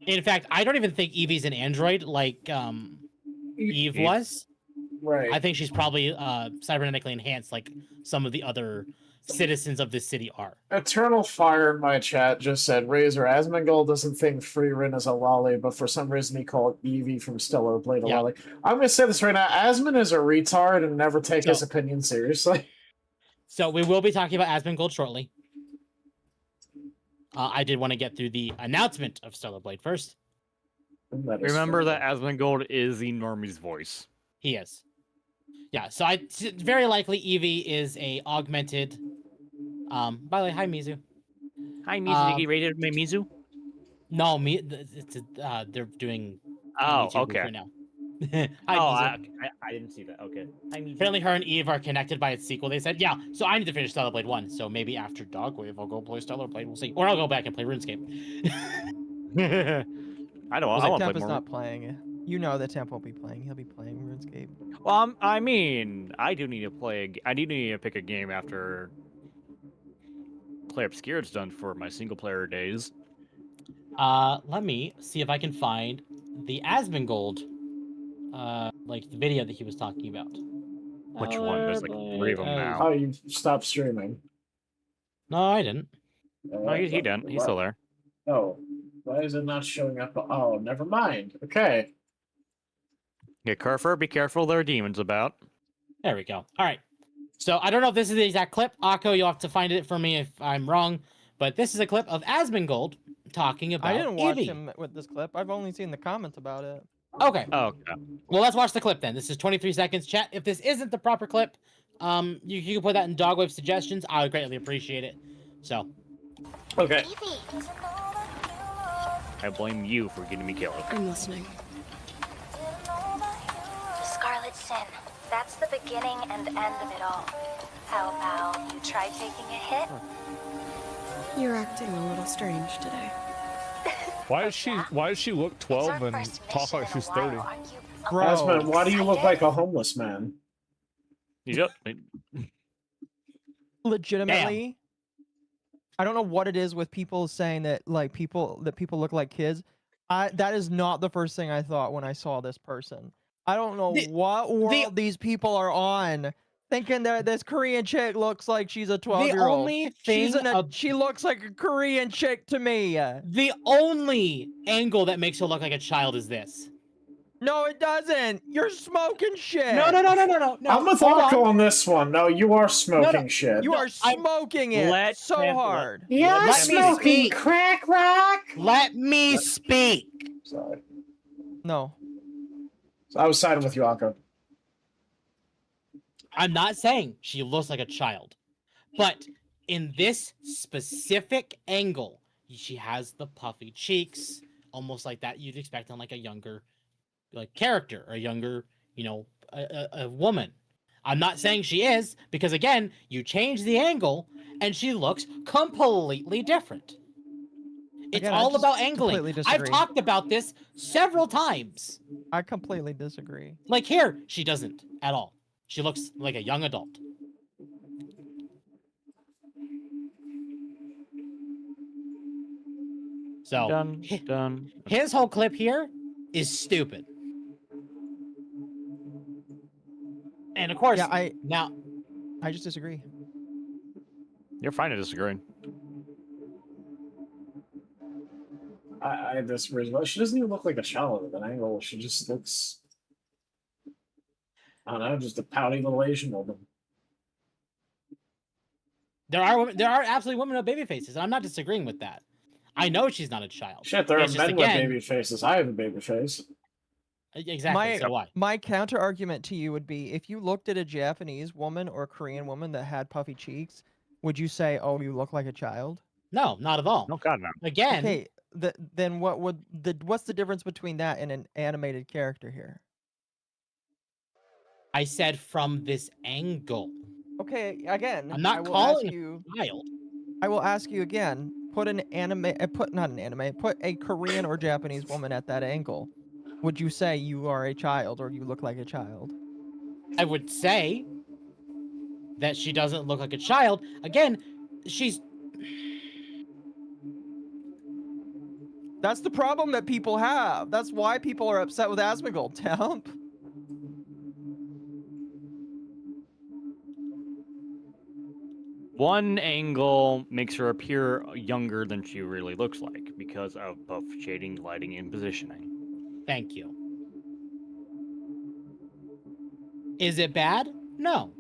In fact, I don't even think Evie's an android like Eve was. Right. I think she's probably cybernetically enhanced like some of the other citizens of this city are. Eternal Fire in my chat just said Razor Asmongold doesn't think Freerin is a lolly, but for some reason he called Evie from Stellar Blade a Yeah. lolly. I'm gonna say this right now. Asmon is a retard and never take his So- opinion seriously. So we will be talking about Asmongold shortly. I did want to get through the announcement of Stellar Blade first. Remember that Asmongold is the normie's voice. He is. Yeah, so very likely Evie is a augmented. By the way, hi Mizu. Hi, Mizu. Um, Did you get rated by Mizu? No, they're doing. Oh, YouTube okay. Right now. Hi, Oh, Mizu. I didn't see that. Okay. Hi, Mizu. Apparently, her and Eve are connected by its sequel. They said, yeah. So I need to finish Stellar Blade 1. So maybe after Dogwave, I'll go play Stellar Blade. We'll see. Or I'll go back and play RuneScape. I don't. Was I it want to play Temp is more. not playing. You know that Temp won't be playing. He'll be playing RuneScape. Well, I mean, I do need to play. I do need to pick a game after Play Obscured's done for my single player days. Let me see if I can find the Asmongold, like the video that he was talking about. Which one? There's like 3 of them now. Oh, you stopped streaming. No, I didn't. No, he didn't. He's still there. Oh, why is it not showing up? Oh, never mind. Okay. Yeah, Kerfer, be careful. There are demons about. There we go. All right. So I don't know if this is the exact clip. Akko, you'll have to find it for me if I'm wrong. But this is a clip of Asmongold talking about I didn't watch Eevee. him with this clip. I've only seen the comments about it. Okay. Oh, okay. Well, let's watch the clip then. This is 23 seconds. Chat, if this isn't the proper clip, you can put that in Dogwave suggestions. I would greatly appreciate it. So, Okay. I blame you for getting me killed. I'm listening. Scarlet Sin. That's the beginning and end of it all. How about you try taking a hit? You're acting a little strange today. Why does she look 12 and talk like she's 30? Bro, Asmon, why do you look like a homeless man? You just, legitimately, I don't know what it is with people saying that like people look like kids. That is not the first thing I thought when I saw this person. I don't know what world these people are on, thinking that this Korean chick looks like she's a 12-year-old. the only thing She looks like a Korean chick to me. the only angle that makes her look like a child is this. No, it doesn't. You're smoking shit. No. I'm with hold Akko on. on this one. No, you are smoking shit. You are smoking it Let so him- hard. You're Let me smoking speak. crack rock. Let me speak. Sorry. No. So I was siding with you, Akko. I'm not saying she looks like a child, but in this specific angle, she has the puffy cheeks, almost like that you'd expect on like a younger, like character, or a younger, a woman. I'm not saying she is, because again, you change the angle and she looks completely different. It's Again, I all just about angling. completely I've disagree. talked about this several times. I completely disagree. Like here, she doesn't at all. She looks like a young adult. So done. his whole clip here is stupid. And of course, Yeah, I just disagree. You're fine to disagree. I disagree as well. She doesn't even look like a child at an angle. She just looks, I don't know, just a pouty little Asian woman. there are absolutely women with baby faces, and I'm not disagreeing with that. I know she's not a child. Shit, there are It's just, men with again, baby faces. I have a baby face. Exactly. So why? My counter argument to you would be, if you looked at a Japanese woman or a Korean woman that had puffy cheeks, would you say, "Oh, you look like a child"? No, not at all. No, God, no. Again, Okay, then what's the difference between that and an animated character here? I said from this angle. Okay, again, I'm not I will calling ask you. Child. I will ask you again. Put an anime. Not an anime. Put a Korean or Japanese woman at that angle. Would you say you are a child or you look like a child? I would say that she doesn't look like a child. Again, she's That's the problem that people have. That's why people are upset with Asmongold, Temp. One angle makes her appear younger than she really looks like because of buff shading, lighting, and positioning. Thank you. Is it bad? No.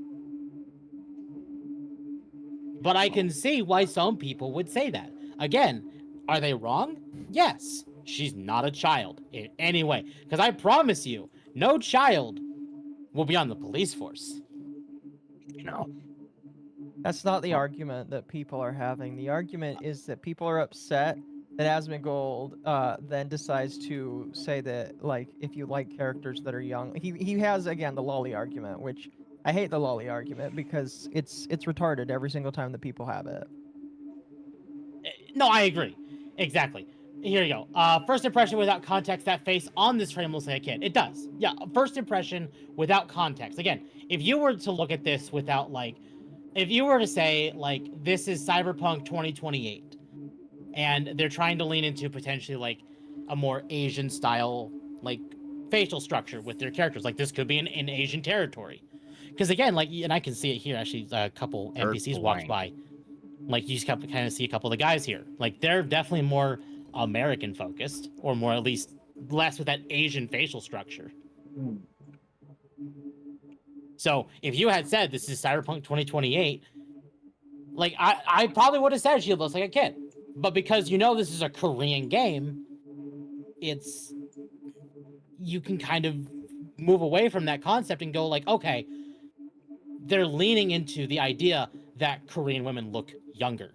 But I can see why some people would say that. Again, are they wrong? Yes. She's not a child in any way. Because I promise you, no child will be on the police force. That's not the argument that people are having. The argument is that people are upset that Asmongold then decides to say that, like, if you like characters that are young, he has again the lolly argument, which I hate the lolly argument because it's retarded every single time that people have it. No, I agree. Exactly. Here you go. First impression without context, that face on this frame looks like a kid. It does. Yeah, first impression without context. Again, if you were to look at this without, like, if you were to say, like, this is Cyberpunk 2028, and they're trying to lean into potentially, like, a more Asian style, like, facial structure with their characters. Like, this could be in Asian territory. Because, again, like, and I can see it here, actually, a couple NPCs walked by. Like, you just kind of see a couple of the guys here. Like, they're definitely more American focused, or more at least less with that Asian facial structure. So if you had said this is Cyberpunk 2028, like I probably would have said she looks like a kid. But because you know this is a Korean game, you can kind of move away from that concept and go like, okay, they're leaning into the idea that Korean women look younger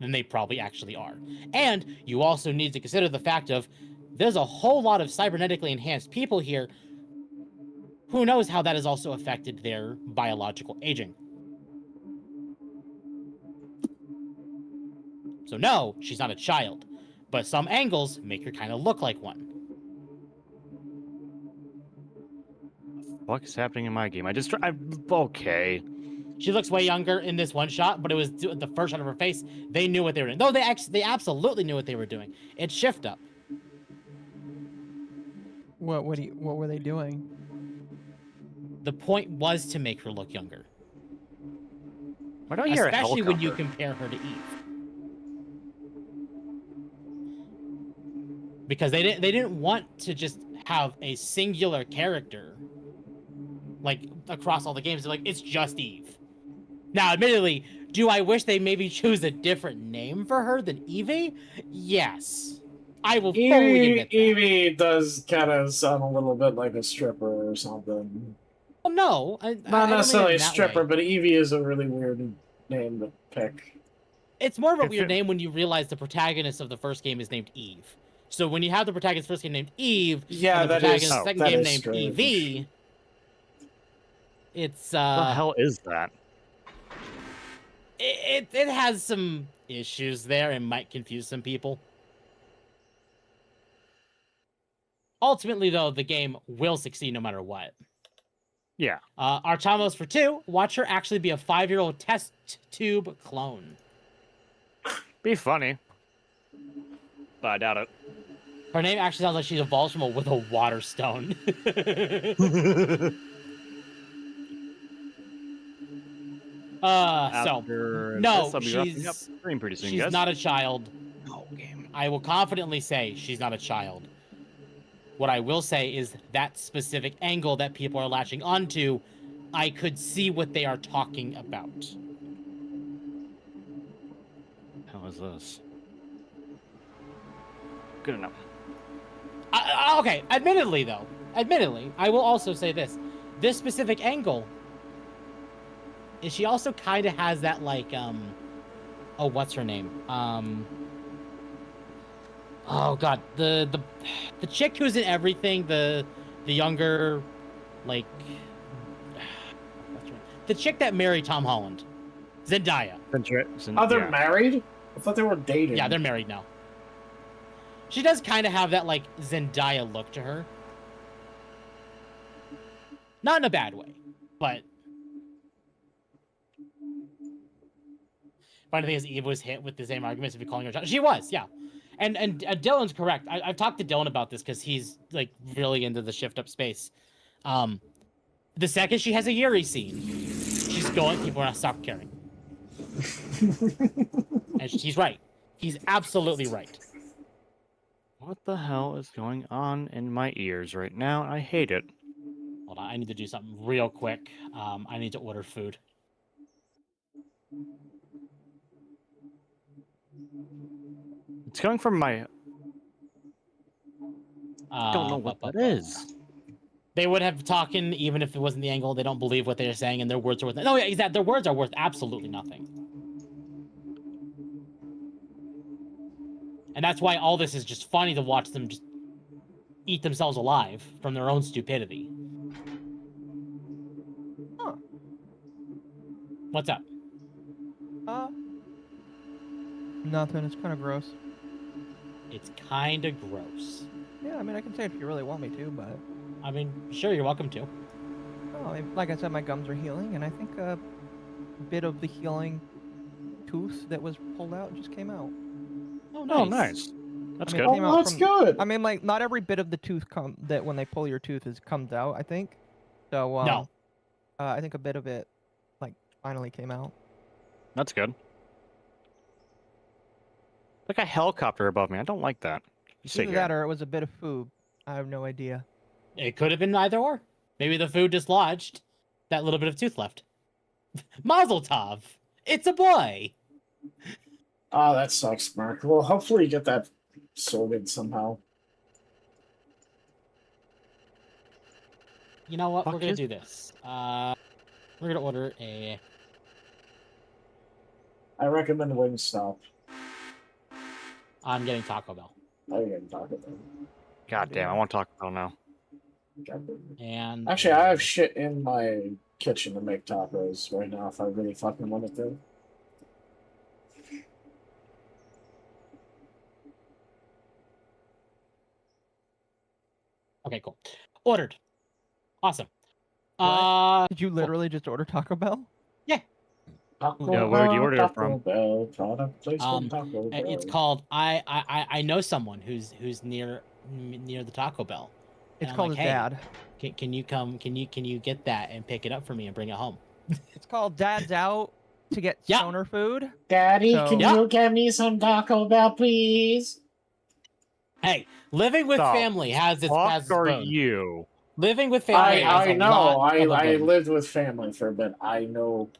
than they probably actually are. And you also need to consider the fact of there's a whole lot of cybernetically enhanced people here. Who knows how that has also affected their biological aging. So no, she's not a child, but some angles make her kind of look like one. What's happening in my game? Okay. She looks way younger in this one shot, but it was the first shot of her face. They knew what they were doing. No, they absolutely knew what they were doing. It's shift up. What were they doing? The point was to make her look younger. Why don't you hear a Especially when you helicopter? compare her to Eve. Because they didn't want to just have a singular character like across all the games. They're like, it's just Eve. Now, admittedly, do I wish they maybe choose a different name for her than Evie? Yes. I will fully admit that. Evie does kind of sound a little bit like a stripper or something. Well, no. Not necessarily a that stripper, way. but Evie is a really weird name to pick. It's more of a If weird it- name when you realize the protagonist of the first game is named Eve. So when you have the protagonist first game named Eve, Yeah, and the that is protagonist second that game is named strange. Evie, it's What the hell is that? it has some issues there and might confuse some people. Ultimately, though, the game will succeed no matter what. Yeah. Artamos for 2, watch her actually be a 5-year-old test tube clone. Be funny. But I doubt it. Her name actually sounds like she evolves with a water stone. After no, this, I'll be wrapping she's- up stream pretty soon, she's guys. not a child. No game. I will confidently say she's not a child. What I will say is that specific angle that people are latching onto, I could see what they are talking about. How is this? Good enough. Okay, admittedly, I will also say this. This specific angle, is she also kind of has that, like, oh, what's her name? Oh, God, the chick who's in everything, the younger, like, what's her name? The chick that married Tom Holland. Zendaya. Oh, they're married? I thought they were dating. Yeah, they're married now. She does kind of have that, like, Zendaya look to her. Not in a bad way, but... Funny thing is, Eve was hit with the same arguments of you calling her a child. She was, yeah. And Dylan's correct. I've talked to Dylan about this because he's, like, really into the shift-up space. The second she has a Yuri scene, she's going, people are going to stop caring. And he's right. He's absolutely right. What the hell is going on in my ears right now? I hate it. Hold on, I need to do something real quick. I need to order food. It's coming from my... I don't know what that is. They would have talking even if it wasn't the angle. They don't believe what they're saying, and their words are worth. No, yeah, exactly. Their words are worth absolutely nothing. And that's why all this is just funny to watch them just eat themselves alive from their own stupidity. Huh. What's up? Nothing. It's kind of gross. It's kind of gross. Yeah, I mean, I can say it if you really want me to, but I mean, sure, you're welcome to. oh, like I said, my gums are healing, and I think a bit of the healing tooth that was pulled out just came out. Oh, nice. Oh, nice. That's I mean, good. it came out that's from- good. I mean, like, not every bit of the tooth that when they pull your tooth comes out, I think. So, No. I think a bit of it, like, finally came out. That's good. Like a helicopter above me. I don't like that. You sit Either here. that or it was a bit of food. I have no idea. It could have been either or. Maybe the food dislodged that little bit of tooth left. Mazel tov! It's a boy! Oh, that sucks, Mark. Well, hopefully you get that sorted somehow. You know what? Fuck We're gonna is- do this. We're gonna order a... I recommend Wingstop. I'm getting Taco Bell. I didn't talk about it. God damn, I want to talk about now. And... Actually, I have shit in my kitchen to make tacos right now if I really fucking wanted to. Okay, cool. Ordered. Awesome. Did you literally just order Taco Bell? Taco Yeah, where'd you Bell, order it Taco from? Bell, product placement, Taco Bell. It's called... I know someone who's near the Taco Bell. It's I'm called like, his "Hey, dad. Can you come? Can you get that and pick it up for me and bring it home? It's called Dad's Out to get Yeah. stoner food. Daddy, So- can Yeah. you get me some Taco Bell, please? Hey, living with The family has its Fuck are boon. you? Living with family. has I a know. lot of a I boon. lived with family for a bit. I know.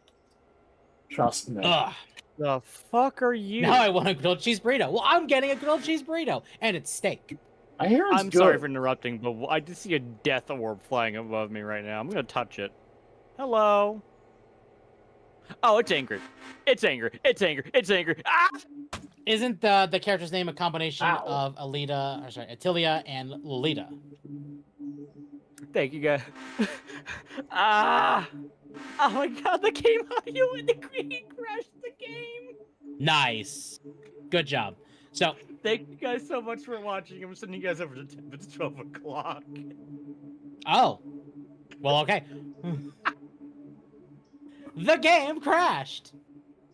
Trust me. Ugh. The fuck are you? Now I want a grilled cheese burrito. Well, I'm getting a grilled cheese burrito, and it's steak. I hear it's I'm good. sorry for interrupting, but I just see a death orb flying above me right now. I'm gonna touch it. Hello. Oh, it's angry. It's angry. It's angry. It's angry. Ah! Isn't the character's name a combination Ow. of Atilia and Lolita? Thank you, guys. Ah! Oh my god, the game audio and the green crashed the game. Nice. Good job. So, Thank you guys so much for watching. I'm sending you guys over to 10. It's 12 o'clock. oh. Well, okay. The game crashed.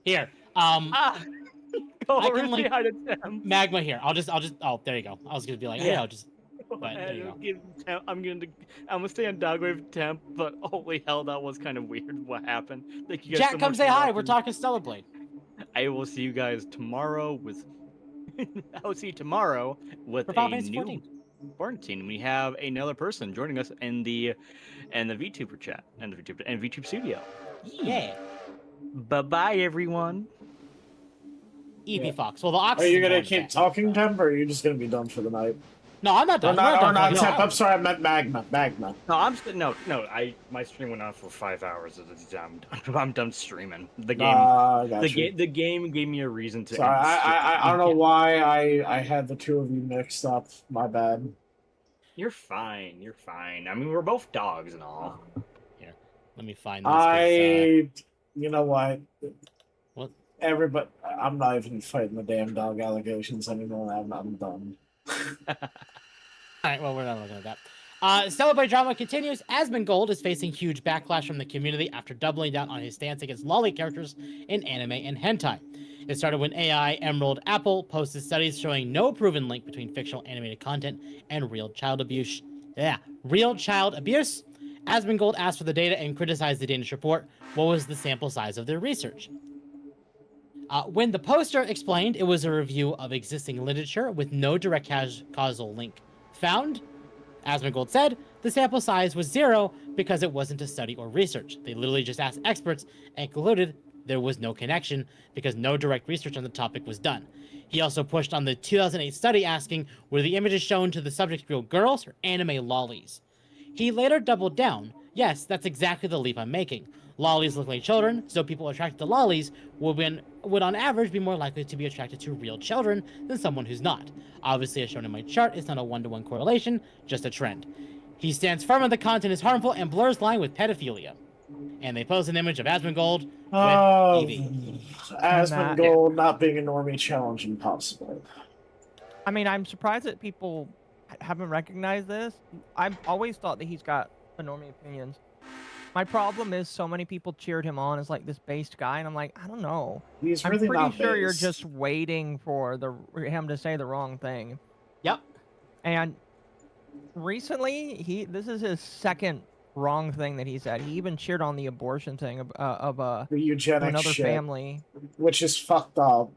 Here. Ah! Go I over can and say link- hi to Tim. Magma here. I'll just oh, there you go. I was gonna be like, Yeah. yeah, but there you go. I'm gonna stay on Dogwave Temp, but holy hell, that was kind of weird what happened. Thank you guys Jack, so come much say for hi. watching. We're talking Stellar Blade. I will see you guys tomorrow with. I will see you tomorrow with For Final a Fantasy new 14. quarantine. We have another person joining us in the VTuber chat and the VTube studio. Yeah. Bye bye, everyone. Evie Yeah. Fox. Well, the ox. Are you is gonna going keep back. talking, Temp, or are you just gonna be done for the night? No, I'm not Or done. not, We're or not not done. Temp. I'm sorry, I meant Magma. Magma. No, I'm no. My stream went on for 5 hours. I'm done streaming. The game. The game gave me a reason to. Sorry, end I don't know why I had the two of you mixed up. My bad. You're fine. You're fine. I mean, we're both dogs and all. Here, let me find this. 'cause, You know what? What? Everybody, I'm not even fighting the damn dog allegations anymore. I'm done. All right, well, we're not looking at that. Stellar Blade drama continues. Asmongold is facing huge backlash from the community after doubling down on his stance against lolly characters in anime and hentai. It started when AI Emerald Apple posted studies showing no proven link between fictional animated content and real child abuse. Real child abuse. Asmongold asked for the data and criticized the Danish report. What was the sample size of their research? When the poster explained it was a review of existing literature with no direct causal link found, Asmongold said the sample size was 0 because it wasn't a study or research. They literally just asked experts and concluded there was no connection because no direct research on the topic was done. He also pushed on the 2008 study asking were the images shown to the subject real girls or anime lollies. He later doubled down. Yes, that's exactly the leap I'm making. Lollies look like children, so people attracted to lollies would on average be more likely to be attracted to real children than someone who's not. Obviously, as shown in my chart, it's not a one-to-one correlation, just a trend. He stands firm on the content is harmful and blurs line with pedophilia. And they post an image of Asmongold with Evie. Asmongold not being a normie challenge impossible. I mean, I'm surprised that people haven't recognized this. I've always thought that he's got enormous opinions. My problem is so many people cheered him on as like this based guy, and I'm like, I don't know. He's I'm really pretty not sure you're based. just waiting for him to say the wrong thing. Yep. And recently, this is his second wrong thing that he said. He even cheered on the abortion thing of The eugenics another shit, family. which is fucked up.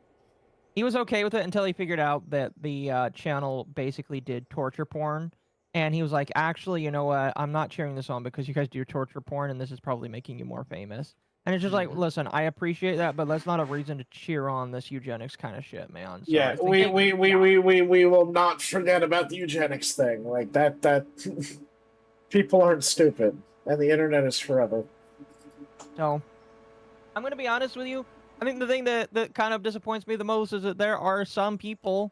He was okay with it until he figured out that the channel basically did torture porn. And he was like, actually, you know what? I'm not cheering this on because you guys do torture porn and this is probably making you more famous. And it's just like, listen, I appreciate that, but that's not a reason to cheer on this eugenics kind of shit, man. So Yeah, we will not forget about the eugenics thing. Like that people aren't stupid, and the internet is forever. So, I'm gonna be honest with you. I think the thing that kind of disappoints me the most is that there are some people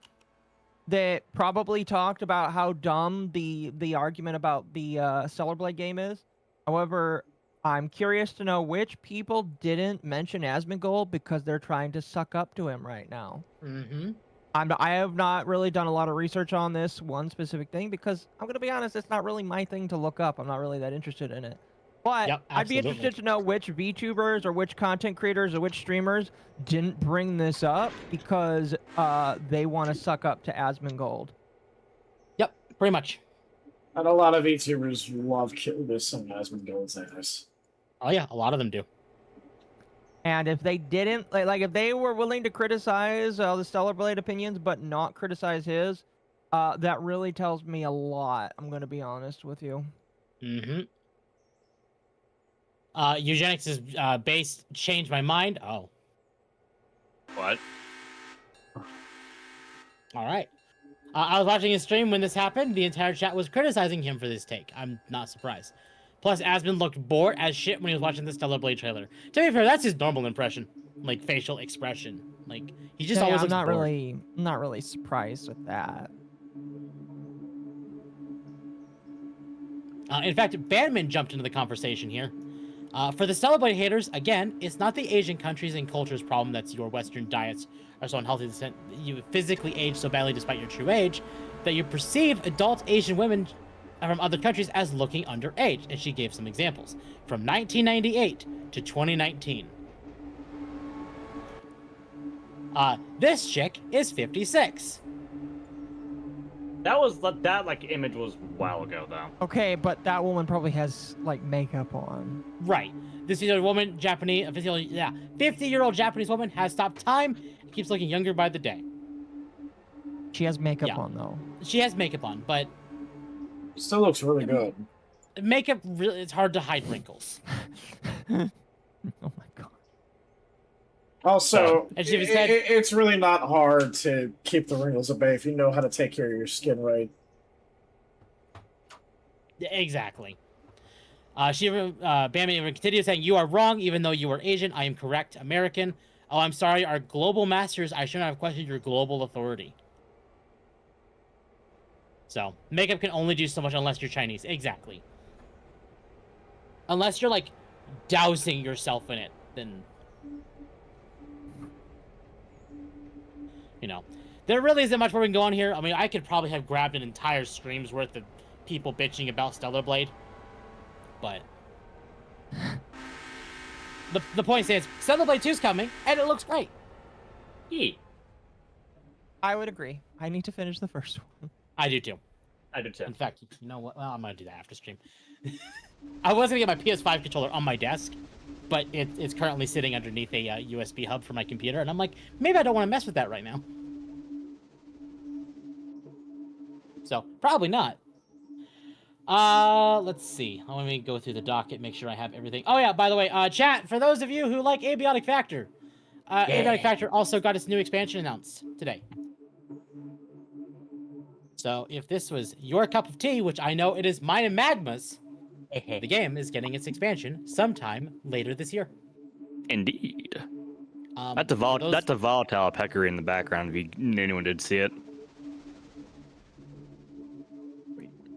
that probably talked about how dumb the argument about the Stellar Blade game is. However, I'm curious to know which people didn't mention Asmongold because they're trying to suck up to him right now. Mm-hmm. I have not really done a lot of research on this one specific thing because I'm going to be honest, it's not really my thing to look up. I'm not really that interested in it. But Yep, I'd be interested to know which VTubers or which content creators or which streamers didn't bring this up because they want to suck up to Asmongold. Yep, pretty much. And a lot of VTubers love this on Asmongold's ass. Oh yeah, a lot of them do. And if they didn't, like if they were willing to criticize the Stellar Blade opinions but not criticize his, that really tells me a lot. I'm going to be honest with you. Mm-hmm. Eugenics is based. Changed my mind. Oh. What? All right. I was watching his stream when this happened. The entire chat was criticizing him for this take. I'm not surprised. Plus, Asmon looked bored as shit when he was watching the Stellar Blade trailer. To be fair, that's his normal impression, like facial expression. Like he just always looks bored. Not really surprised with that. In fact, Bandman jumped into the conversation here. For the Stellar Blade haters, again, it's not the Asian countries and cultures problem that's your Western diets are so unhealthy that you physically age so badly despite your true age, that you perceive adult Asian women from other countries as looking underage. And she gave some examples. From 1998 to 2019. This chick is 56. That image was a while ago though. Okay, but that woman probably has like makeup on. Right. This 50-year-old Japanese woman has stopped time and keeps looking younger by the day. She has makeup on though. She has makeup on, but still looks really good. Makeup really, it's hard to hide wrinkles. Oh my god. Also, as you said, it's really not hard to keep the wrinkles at bay if you know how to take care of your skin right. Exactly. Bambi continues saying, "You are wrong, even though you are Asian. I am correct, American. Oh, I'm sorry, our global masters. I shouldn't have questioned your global authority." So, makeup can only do so much unless you're Chinese. Exactly. Unless you're, like, dousing yourself in it, then... You know. There really isn't much more we can go on here. I mean, I could probably have grabbed an entire stream's worth of people bitching about Stellar Blade. But... The point is, Stellar Blade 2's coming, and it looks great. Yeah. I would agree. I need to finish the first one. I do too. I do too. In fact, you know what? Well, I'm gonna do that after stream. I was gonna get my PS5 controller on my desk, but it's currently sitting underneath a USB hub for my computer, and I'm like, maybe I don't want to mess with that right now. So probably not. Let's see. Let me go through the docket, make sure I have everything. Oh yeah, by the way, chat, for those of you who like Abiotic Factor, Abiotic Factor also got its new expansion announced today. So if this was your cup of tea, which I know it is mine and Magma's, the game is getting its expansion sometime later this year. Indeed. That's a volatile peccary in the background if anyone did see it.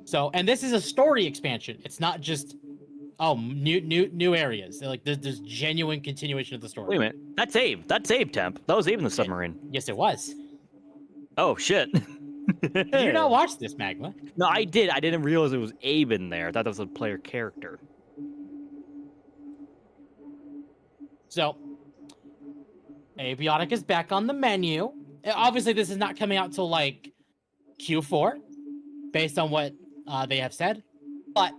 So, and this is a story expansion. It's not just new areas. Like there's genuine continuation of the story. Wait a minute, that's Abe. That's Abe Temp. That was Abe in the submarine. Yes, it was. Oh shit. Did you not watch this, Magma? No, I did. I didn't realize it was Abe in there. I thought that was a player character. So, Abiotic is back on the menu. Obviously, this is not coming out till like Q4, based on what they have said, but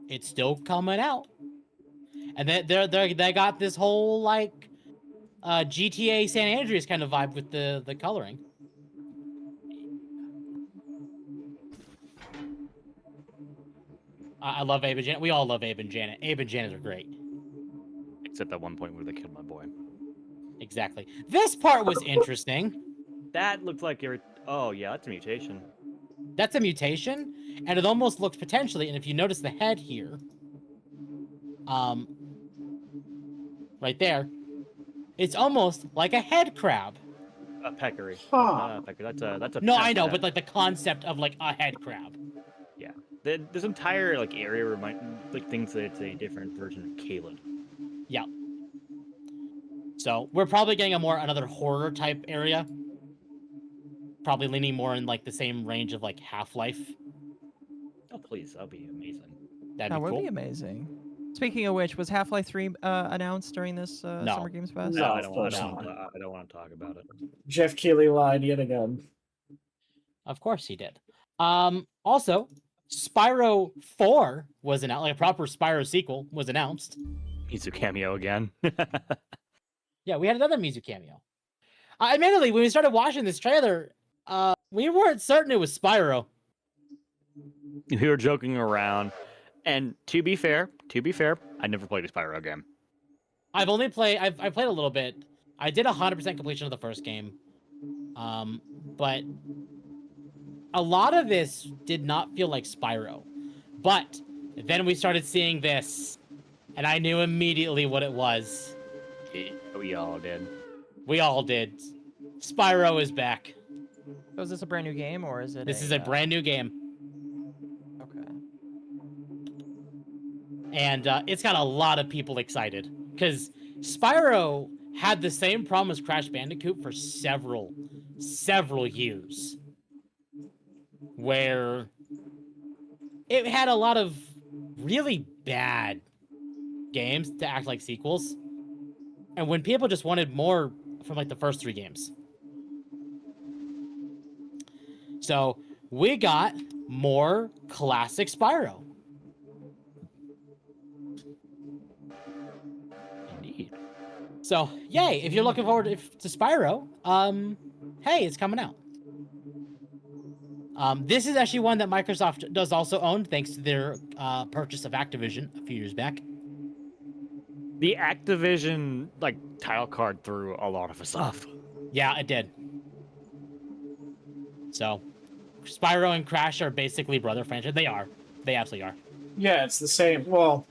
it's still coming out. And they got this whole like GTA San Andreas kind of vibe with the coloring. I love Abe and Janet. We all love Abe and Janet. Abe and Janet are great. Except that one point where they killed my boy. Exactly. This part was interesting. That looked like oh yeah, that's a mutation. That's a mutation, and it almost looks potentially, and if you notice the head here, right there, it's almost like a head crab. A peccary. Huh. That's a No, pet I know, pet. but like the concept of like a head crab. Yeah. This entire like area thinks that it's a different version of Caleb. Yeah. So we're probably getting another horror type area. Probably leaning more in like the same range of like Half-Life. Oh please, that'd be amazing. That'd That be would cool. be amazing. Speaking of which, was Half-Life 3 announced during this Summer Games Fest? No, I of don't course want not. I don't want to talk about it. Jeff Keighley lied yet again. Of course he did. Also, Spyro 4 was announced, like a proper Spyro sequel was announced. Mizu cameo again. Yeah, we had another Mizu cameo. Admittedly, when we started watching this trailer, we weren't certain it was Spyro. We were joking around, and to be fair, I never played a Spyro game. I've played a little bit. I did 100% completion of the first game, but a lot of this did not feel like Spyro. But then we started seeing this, and I knew immediately what it was. We all did. We all did. Spyro is back. So is this a brand new game, or is it? This is a brand new game. Okay. And it's got a lot of people excited because Spyro had the same problem as Crash Bandicoot for several years, where it had a lot of really bad games to act like sequels, and when people just wanted more from like the first 3 games. So we got more classic Spyro. Indeed. So, yay, if you're looking forward to Spyro, hey, it's coming out. This is actually one that Microsoft does also own, thanks to their purchase of Activision a few years back. The Activision like title card threw a lot of stuff. Yeah, it did. So, Spyro and Crash are basically brother franchise. They are. They absolutely are. Yeah, it's the same. Well,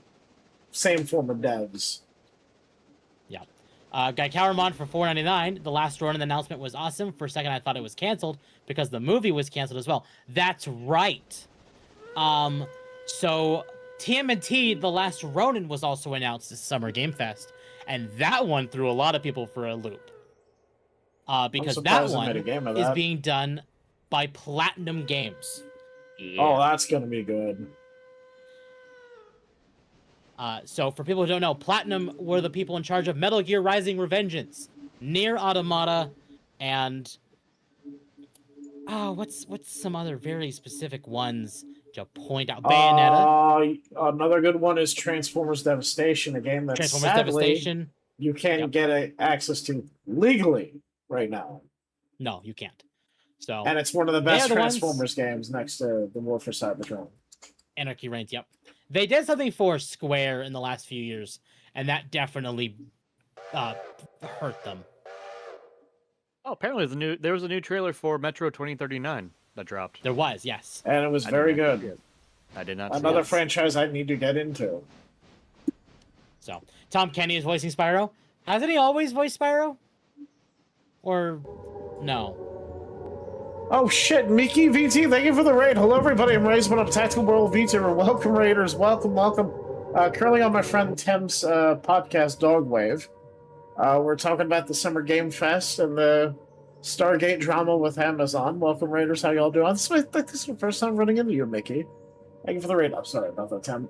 same form of devs. Yeah. Got Cowermon for $4.99. The last Ronin announcement was awesome. For a second, I thought it was canceled because the movie was canceled as well. That's right. So TMNT, The Last Ronin, was also announced this Summer Game Fest, and that one threw a lot of people for a loop. Because that surprised they made a one game of is that. being done by Platinum Games. Yeah. Oh, that's gonna be good. So for people who don't know, Platinum were the people in charge of Metal Gear Rising: Revengeance, Nier Automata, and what's some other very specific ones to point out? Bayonetta, Another good one is Transformers Devastation, a game that Transformers sadly Devastation. you can't Yep. get access to legally right now. No, you can't. So And it's one of the They best are the ones- Transformers games next to the War for Cybertron. Anarchy Reigns. Yep, they did something for Square in the last few years, and that definitely hurt them. Oh, apparently there was a new trailer for Metro 2039 that dropped. There was, yes. And it was I very did not see good. it. I did not see Another it. franchise I need to get into. So Tom Kenny is voicing Spyro. Hasn't he always voiced Spyro? Or no? Oh shit, Mickey VT, thank you for the raid. Hello everybody, I'm Raised up Tactical World VTuber. Welcome Raiders, welcome. Currently on my friend Tim's podcast Dogwave. We're talking about the Summer Game Fest and the Stargate drama with Amazon. Welcome, Raiders. How y'all doing? This is my first time running into you, Mickey. Thank you for the raid. I'm sorry about that, Tim.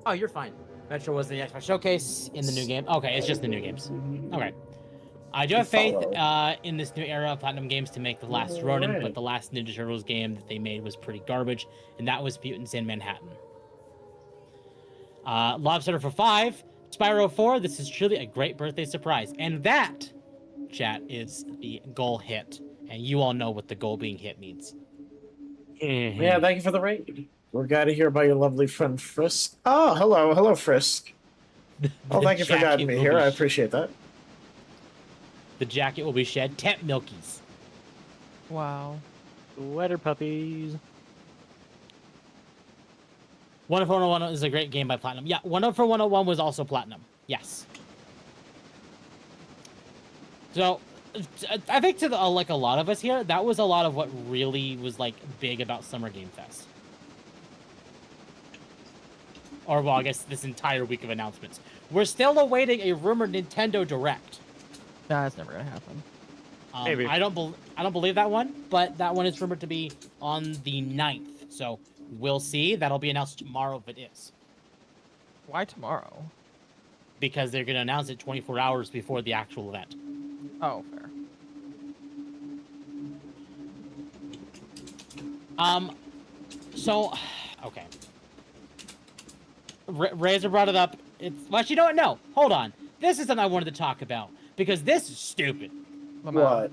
Oh, you're fine. Metro was the Xbox Showcase in the new game. Okay, it's just the new games. Okay. I do have faith in this new era of Platinum Games to make The Last Ronin, but the last Ninja Turtles game that they made was pretty garbage, and that was Mutants in Manhattan. Lobster for 5. Spyro 4, this is truly a great birthday surprise. And that, chat, is the goal hit. And you all know what the goal being hit means. Yeah, thank you for the raid. We're glad to hear about your lovely friend Frisk. Oh, hello. Hello, Frisk. Oh, thank you for guiding me here. I appreciate that. The jacket will be shed. Temp Milkies. Wow. Sweater puppies. Wonderful 101 is a great game by Platinum. Yeah, Wonderful 101 was also Platinum. Yes. So, I think to like a lot of us here, that was a lot of what really was like big about Summer Game Fest. Or well, I guess this entire week of announcements. We're still awaiting a rumored Nintendo Direct. Nah, that's never gonna happen. Maybe. I don't believe that one, but that one is rumored to be on the 9th. So we'll see. That'll be announced tomorrow if it is. Why tomorrow? Because they're going to announce it 24 hours before the actual event. Oh, fair. So, okay. Razor brought it up. Well, you know what? No, hold on. This is something I wanted to talk about because this is stupid. What?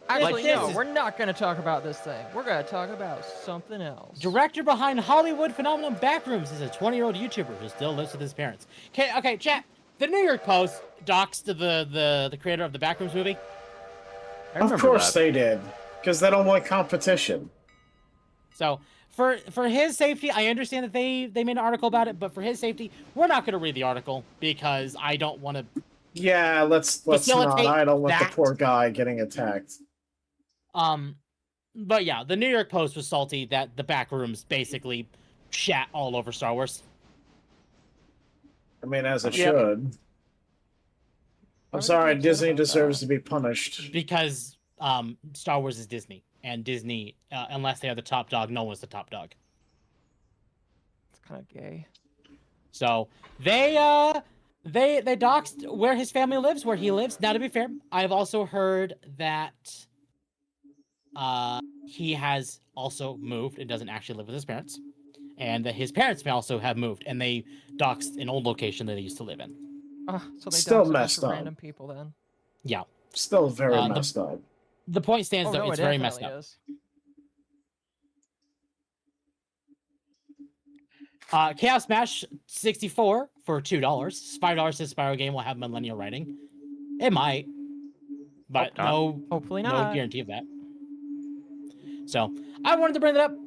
Actually, Like, no, we're not going to talk about this thing. We're going to talk about something else. Director behind Hollywood phenomenon Backrooms is a 20-year-old YouTuber who still lives with his parents. Okay, chat. The New York Post doxed the creator of the Backrooms movie. Of course they did, because they don't want competition. So for his safety, I understand that they made an article about it, but for his safety, we're not going to read the article because I don't want to. Yeah, let's not. I don't want the poor guy getting attacked. But yeah, the New York Post was salty that the Backrooms basically shat all over Star Wars. I mean, as it should. I'm sorry, Disney deserves to be punished. Because Star Wars is Disney, and Disney, unless they are the top dog, no one's the top dog. It's kind of gay. So they doxed where his family lives, where he lives. Now, to be fair, I've also heard that he has also moved and doesn't actually live with his parents, and that his parents may also have moved, and they doxed an old location that they used to live in. So they Still doxed a bunch messed of up. Random people then. Yeah. Still very messed up. The point stands, though, no, it's it very messed definitely up. is. Chaos Smash 64 for $2. $5 says Spyro game will have millennial writing. It might, but hopefully no not. guarantee of that. So I wanted to bring that up.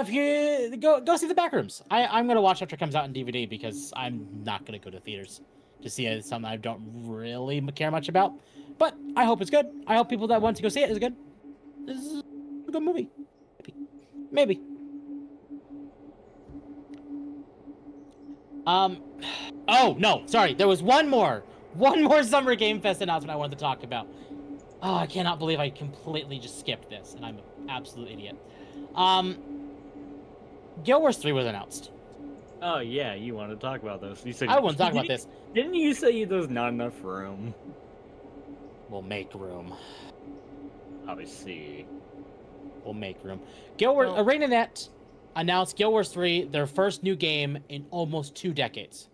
If you go see the Backrooms, I'm gonna watch after it comes out in DVD because I'm not gonna go to theaters to see it. It's something I don't really care much about, but I hope it's good. I hope people that want to go see it is good. This is a good movie. Maybe. Oh no, sorry. There was one more Summer Game Fest announcement I wanted to talk about. Oh, I cannot believe I completely just skipped this, and I'm an absolute idiot. Guild Wars 3 was announced. Oh yeah, you want to talk about this? You said I want to talk about this. Didn't you say there's not enough room? We'll make room. Obviously, we'll make room. Guild Wars ArenaNet announced Guild Wars 3, their first new game in almost 2 decades.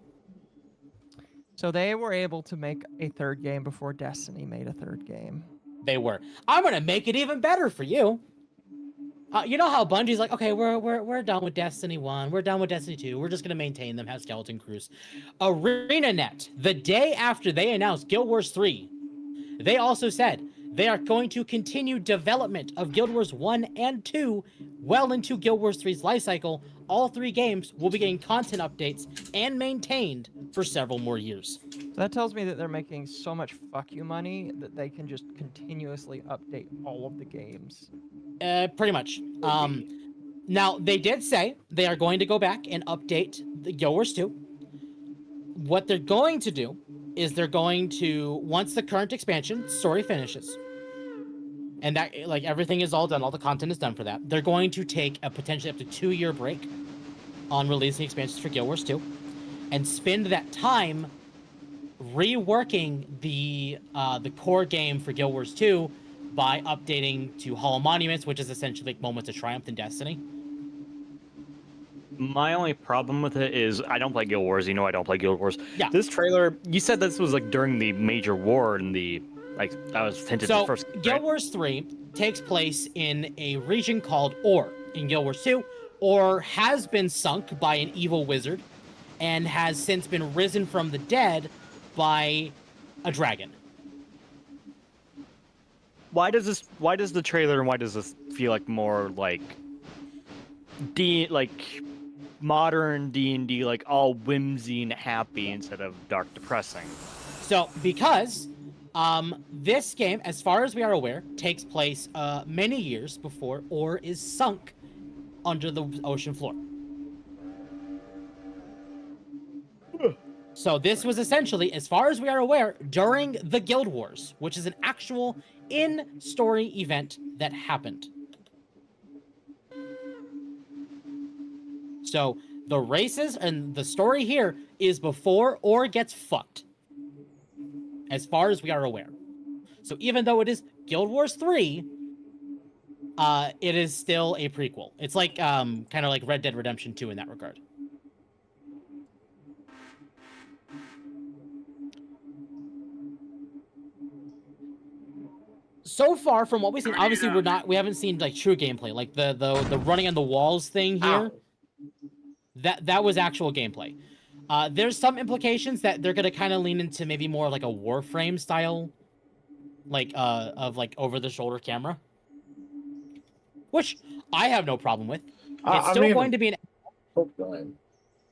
So they were able to make a third game before Destiny made a third game. They were. I'm gonna make it even better for you. You know how Bungie's like, okay, we're done with Destiny 1, we're done with Destiny 2, we're just gonna maintain them, have skeleton crews. ArenaNet, the day after they announced Guild Wars 3, they also said they are going to continue development of Guild Wars 1 and 2 well into Guild Wars 3's lifecycle. All 3 games will be getting content updates and maintained for several more years. So that tells me that they're making so much fuck you money that they can just continuously update all of the games. Pretty much. Now, they did say they are going to go back and update the Guild Wars 2. What they're going to do is they're going to, once the current expansion story finishes, and that like everything is all done, all the content is done for that. They're going to take a potentially up to 2-year break on releasing expansions for Guild Wars 2, and spend that time reworking the core game for Guild Wars 2 by updating to Hall of Monuments, which is essentially like Moments of Triumph in Destiny. My only problem with it is I don't play Guild Wars. You know I don't play Guild Wars. Yeah. This trailer, you said this was like during the major war and the like that was hinted So the first. Guild right? Wars 3 takes place in a region called Or. In Guild Wars 2, Or has been sunk by an evil wizard and has since been risen from the dead by a dragon. Why does the trailer and why does this feel like more like modern D&D, like all whimsy and happy instead of dark depressing? So, because this game, as far as we are aware, takes place many years before Or is sunk under the ocean floor. So this was essentially, as far as we are aware, during the Guild Wars, which is an actual in-story event that happened. So the races and the story here is before Or gets fucked, as far as we are aware. So even though it is Guild Wars 3, it is still a prequel. It's like kind of like Red Dead Redemption 2 in that regard. So far from what we've seen, obviously we haven't seen like true gameplay, like the running on the walls thing here. That was actual gameplay. There's some implications that they're gonna kind of lean into maybe more like a Warframe style, like of like over the shoulder camera, which I have no problem with. It's still going to be an. Oh, go ahead.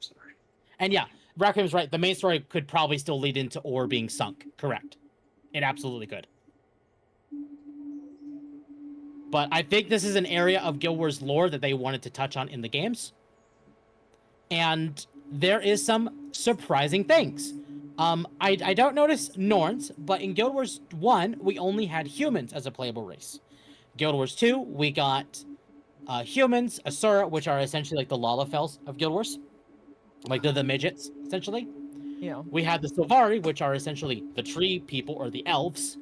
Sorry. And yeah, Rackham's right. The main story could probably still lead into Or being sunk. Correct. It absolutely could. But I think this is an area of Guild Wars lore that they wanted to touch on in the games. And there is some surprising things. I don't notice Norns, but in Guild Wars 1, we only had humans as a playable race. Guild Wars 2, we got humans, Asura, which are essentially like the Lalafels of Guild Wars. Like they're the midgets, essentially. Yeah. We had the Silvari, which are essentially the tree people or the elves.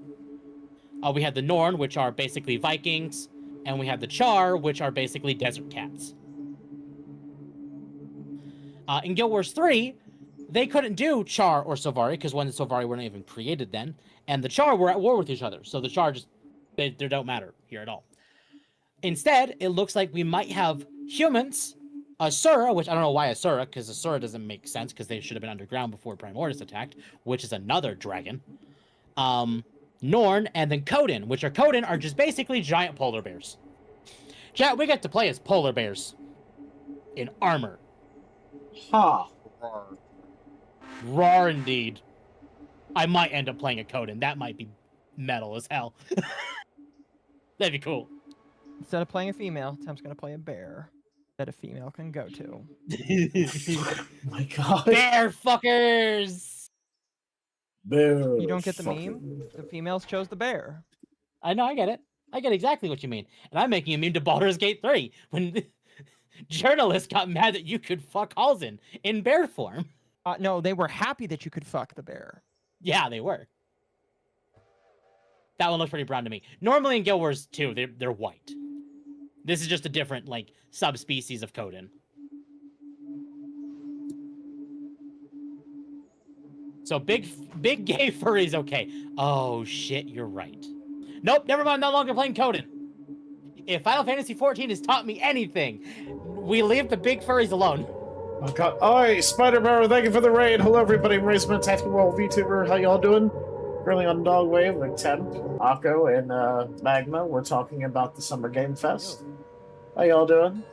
We had the Norn, which are basically Vikings, and we had the Char, which are basically desert cats. In Guild Wars 3, they couldn't do Char or Silvari, because one, the Silvari weren't even created then, and the Char were at war with each other, so the Char just, they don't matter here at all. Instead, it looks like we might have humans, Asura, which I don't know why Asura, because Asura doesn't make sense, because they should have been underground before Primordus attacked, which is another dragon. Norn, and then Coden, which are just basically giant polar bears. Chat, we get to play as polar bears. In armor. Ha! Roar indeed. I might end up playing a Coden. That might be metal as hell. That'd be cool. Instead of playing a female, Tim's gonna play a bear that a female can go to. Oh my god. Bear fuckers! Bear You don't get the fucking- meme? The females chose the bear. I know, I get it. I get exactly what you mean. And I'm making a meme to Baldur's Gate 3 when journalists got mad that you could fuck Halsin in bear form. No, they were happy that you could fuck the bear. Yeah, they were. That one looks pretty brown to me. Normally in Guild Wars 2, they're white. This is just a different, like, subspecies of Coden. So big gay furry's okay. Oh shit, you're right. Nope, never mind, no longer playing Coden. If Final Fantasy XIV has taught me anything, we leave the big furries alone. Oh god. Oi, Spider-Man, thank you for the raid. Hello everybody, I'm RazorwindVT, Tactical World VTuber. How y'all doing? Currently on Dogwave with Temp, Akko, and Magma. We're talking about the Summer Game Fest. How y'all doing?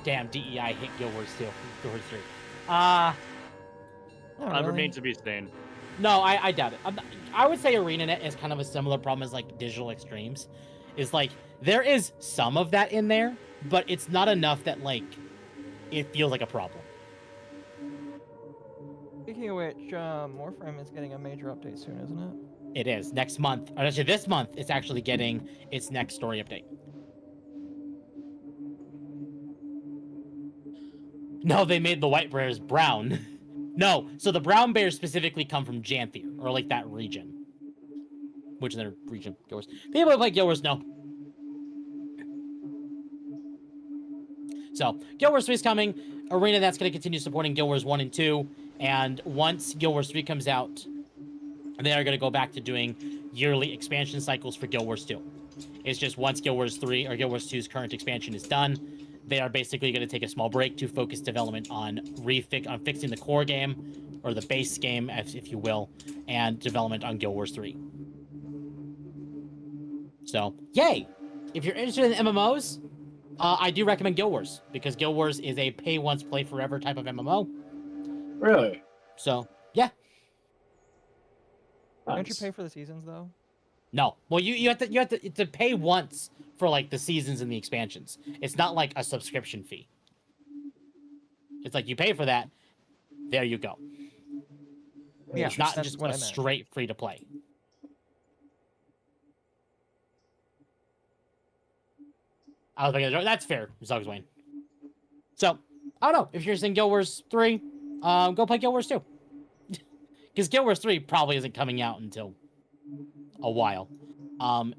Damn, DEI hit Guild Wars 2. Guild Wars 3. Not really. Remains to be seen. No, I doubt it. I would say ArenaNet is kind of a similar problem as like Digital Extremes. Is like there is some of that in there, but it's not enough that like it feels like a problem. Speaking of which, Warframe is getting a major update soon, isn't it? It is next month. Or actually, this month it's actually getting its next story update. No, they made the white bears brown. No, so the brown bears specifically come from Janthier, or like that region. Which is their region, Guild Wars. People who play Guild Wars know. So, Guild Wars 3 is coming. Arena that's going to continue supporting Guild Wars 1 and 2. And once Guild Wars 3 comes out, they are going to go back to doing yearly expansion cycles for Guild Wars 2. It's just once Guild Wars 3 or Guild Wars 2's current expansion is done, they are basically going to take a small break to focus development on fixing the core game, or the base game, if you will, and development on Guild Wars 3. So, yay! If you're interested in MMOs, I do recommend Guild Wars, because Guild Wars is a pay once, play forever type of MMO. Really? So, yeah. Don't you pay for the seasons though? No. Well, you have to pay once for like the seasons and the expansions. It's not like a subscription fee. It's like you pay for that. There you go. Yeah, It's not that's just what a I meant. straight free to play. I was like, that's fair, Zugs Wayne. So, I don't know. If you're in Guild Wars 3, go play Guild Wars 2. Because Guild Wars 3 probably isn't coming out until a while.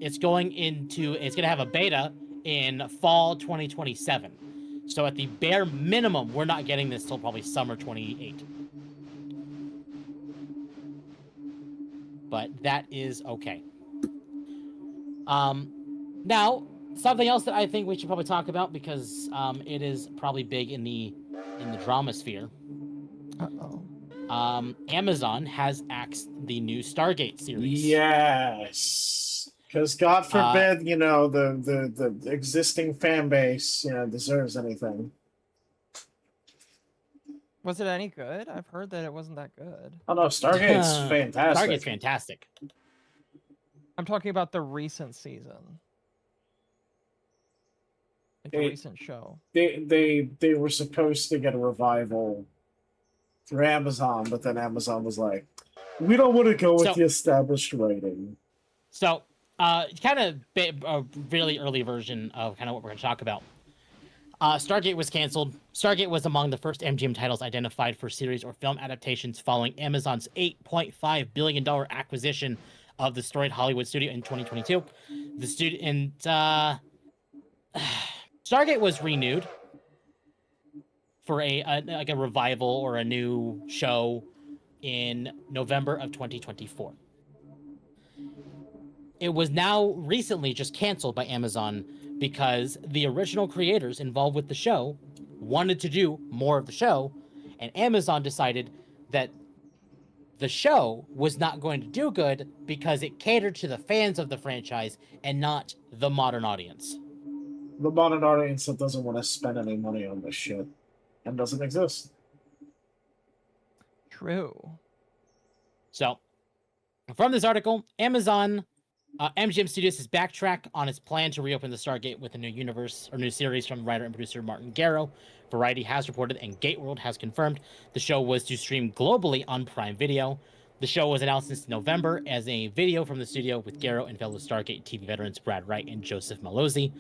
It's going to have a beta in fall 2027. So at the bare minimum, we're not getting this till probably summer 28. But that is okay. Now, something else that I think we should probably talk about, because it is probably big in the drama sphere. Uh-oh. Amazon has axed the new Stargate series. Yes. Because God forbid, the existing fan base, deserves anything. Was it any good? I've heard that it wasn't that good. Oh no, Stargate's fantastic. Stargate's fantastic. I'm talking about the recent season. Like the recent show. They were supposed to get a revival through Amazon, but then Amazon was like, we don't want to go with the established rating. So, kind of a really early version of kind of what we're going to talk about. Stargate was canceled. Stargate was among the first MGM titles identified for series or film adaptations following Amazon's $8.5 billion acquisition of the storied Hollywood studio in 2022. Stargate was renewed for a revival or a new show in November of 2024. It was now recently just canceled by Amazon because the original creators involved with the show wanted to do more of the show, and Amazon decided that the show was not going to do good because it catered to the fans of the franchise and not the modern audience. The modern audience that doesn't want to spend any money on this shit and doesn't exist. True. So, from this article, MGM Studios has backtracked on its plan to reopen the Stargate with a new universe or new series from writer and producer Martin Garrow. Variety has reported, and Gateworld has confirmed, the show was to stream globally on Prime Video. The show was announced since November as a video from the studio with Garrow and fellow Stargate TV veterans Brad Wright and Joseph Malozzi,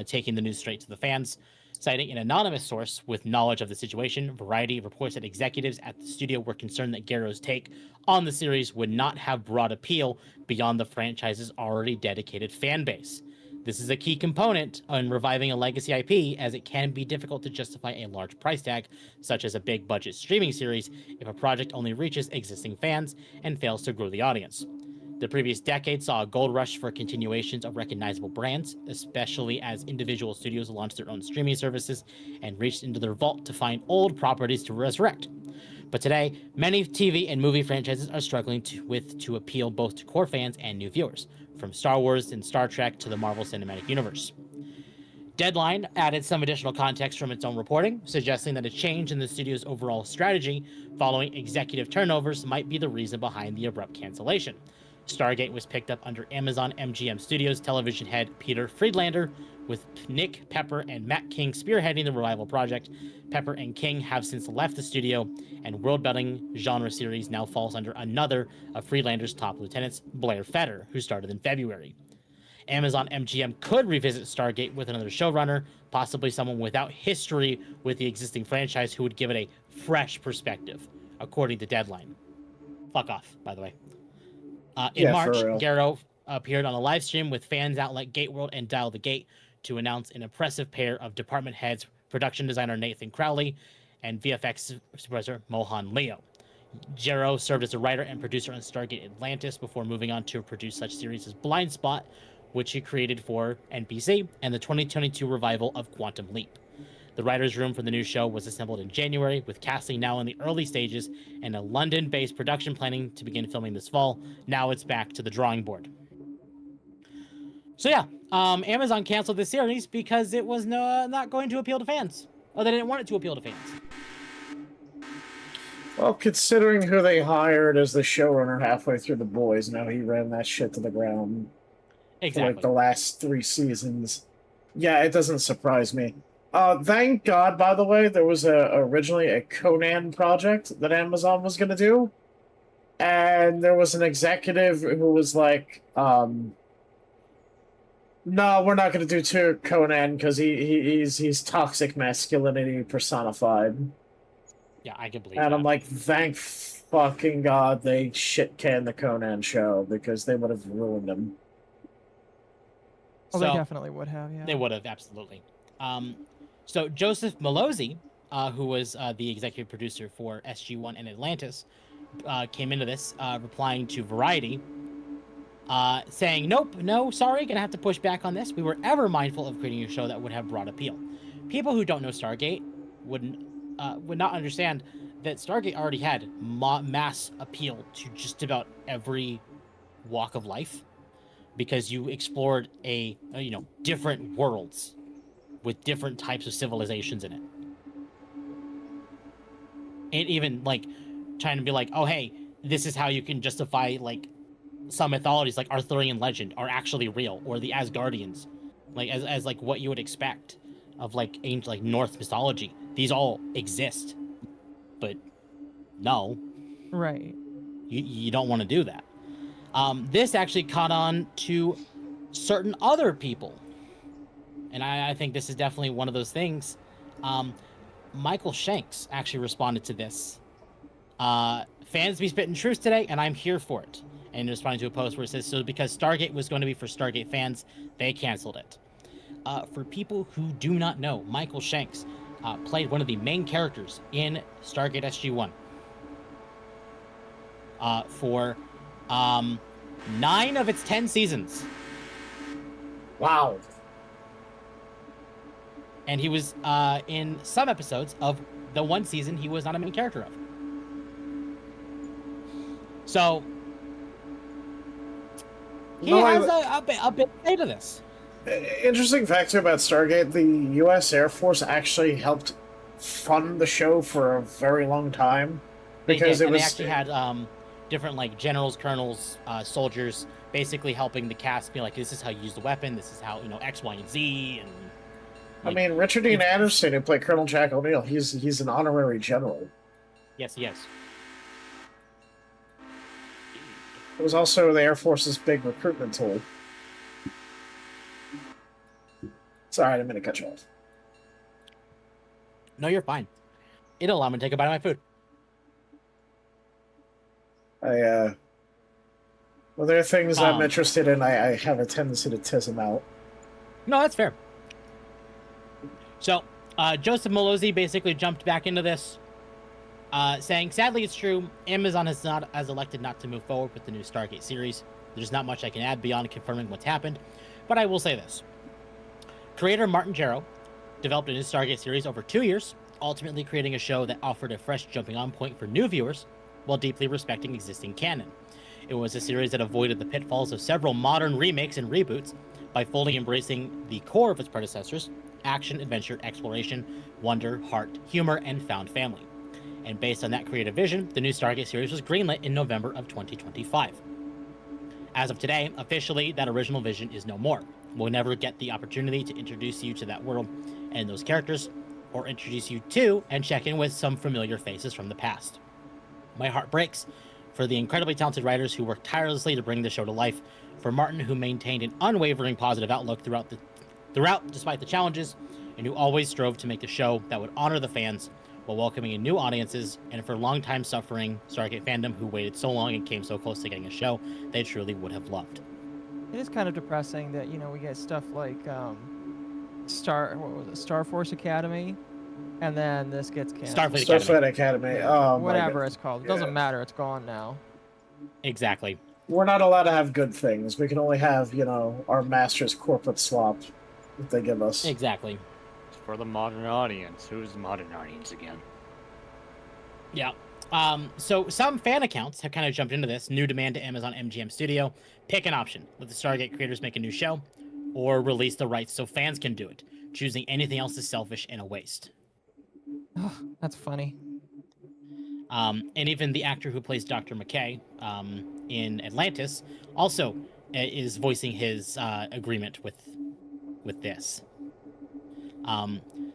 taking the news straight to the fans. Citing an anonymous source with knowledge of the situation, Variety reports that executives at the studio were concerned that Garrow's take on the series would not have broad appeal beyond the franchise's already dedicated fan base. This is a key component in reviving a legacy IP, as it can be difficult to justify a large price tag, such as a big budget streaming series, if a project only reaches existing fans and fails to grow the audience. The previous decade saw a gold rush for continuations of recognizable brands, especially as individual studios launched their own streaming services and reached into their vault to find old properties to resurrect. But today, many TV and movie franchises are struggling to appeal both to core fans and new viewers, from Star Wars and Star Trek to the Marvel Cinematic Universe. Deadline added some additional context from its own reporting, suggesting that a change in the studio's overall strategy following executive turnovers might be the reason behind the abrupt cancellation. Stargate was picked up under Amazon MGM Studios television head Peter Friedlander, with Nick Pepper and Matt King spearheading the revival project. Pepper and King have since left the studio, and world-building genre series now falls under another of Friedlander's top lieutenants, Blair Fetter, who started in February. Amazon MGM could revisit Stargate with another showrunner, possibly someone without history with the existing franchise who would give it a fresh perspective, according to Deadline. Fuck off, by the way. In March, Garrow appeared on a live stream with fans outlet Gateworld and Dial the Gate to announce an impressive pair of department heads, production designer Nathan Crowley and VFX supervisor Mohan Leo. Jarrow served as a writer and producer on Stargate Atlantis before moving on to produce such series as Blind Spot, which he created for NBC, and the 2022 revival of Quantum Leap. The writer's room for the new show was assembled in January, with casting now in the early stages and a London-based production planning to begin filming this fall. Now it's back to the drawing board. So yeah, Amazon canceled this series because it was not going to appeal to fans. Or they didn't want it to appeal to fans. Well, considering who they hired as the showrunner halfway through The Boys, now he ran that shit to the ground. Exactly. For like the last 3 seasons. Yeah, it doesn't surprise me. Thank God, by the way, there was originally a Conan project that Amazon was going to do. And there was an executive who was like, no, we're not going to do Conan because he's toxic masculinity personified. Yeah, I can believe and that. I'm like, thank fucking God they shit-canned the Conan show because they would have ruined him. Well, they definitely would have, yeah. They would have, absolutely. So Joseph Malozzi, who was the executive producer for SG-1 and Atlantis, came into this, replying to Variety, saying, nope, no, sorry, gonna have to push back on this. We were ever mindful of creating a show that would have broad appeal. People who don't know Stargate would not understand that Stargate already had mass appeal to just about every walk of life, because you explored different worlds with different types of civilizations in it. And even like trying to be like, oh hey, this is how you can justify like some mythologies like Arthurian legend are actually real, or the Asgardians, like as like what you would expect of like ancient like Norse mythology. These all exist, but no, right? You don't want to do that. This actually caught on to certain other people, and I think this is definitely one of those things. Michael Shanks actually responded to this. Fans be spitting truth today, and I'm here for it. And responding to a post where it says, so because Stargate was going to be for Stargate fans, they canceled it. For people who do not know, Michael Shanks played one of the main characters in Stargate SG-1 for 9 of its 10 seasons. Wow. And he was in some episodes of the one season he was not a main character of. So he has a bit to say to this. Interesting fact too about Stargate: the U.S. Air Force actually helped fund the show for a very long time because they actually had different like generals, colonels, soldiers, basically helping the cast be like, this is how you use the weapon, this is how X, Y, and Z, and. Like, I mean, Richard Dean Anderson, who played Colonel Jack O'Neill, he's an honorary general. Yes, he is. It was also the Air Force's big recruitment tool. Sorry, I didn't mean to cut you off. No, you're fine. It'll allow me to take a bite of my food. Well, there are things I'm interested in. I have a tendency to tiz them out. No, that's fair. So, Joseph Malozzi basically jumped back into this, saying, sadly, it's true. Amazon has elected not to move forward with the new Stargate series. There's not much I can add beyond confirming what's happened, but I will say this. Creator Martin Jarrow developed a new Stargate series over 2 years, ultimately creating a show that offered a fresh jumping-on point for new viewers while deeply respecting existing canon. It was a series that avoided the pitfalls of several modern remakes and reboots by fully embracing the core of its predecessors: action, adventure, exploration, wonder, heart, humor, and found family. And based on that creative vision, the new Stargate series was greenlit in November of 2025. As of today, officially, that original vision is no more. We'll never get the opportunity to introduce you to that world and those characters, or introduce you to and check in with some familiar faces from the past. My heart breaks for the incredibly talented writers who worked tirelessly to bring the show to life, for Martin, who maintained an unwavering positive outlook throughout despite the challenges, and who always strove to make a show that would honor the fans while welcoming in new audiences, and for longtime suffering Stargate fandom who waited so long and came so close to getting a show they truly would have loved. It is kind of depressing that, you know, we get stuff like Star Force Academy, and then this gets canceled. Starfleet Academy. Oh, whatever it's called. It doesn't matter. It's gone now. Exactly. We're not allowed to have good things. We can only have, you know, our master's corporate swap that they give us. Exactly. For the modern audience. Who's the modern audience again? Yeah. So some fan accounts have kind of jumped into this. New demand to Amazon MGM Studio. Pick an option. Let the Stargate creators make a new show, or release the rights so fans can do it. Choosing anything else is selfish and a waste. Oh, that's funny. And even the actor who plays Dr. McKay in Atlantis also is voicing his agreement with this.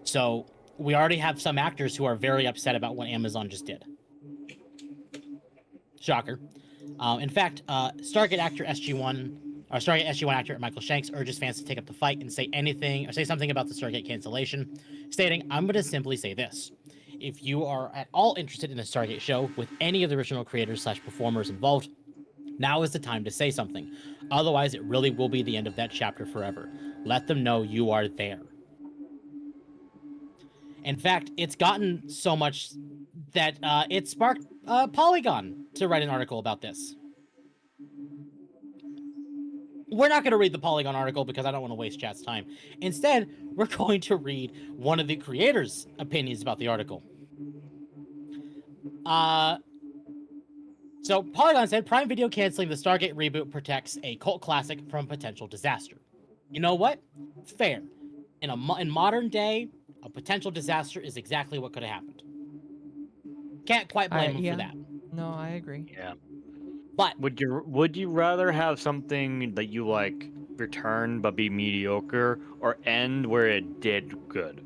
So we already have some actors who are very upset about what Amazon just did. Shocker. In fact, Stargate actor Stargate SG-1 actor Michael Shanks urges fans to take up the fight and say something about the Stargate cancellation, stating, "I'm going to simply say this. If you are at all interested in a Stargate show with any of the original creators/performers involved, now is the time to say something. Otherwise, it really will be the end of that chapter forever. Let them know you are there." In fact, it's gotten so much that it sparked Polygon to write an article about this. We're not going to read the Polygon article because I don't want to waste chat's time. Instead, we're going to read one of the creators' opinions about the article. So Polygon said, Prime Video canceling the Stargate reboot protects a cult classic from potential disaster. You know what? Fair. In modern day, a potential disaster is exactly what could have happened. Can't quite blame him for that. No, I agree. Yeah. But would you rather have something that you like return but be mediocre, or end where it did good?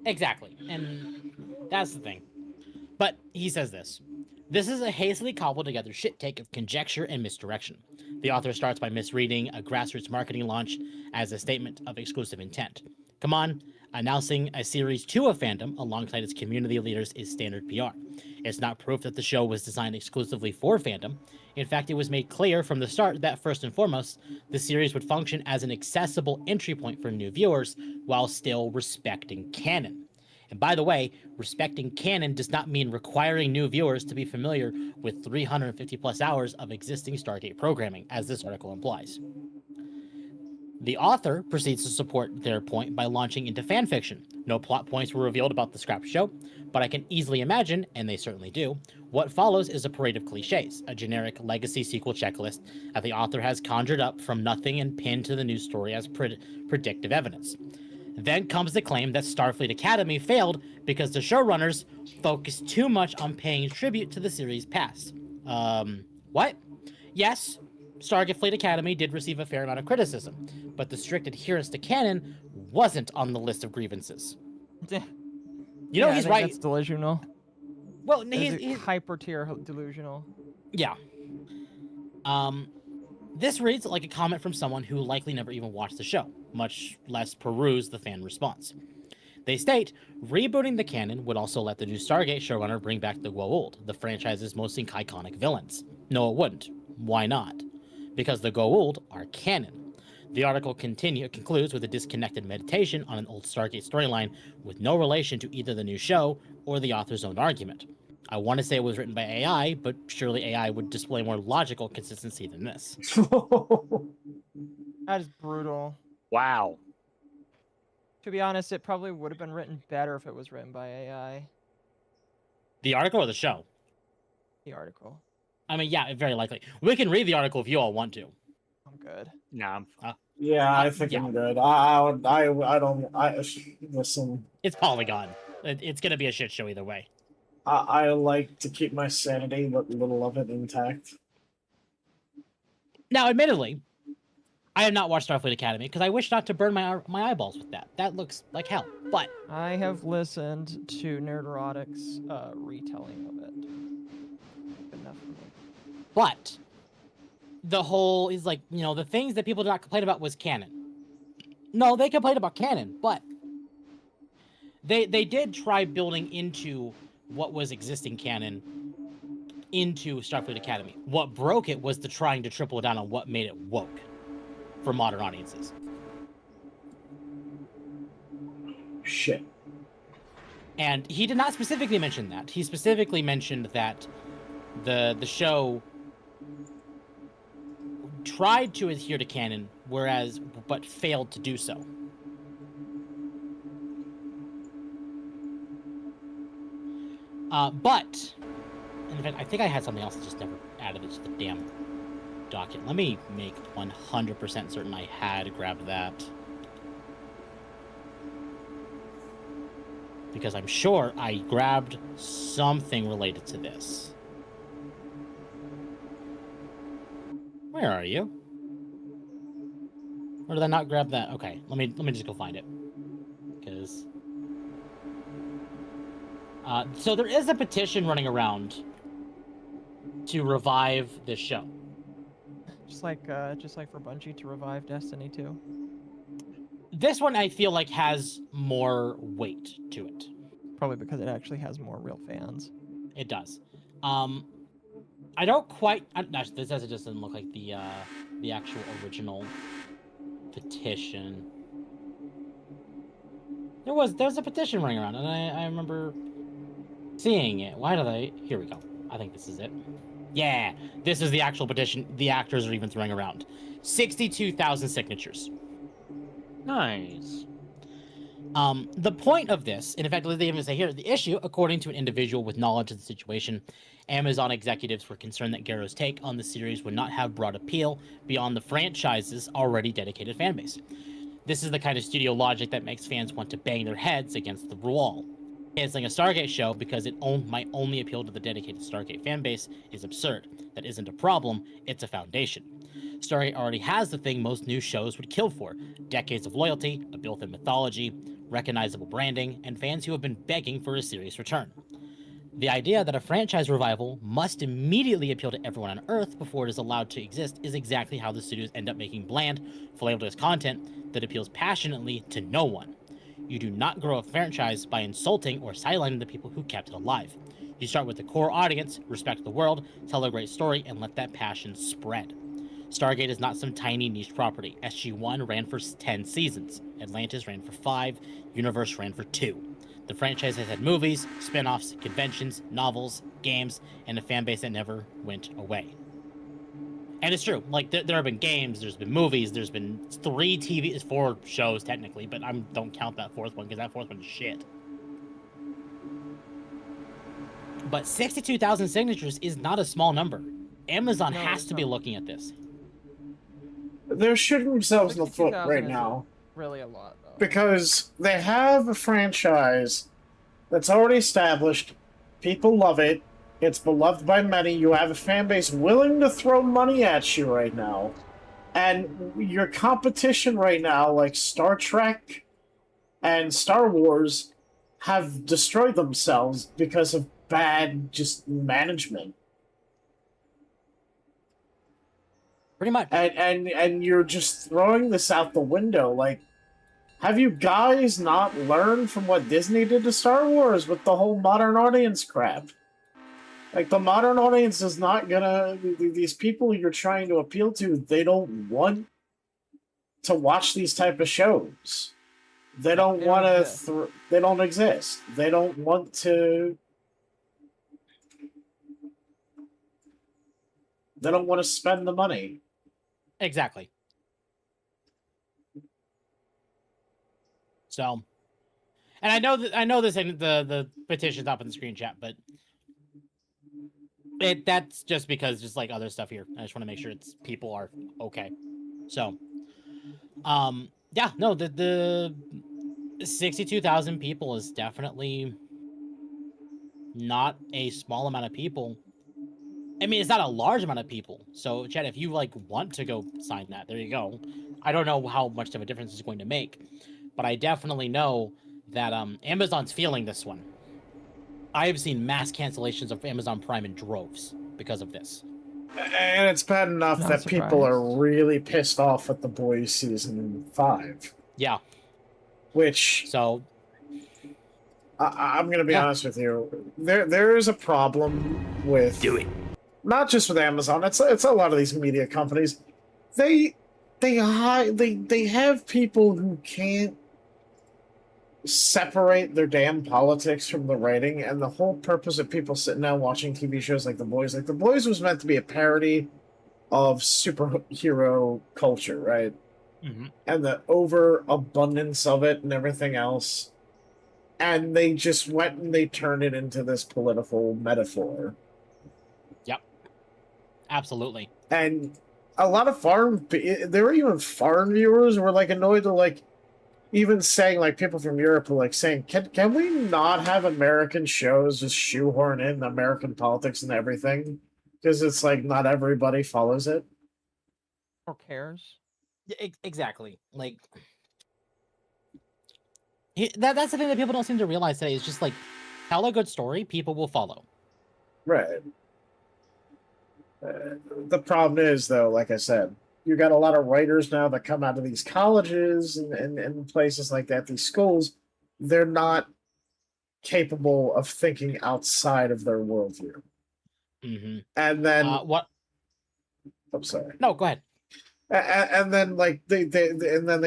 Exactly. And that's the thing. But he says this. This is a hastily cobbled together shit take of conjecture and misdirection. The author starts by misreading a grassroots marketing launch as a statement of exclusive intent. Come on, announcing a series to a fandom alongside its community leaders is standard PR. It's not proof that the show was designed exclusively for fandom. In fact, it was made clear from the start that, first and foremost, the series would function as an accessible entry point for new viewers while still respecting canon. And by the way, respecting canon does not mean requiring new viewers to be familiar with 350 plus hours of existing Stargate programming, as this article implies. The author proceeds to support their point by launching into fanfiction. No plot points were revealed about the scrap show, but I can easily imagine, and they certainly do, what follows is a parade of cliches, a generic legacy sequel checklist that the author has conjured up from nothing and pinned to the news story as predictive evidence. Then comes the claim that Starfleet Academy failed because the showrunners focused too much on paying tribute to the series' past. What? Yes, Starfleet Academy did receive a fair amount of criticism, but the strict adherence to canon wasn't on the list of grievances. You know, he's right. That's delusional. Well, he's hyper tier delusional. Yeah. This reads like a comment from someone who likely never even watched the show, much less peruse the fan response. They state, rebooting the canon would also let the new Stargate showrunner bring back the Goa'uld, the franchise's most iconic villains. No, it wouldn't. Why not? Because the Goa'uld are canon. The article concludes with a disconnected meditation on an old Stargate storyline with no relation to either the new show or the author's own argument. I want to say it was written by AI, but surely AI would display more logical consistency than this. That is brutal. Wow. To be honest, it probably would have been written better if it was written by AI. The article or the show? The article. I mean, yeah, very likely. We can read the article if you all want to. I'm good. Nah. Yeah, I think I'm good. I don't listen. It's Polygon. It's gonna be a shit show either way. I like to keep my sanity, but little of it intact. Now, admittedly, I have not watched Starfleet Academy because I wish not to burn my eyeballs with that. That looks like hell. But I have listened to Nerderotic's retelling of it. Enough for me. But the whole is like, you know, the things that people did not complain about was canon. No, they complained about canon, but they did try building into what was existing canon into Starfleet Academy. What broke it was the trying to triple down on what made it woke for modern audiences. Shit. And he did not specifically mention that. He specifically mentioned that the show tried to adhere to canon, but failed to do so. But in fact, I think I had something else that just never added it to the damn docket. Let me make 100% certain I had grabbed that. Because I'm sure I grabbed something related to this. Where are you? Or did I not grab that? Okay, let me just go find it. Because so there is a petition running around to revive this show. Just like for Bungie to revive Destiny 2. This one I feel like has more weight to it. Probably because it actually has more real fans. It does. I don't quite. This doesn't look like the actual original petition. There's a petition running around, and I remember seeing it. Why did I? Here we go. I think this is it. Yeah, this is the actual petition the actors are even throwing around. 62,000 signatures. Nice. The point of this, and in fact, they even say here, the issue, according to an individual with knowledge of the situation, Amazon executives were concerned that Garrow's take on the series would not have broad appeal beyond the franchise's already dedicated fanbase. This is the kind of studio logic that makes fans want to bang their heads against the wall. Canceling a Stargate show because it might only appeal to the dedicated Stargate fanbase is absurd. That isn't a problem, it's a foundation. Stargate already has the thing most new shows would kill for: decades of loyalty, a built-in mythology, recognizable branding, and fans who have been begging for a series return. The idea that a franchise revival must immediately appeal to everyone on Earth before it is allowed to exist is exactly how the studios end up making bland, flavorless content that appeals passionately to no one. You do not grow a franchise by insulting or sidelining the people who kept it alive. You start with the core audience, respect the world, tell a great story, and let that passion spread. Stargate is not some tiny niche property. SG-1 ran for 10 seasons. Atlantis ran for 5. Universe ran for 2. The franchise has had movies, spin-offs, conventions, novels, games, and a fan base that never went away. And it's true. Like, there have been games, there's been movies, there's been 4 shows technically, but I don't count that 4th one because that 4th one is shit. But 62,000 signatures is not a small number. Amazon has to be looking at this. They're shooting themselves in the foot right now. Really a lot, though. Because they have a franchise that's already established. People love it. It's beloved by many. You have a fan base willing to throw money at you right now. And your competition right now, like Star Trek and Star Wars, have destroyed themselves because of bad just management. Pretty much. And you're just throwing this out the window. Like, have you guys not learned from what Disney did to Star Wars with the whole modern audience crap? Like, the modern audience is not gonna... These people you're trying to appeal to, they don't want to watch these type of shows. They don't want to... They don't exist. They don't want to... They don't want to spend the money. Exactly. So, and I know this ain't the petition's up in the screen chat, but that's just because just like other stuff here. I just want to make sure people are okay. So, yeah, no, the 62,000 people is definitely not a small amount of people I mean, it's not a large amount of people. So, Chad, if you like want to go sign that, there you go. I don't know how much of a difference it's going to make, but I definitely know that Amazon's feeling this one. I have seen mass cancellations of Amazon Prime in droves because of this. And it's bad enough Not that people are surprised. really pissed off at The Boys season 5. Yeah. Which So I'm going to be Yeah. honest with you. There is a problem with not just with Amazon. It's a lot of these media companies. They have people who can't separate their damn politics from the writing, and the whole purpose of people sitting down watching TV shows like The Boys was meant to be a parody of superhero culture, right? Mhm. And the overabundance of it and everything else. And they just went and they turned it into this political metaphor. Yep. Absolutely. And a lot of there were even foreign viewers who were like annoyed to like even saying, like, people from Europe were like saying, can we not have American shows just shoehorn in American politics and everything? Because it's like not everybody follows it. Or cares. Yeah, exactly. Like that's the thing that people don't seem to realize today. Is just like tell a good story, people will follow. Right. The problem is, though, like I said, you got a lot of writers now that come out of these colleges and places like that, these schools. They're not capable of thinking outside of their worldview. Mm-hmm. And then What? I'm sorry. No, go ahead. And then like they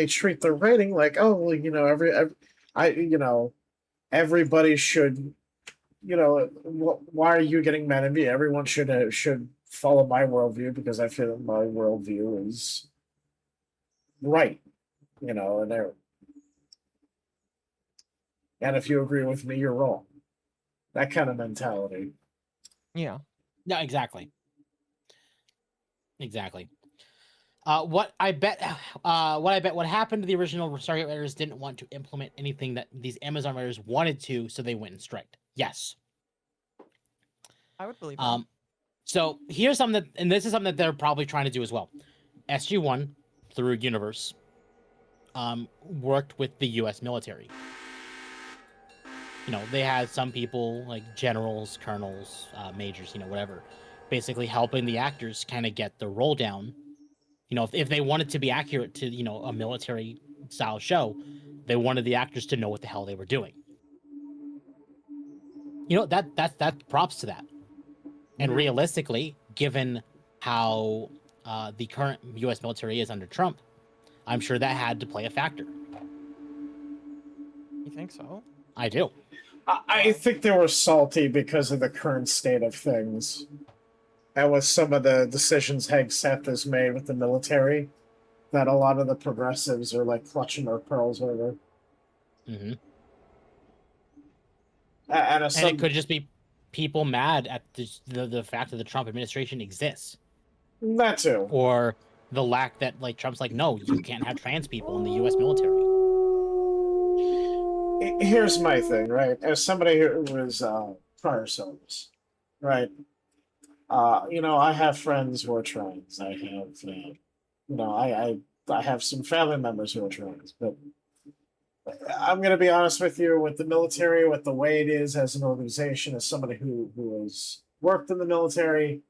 treat their writing like, oh, well, you know, everybody should, you know, why are you getting mad at me? Everyone should follow my worldview because I feel that my worldview is right, you know, and if you agree with me, you're wrong. That kind of mentality. Yeah. No, exactly. Exactly. What happened to the original Stargate writers didn't want to implement anything that these Amazon writers wanted to, so they went and striked. Yes. I would believe that. So here's something and this is something that they're probably trying to do as well. SG-1 through Universe worked with the U.S. military. You know, they had some people like generals, colonels, majors, you know, whatever, basically helping the actors kind of get the roll down. You know, if they wanted to be accurate to, you know, a military style show, they wanted the actors to know what the hell they were doing. You know, that's props to that. And realistically, given how the current U.S. military is under Trump, I'm sure that had to play a factor. You think so? I do. I think they were salty because of the current state of things. And with some of the decisions Hegseth has made with the military, that a lot of the progressives are like clutching their pearls over. Mm-hmm. And it could just be people mad at the fact that the Trump administration exists. That too. Or the lack that, like, Trump's like, no, you can't have trans people in the U.S. military. Here's my thing, right? As somebody who was prior service, right? You know, I have friends who are trans. I have, you know, I have some family members who are trans. But I'm going to be honest with you, with the military, with the way it is as an organization, as somebody who has worked in the military,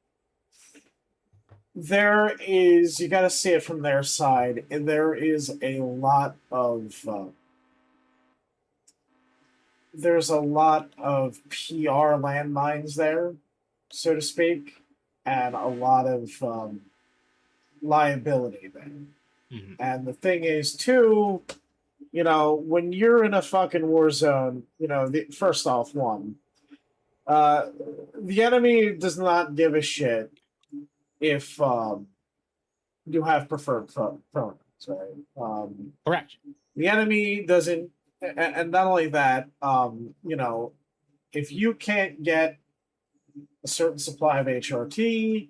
there is, you got to see it from their side, and there is a lot of there's a lot of PR landmines there, so to speak, and a lot of liability there. Mm-hmm. And the thing is, too, you know, when you're in a fucking war zone, you know, first off, the enemy does not give a shit if you have preferred pronouns, right? Correct. The enemy doesn't, and not only that, you know, if you can't get a certain supply of HRT,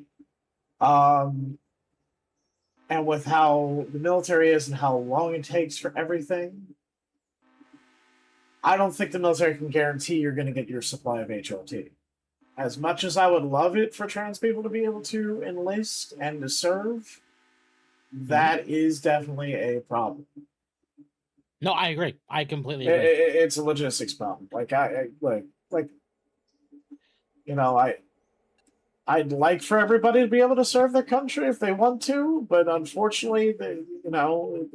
and with how the military is and how long it takes for everything, I don't think the military can guarantee you're going to get your supply of HRT. as much as I would love it for trans people to be able to enlist and to serve, that is definitely a problem. No, I agree. I completely agree. It's a logistics problem. Like you know, I'd like for everybody to be able to serve their country if they want to, but unfortunately, you know,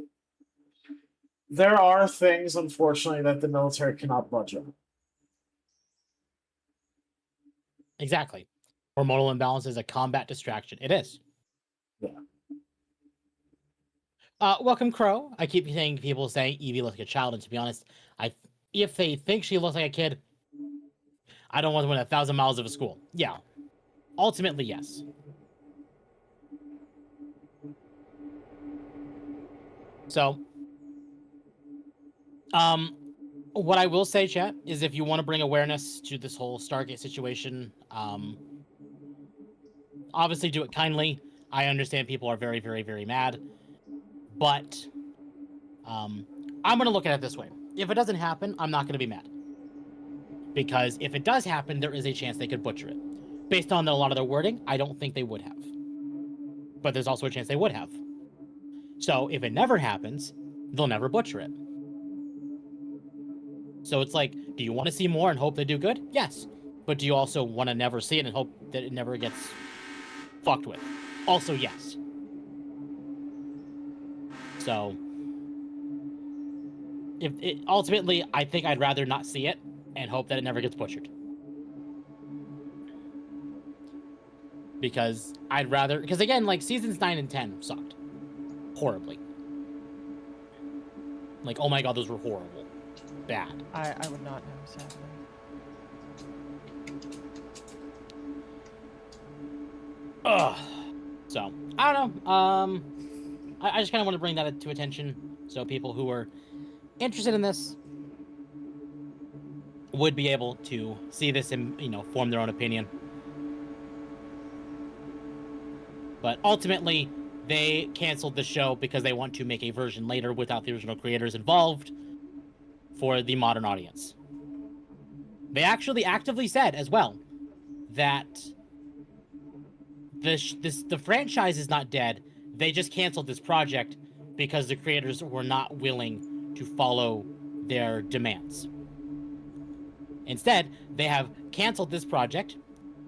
there are things, unfortunately, that the military cannot budge on. Exactly. Hormonal imbalance is a combat distraction. It is. Yeah. Welcome, Crow. I keep saying people saying Evie looks like a child, and to be honest, if they think she looks like a kid, I don't want to win 1,000 miles of a school. Yeah. Ultimately, yes. So, what I will say, chat, is if you want to bring awareness to this whole Stargate situation, obviously do it kindly. I understand people are very, very, very mad, but I'm going to look at it this way. If it doesn't happen, I'm not going to be mad. Because if it does happen, there is a chance they could butcher it. Based on a lot of their wording, I don't think they would have. But there's also a chance they would have. So if it never happens, they'll never butcher it. So it's like, do you want to see more and hope they do good? Yes. But do you also want to never see it and hope that it never gets fucked with? Also, yes. So, ultimately, I think I'd rather not see it and hope that it never gets butchered. Because because again, like seasons 9 and 10 sucked. Horribly. Like, oh my god, those were horrible. Bad. I would not know, sadly. Ugh. So, I don't know. I just kind of want to bring that to attention so people who are interested in this would be able to see this and, you know, form their own opinion. But ultimately, they canceled the show because they want to make a version later without the original creators involved for the modern audience. They actually actively said as well that the franchise is not dead. They just canceled this project because the creators were not willing to follow their demands. Instead, they have canceled this project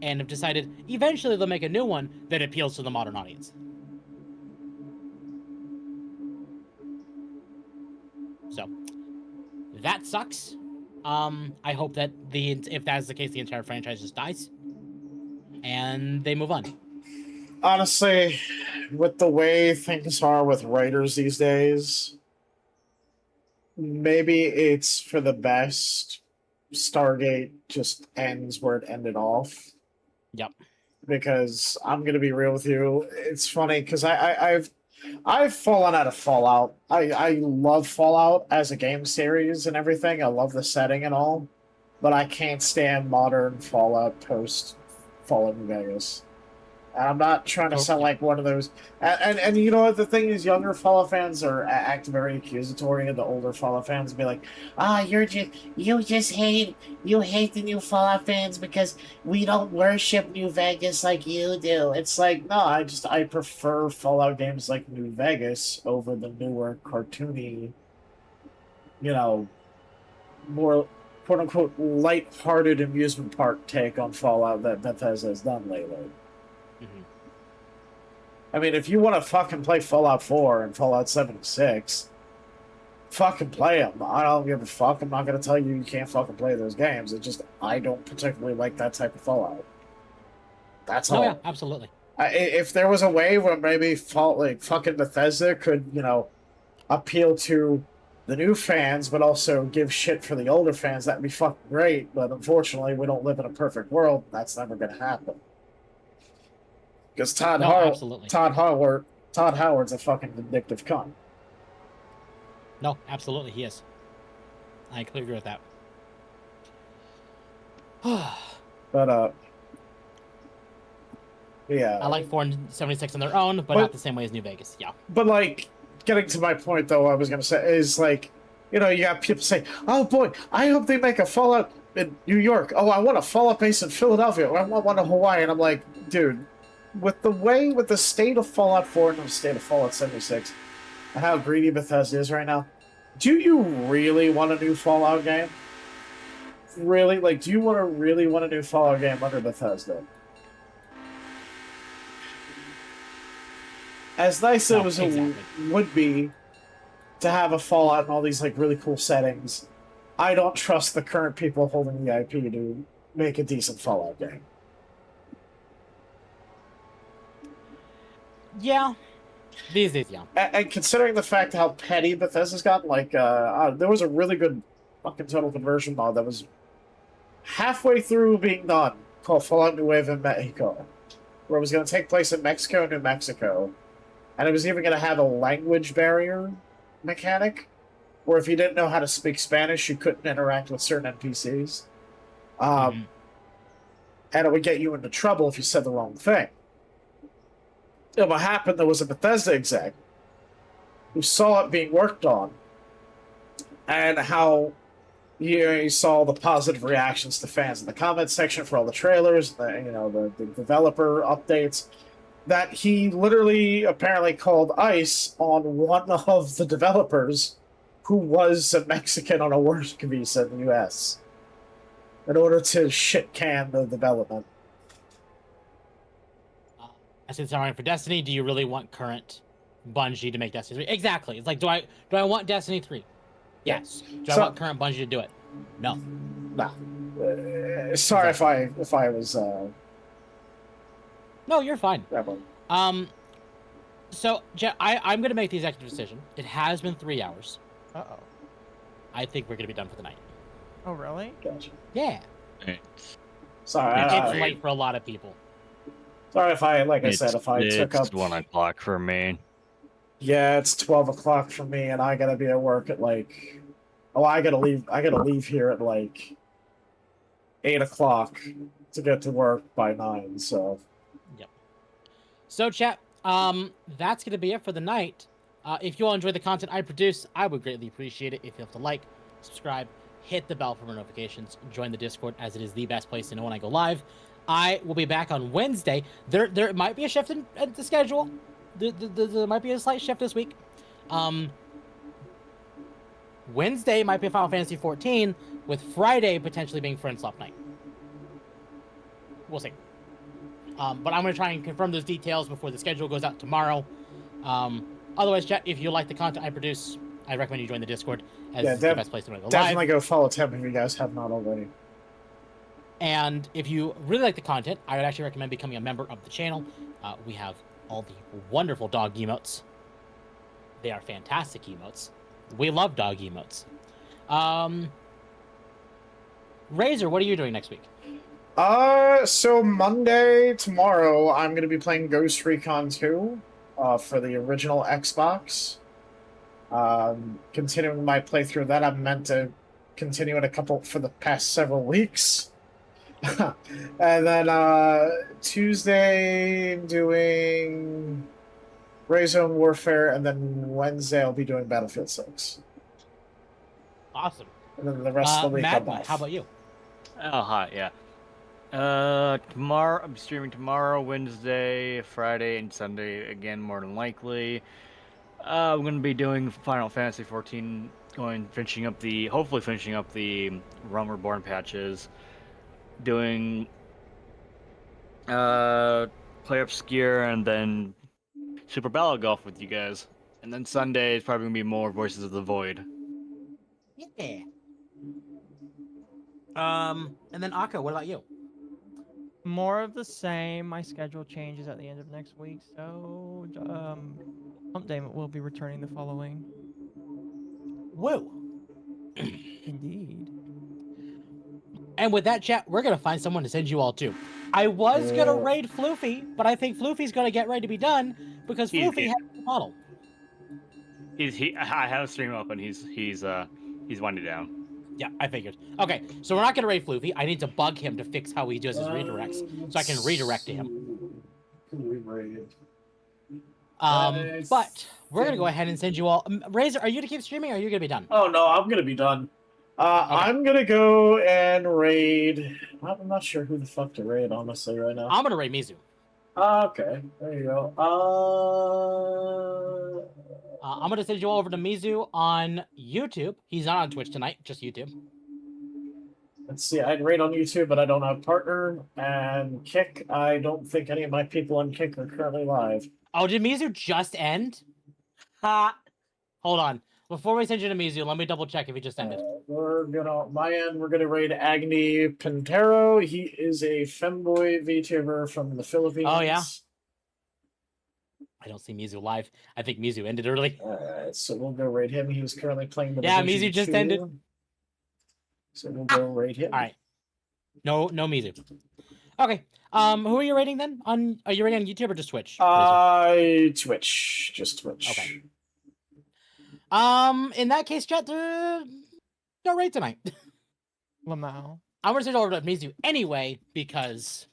and have decided eventually they'll make a new one that appeals to the modern audience. So, that sucks. I hope that if that's the case, the entire franchise just dies. And they move on. Honestly, with the way things are with writers these days, maybe it's for the best Stargate just ends where it ended off. Yep. Because I'm gonna be real with you, it's funny because I've fallen out of Fallout. I love Fallout as a game series and everything. I love the setting and all, but I can't stand modern Fallout post Fallout New Vegas. And I'm not trying to sound like one of those. And you know what the thing is, younger Fallout fans act very accusatory, and the older Fallout fans be like, you hate the new Fallout fans because we don't worship New Vegas like you do. It's like, no, I prefer Fallout games like New Vegas over the newer cartoony, you know, more quote unquote light-hearted amusement park take on Fallout that Bethesda has done lately. Mm-hmm. I mean, if you want to fucking play Fallout 4 and Fallout 76, fucking play them. I don't give a fuck. I'm not going to tell you can't fucking play those games. It's just, I don't particularly like that type of Fallout. That's all. Oh, yeah, absolutely. If there was a way where maybe fucking Bethesda could, you know, appeal to the new fans, but also give shit for the older fans, that'd be fucking great. But unfortunately, we don't live in a perfect world. That's never going to happen. Because Todd Howard's a fucking vindictive cunt. No, absolutely, he is. I completely agree with that. But yeah. I like 476 on their own, but not the same way as New Vegas. Yeah. But like, getting to my point though, I was gonna say is like, you know, you got people say, "Oh boy, I hope they make a Fallout in New York. Oh, I want a Fallout base in Philadelphia. I want one in Hawaii. And I'm like, dude, with the state of Fallout 4 and the state of Fallout 76, and how greedy Bethesda is right now, do you really want a new Fallout game? Really? Like, do you really want a new Fallout game under Bethesda? As nice as it would be to have a Fallout and all these like really cool settings, I don't trust the current people holding the IP to make a decent Fallout game. Yeah. These days, yeah. And considering the fact how petty Bethesda's gotten, like, there was a really good fucking total conversion mod that was halfway through being done called Fallout New Wave in Mexico, where it was going to take place in Mexico, New Mexico, and it was even going to have a language barrier mechanic, where if you didn't know how to speak Spanish, you couldn't interact with certain NPCs. And it would get you into trouble if you said the wrong thing. And what happened, there was a Bethesda exec who saw it being worked on, and how you saw the positive reactions to fans in the comment section for all the trailers, the developer updates, that he literally apparently called ICE on one of the developers who was a Mexican on a work visa in the U.S. in order to shit-can the development. I said something for Destiny. Do you really want current Bungie to make Destiny 3? Exactly. It's like, do I want Destiny 3? Yes. Do I want current Bungie to do it? No. Nah. Sorry if I was. No, you're fine. Rebel. So I'm gonna make the executive decision. It has been 3 hours. Uh-oh. I think we're gonna be done for the night. Oh, really? Gotcha. Yeah. Sorry. It's late for a lot of people. Sorry if I took up... It's 1 o'clock for me. Yeah, it's 12 o'clock for me, and I gotta be at work at like... Oh, I gotta leave here at like 8 o'clock to get to work by 9, so... Yep. So, chat, that's gonna be it for the night. If you all enjoy the content I produce, I would greatly appreciate it if you have to like, subscribe, hit the bell for more notifications, join the Discord, as it is the best place to know when I go live. I will be back on Wednesday. There might be a shift in the schedule. There might be a slight shift this week. Wednesday might be Final Fantasy 14, with Friday potentially being Friend Swap night. We'll see. But I'm going to try and confirm those details before the schedule goes out tomorrow. Otherwise, chat, if you like the content I produce, I recommend you join the Discord, as it's the best place to know to go definitely live. go follow Tim if you guys have not already. And if you really like the content, I would actually recommend becoming a member of the channel. We have all the wonderful dog emotes. They are fantastic emotes. We love dog emotes. Razor, what are you doing next week? So Monday, tomorrow, I'm going to be playing Ghost Recon 2 for the original Xbox. Continuing my playthrough of that, I'm meant to continue it for the past several weeks. And then Tuesday doing Razor Warfare, and then Wednesday I'll be doing Battlefield 6. Awesome. And then the rest of the week Matt, I'm off. how about you? Oh, hi, yeah. Tomorrow, I'm streaming tomorrow, Wednesday, Friday, and Sunday again, more than likely. I'm going to be doing Final Fantasy 14, hopefully finishing up the Realm Reborn patches. Doing play obscure, and then Super Battle Golf with you guys, and then Sunday is probably gonna be more Voices of the Void. Yeah. And then Akko, what about you? More of the same. My schedule changes at the end of next week, so Hump Day will be returning the following. Woo. Indeed. And with that, chat, we're going to find someone to send you all to. I was going to raid Floofy, but I think Floofy's going to get ready to be done because Floofy has a model. I have a stream up, and he's winding down. Yeah, I figured. Okay, so we're not going to raid Floofy. I need to bug him to fix how he does his redirects, so I can redirect to him. But we're going to go ahead and send you all... Razor, are you to keep streaming, or are you going to be done? Oh, no, I'm going to be done. I'm gonna go and raid. I'm not sure who the fuck to raid, honestly, right now. I'm gonna raid Mizu. Okay, there you go. I'm gonna send you all over to Mizu on YouTube. He's not on Twitch tonight, just YouTube. Let's see. I'd raid on YouTube, but I don't have partner. And Kick, I don't think any of my people on Kick are currently live. Oh, did Mizu just end? Ha! Hold on. Before we send you to Mizu, let me double check if he just ended. We're gonna, on my end, we're gonna raid Agni Pintero. He is a femboy VTuber from the Philippines. Oh, yeah? I don't see Mizu live. I think Mizu ended early. Alright, so we'll go raid him. He was currently playing the Yeah, Division Mizu just 2. ended. So we'll go raid him. All right. No Mizu. Okay. Who are you rating then? Are you rating on YouTube or just Twitch? Twitch. Just Twitch. Okay. In that case, chat, no raid tonight. Lamau. I'm gonna send it over to Mizu anyway because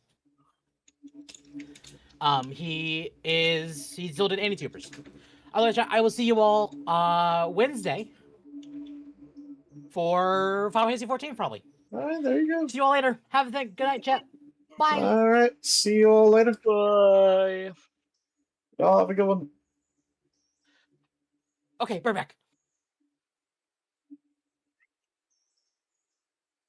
he's still did AnyTubers. Otherwise, I will see you all Wednesday for Final Fantasy 14 probably. All right, there you go. See you all later. Have a good night, chat. Bye. All right, see you all later. Bye. Y'all have a good one. Okay, we're back.